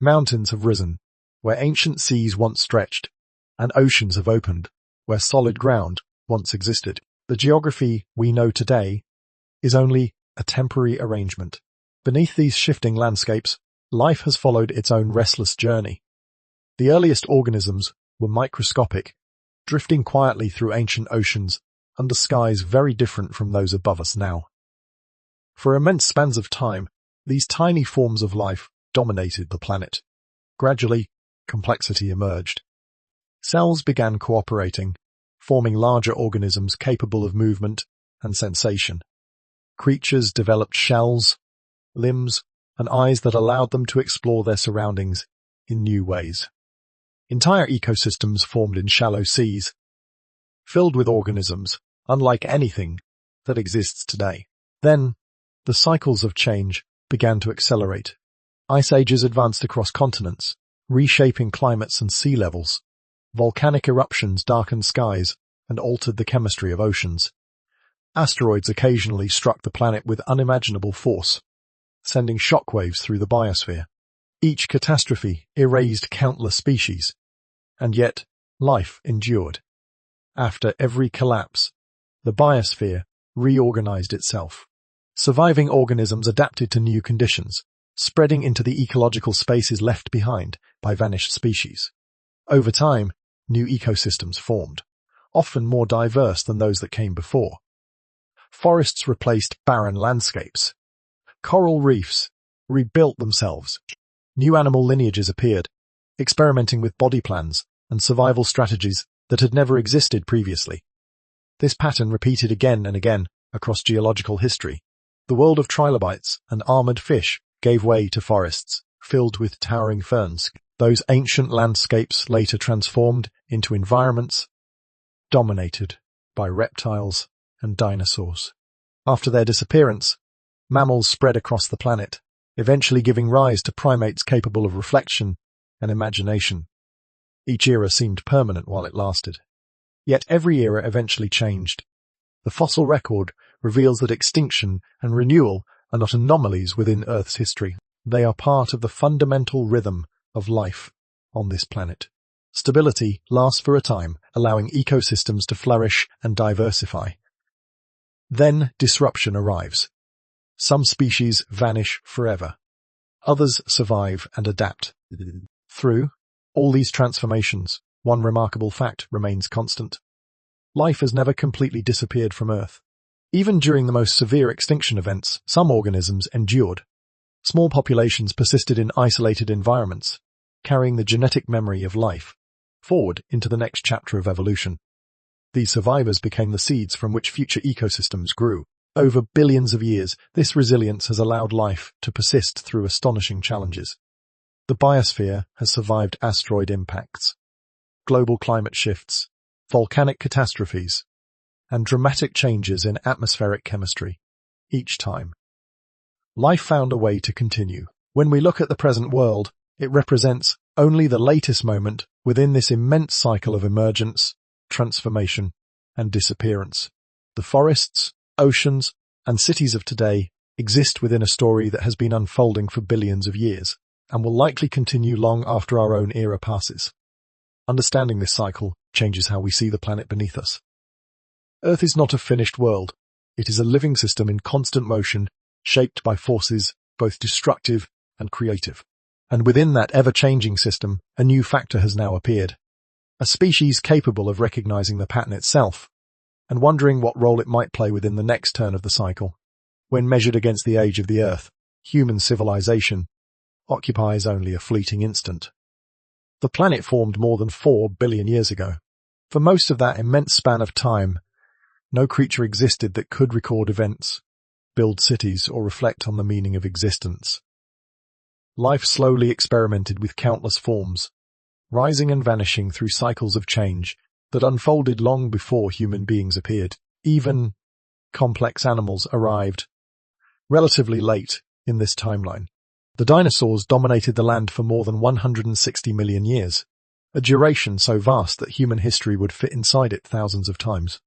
Mountains have risen, where ancient seas once stretched, and oceans have opened, where solid ground once existed. The geography we know today is only a temporary arrangement. Beneath these shifting landscapes, life has followed its own restless journey. The earliest organisms were microscopic, drifting quietly through ancient oceans under skies very different from those above us now. For immense spans of time, these tiny forms of life dominated the planet. Gradually, complexity emerged. Cells began cooperating, forming larger organisms capable of movement and sensation. Creatures developed shells, limbs, and eyes that allowed them to explore their surroundings in new ways. Entire ecosystems formed in shallow seas, filled with organisms unlike anything that exists today. Then, the cycles of change began to accelerate. Ice ages advanced across continents, reshaping climates and sea levels. Volcanic eruptions darkened skies and altered the chemistry of oceans. Asteroids occasionally struck the planet with unimaginable force, sending shockwaves through the biosphere. Each catastrophe erased countless species, and yet life endured. After every collapse, the biosphere reorganized itself. Surviving organisms adapted to new conditions, spreading into the ecological spaces left behind by vanished species. Over time, new ecosystems formed, often more diverse than those that came before. Forests replaced barren landscapes. Coral reefs rebuilt themselves. New animal lineages appeared, experimenting with body plans and survival strategies that had never existed previously. This pattern repeated again and again across geological history. The world of trilobites and armored fish gave way to forests filled with towering ferns. Those ancient landscapes later transformed into environments dominated by reptiles and dinosaurs. After their disappearance, mammals spread across the planet, eventually giving rise to primates capable of reflection and imagination. Each era seemed permanent while it lasted. Yet every era eventually changed. The fossil record reveals that extinction and renewal are not anomalies within Earth's history. They are part of the fundamental rhythm of life on this planet. Stability lasts for a time, allowing ecosystems to flourish and diversify. Then disruption arrives. Some species vanish forever. Others survive and adapt. Through all these transformations, one remarkable fact remains constant. Life has never completely disappeared from Earth. Even during the most severe extinction events, some organisms endured. Small populations persisted in isolated environments, carrying the genetic memory of life forward into the next chapter of evolution. These survivors became the seeds from which future ecosystems grew. Over billions of years, this resilience has allowed life to persist through astonishing challenges. The biosphere has survived asteroid impacts, global climate shifts, volcanic catastrophes, and dramatic changes in atmospheric chemistry. Each time, life found a way to continue. When we look at the present world, it represents only the latest moment within this immense cycle of emergence, transformation, and disappearance. The forests, oceans, and cities of today exist within a story that has been unfolding for billions of years, and will likely continue long after our own era passes. Understanding this cycle changes how we see the planet beneath us. Earth is not a finished world. It is a living system in constant motion, shaped by forces both destructive and creative. And within that ever-changing system, a new factor has now appeared. A species capable of recognizing the pattern itself, and wondering what role it might play within the next turn of the cycle. When measured against the age of the Earth, human civilization occupies only a fleeting instant. The planet formed more than 4 billion years ago. For most of that immense span of time, no creature existed that could record events, build cities, or reflect on the meaning of existence. Life slowly experimented with countless forms, rising and vanishing through cycles of change that unfolded long before human beings appeared. Even complex animals arrived relatively late in this timeline. The dinosaurs dominated the land for more than 160 million years, a duration so vast that human history would fit inside it thousands of times.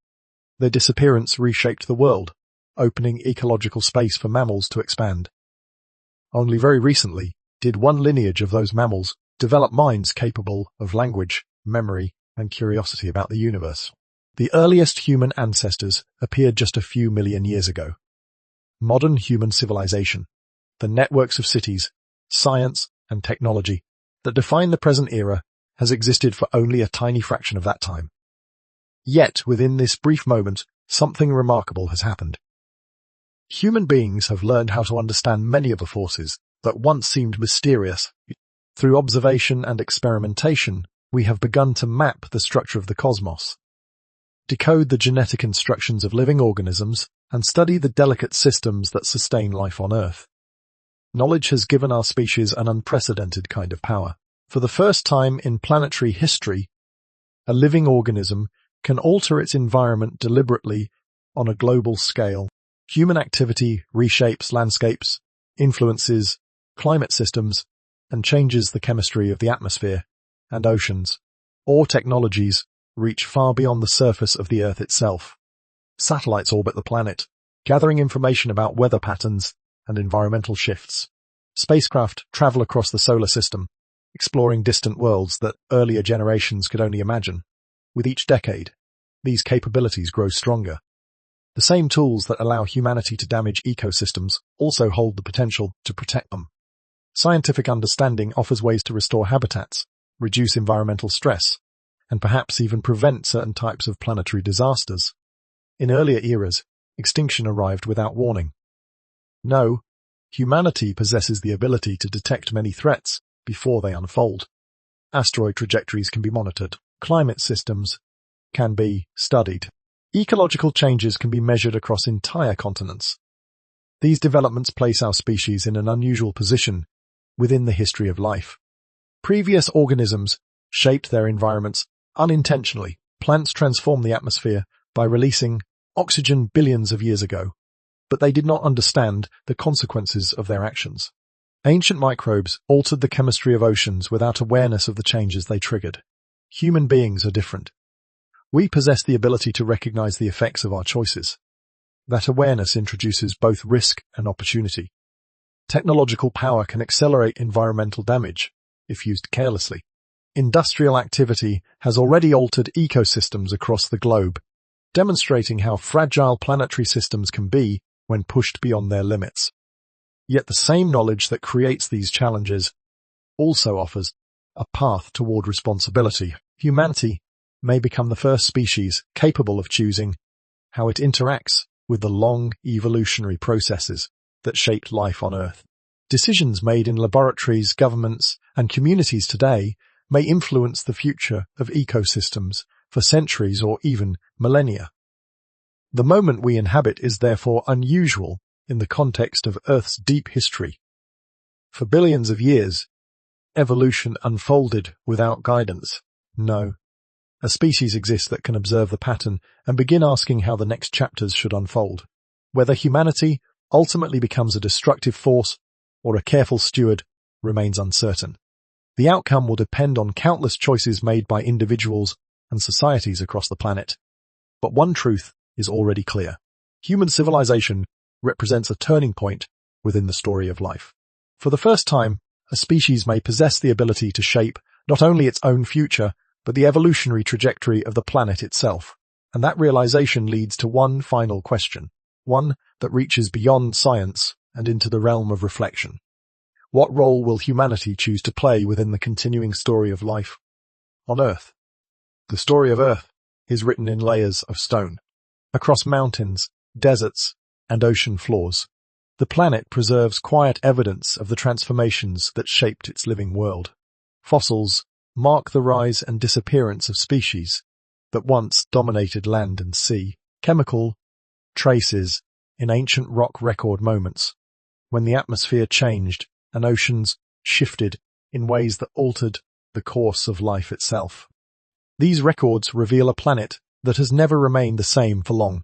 Their disappearance reshaped the world, opening ecological space for mammals to expand. Only very recently did one lineage of those mammals develop minds capable of language, memory, and curiosity about the universe. The earliest human ancestors appeared just a few million years ago. Modern human civilization, the networks of cities, science, and technology that define the present era, has existed for only a tiny fraction of that time. Yet, within this brief moment, something remarkable has happened. Human beings have learned how to understand many of the forces that once seemed mysterious. Through observation and experimentation, we have begun to map the structure of the cosmos, decode the genetic instructions of living organisms, and study the delicate systems that sustain life on Earth. Knowledge has given our species an unprecedented kind of power. For the first time in planetary history, a living organism can alter its environment deliberately on a global scale. Human activity reshapes landscapes, influences climate systems, and changes the chemistry of the atmosphere and oceans. All technologies reach far beyond the surface of the Earth itself. Satellites orbit the planet, gathering information about weather patterns and environmental shifts. Spacecraft travel across the solar system, exploring distant worlds that earlier generations could only imagine. With each decade, these capabilities grow stronger. The same tools that allow humanity to damage ecosystems also hold the potential to protect them. Scientific understanding offers ways to restore habitats, reduce environmental stress, and perhaps even prevent certain types of planetary disasters. In earlier eras, extinction arrived without warning. No, humanity possesses the ability to detect many threats before they unfold. Asteroid trajectories can be monitored. Climate systems can be studied. Ecological changes can be measured across entire continents. These developments place our species in an unusual position within the history of life. Previous organisms shaped their environments unintentionally. Plants transformed the atmosphere by releasing oxygen billions of years ago, but they did not understand the consequences of their actions. Ancient microbes altered the chemistry of oceans without awareness of the changes they triggered. Human beings are different. We possess the ability to recognize the effects of our choices. That awareness introduces both risk and opportunity. Technological power can accelerate environmental damage if used carelessly. Industrial activity has already altered ecosystems across the globe, demonstrating how fragile planetary systems can be when pushed beyond their limits. Yet the same knowledge that creates these challenges also offers a path toward responsibility. Humanity may become the first species capable of choosing how it interacts with the long evolutionary processes that shaped life on Earth. Decisions made in laboratories, governments, and communities today may influence the future of ecosystems for centuries or even millennia. The moment we inhabit is therefore unusual in the context of Earth's deep history. For billions of years, evolution unfolded without guidance. No. A species exists that can observe the pattern and begin asking how the next chapters should unfold. Whether humanity ultimately becomes a destructive force or a careful steward remains uncertain. The outcome will depend on countless choices made by individuals and societies across the planet. But one truth is already clear. Human civilization represents a turning point within the story of life. For the first time, a species may possess the ability to shape not only its own future, but the evolutionary trajectory of the planet itself. And that realization leads to one final question, one that reaches beyond science and into the realm of reflection. What role will humanity choose to play within the continuing story of life on Earth? The story of Earth is written in layers of stone. Across mountains, deserts, and ocean floors, the planet preserves quiet evidence of the transformations that shaped its living world. Fossils mark the rise and disappearance of species that once dominated land and sea. Chemical traces in ancient rock record moments when the atmosphere changed and oceans shifted in ways that altered the course of life itself. These records reveal a planet that has never remained the same for long.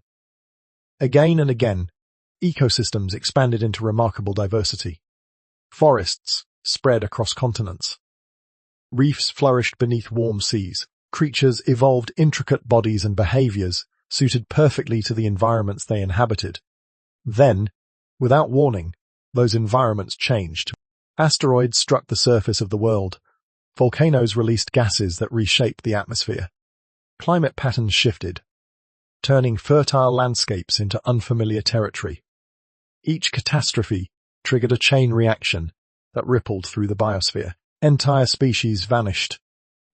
Again and again, ecosystems expanded into remarkable diversity. Forests spread across continents. Reefs flourished beneath warm seas. Creatures evolved intricate bodies and behaviors suited perfectly to the environments they inhabited. Then, without warning, those environments changed. Asteroids struck the surface of the world, Volcanoes released gases that reshaped the atmosphere. Climate patterns shifted, turning fertile landscapes into unfamiliar territory. Each catastrophe triggered a chain reaction that rippled through the biosphere. Entire species vanished.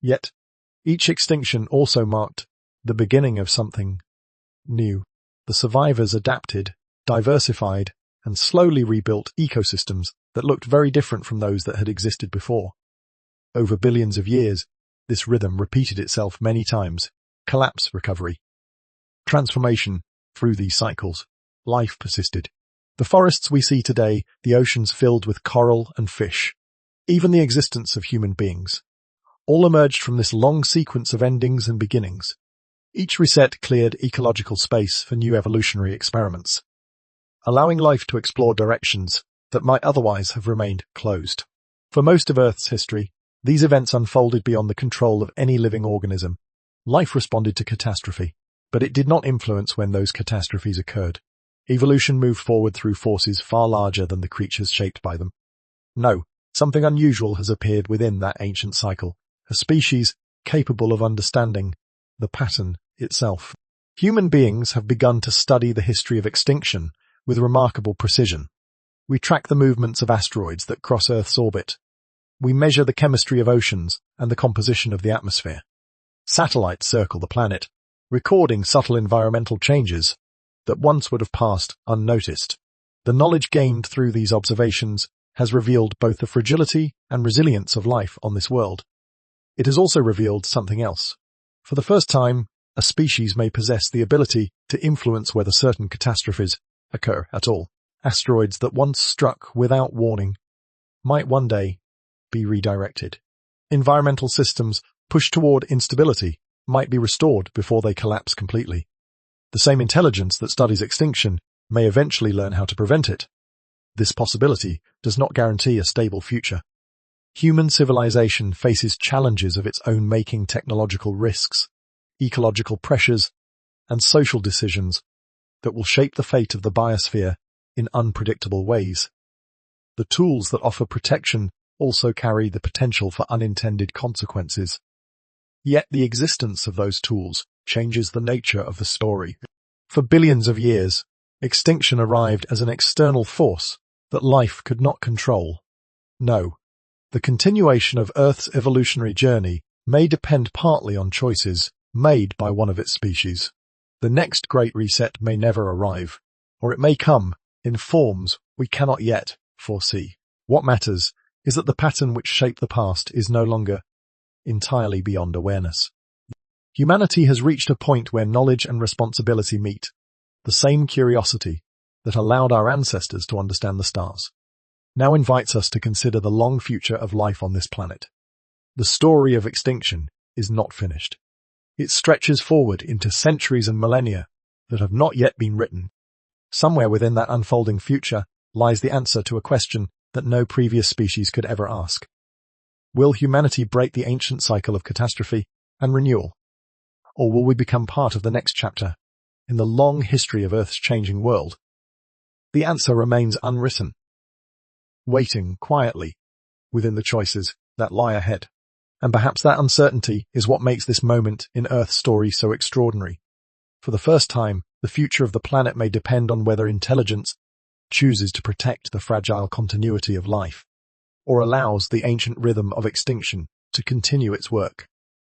Yet, each extinction also marked the beginning of something new. The survivors adapted, diversified, and slowly rebuilt ecosystems that looked very different from those that had existed before. Over billions of years, this rhythm repeated itself many times. Collapse, recovery, transformation. Through these cycles, life persisted. The forests we see today, the oceans filled with coral and fish, even the existence of human beings, all emerged from this long sequence of endings and beginnings. Each reset cleared ecological space for new evolutionary experiments, allowing life to explore directions that might otherwise have remained closed. For most of Earth's history, these events unfolded beyond the control of any living organism. Life responded to catastrophe, but it did not influence when those catastrophes occurred. Evolution moved forward through forces far larger than the creatures shaped by them. No, something unusual has appeared within that ancient cycle, a species capable of understanding the pattern itself. Human beings have begun to study the history of extinction with remarkable precision. We track the movements of asteroids that cross Earth's orbit. We measure the chemistry of oceans and the composition of the atmosphere. Satellites circle the planet, recording subtle environmental changes that once would have passed unnoticed. The knowledge gained through these observations has revealed both the fragility and resilience of life on this world. It has also revealed something else. For the first time, a species may possess the ability to influence whether certain catastrophes occur at all. Asteroids that once struck without warning might one day be redirected. Environmental systems pushed toward instability might be restored before they collapse completely. The same intelligence that studies extinction may eventually learn how to prevent it. This possibility does not guarantee a stable future. Human civilization faces challenges of its own making, technological risks, ecological pressures, and social decisions that will shape the fate of the biosphere in unpredictable ways. The tools that offer protection also carry the potential for unintended consequences. Yet the existence of those tools changes the nature of the story. For billions of years, extinction arrived as an external force that life could not control. No, the continuation of Earth's evolutionary journey may depend partly on choices made by one of its species. The next great reset may never arrive, or it may come in forms we cannot yet foresee. What matters is that the pattern which shaped the past is no longer entirely beyond awareness. Humanity has reached a point where knowledge and responsibility meet. The same curiosity that allowed our ancestors to understand the stars now invites us to consider the long future of life on this planet. The story of extinction is not finished. It stretches forward into centuries and millennia that have not yet been written. Somewhere within that unfolding future lies the answer to a question that no previous species could ever ask. Will humanity break the ancient cycle of catastrophe and renewal? Or will we become part of the next chapter in the long history of Earth's changing world? The answer remains unwritten, waiting quietly within the choices that lie ahead. And perhaps that uncertainty is what makes this moment in Earth's story so extraordinary. For the first time, the future of the planet may depend on whether intelligence chooses to protect the fragile continuity of life, or allows the ancient rhythm of extinction to continue its work.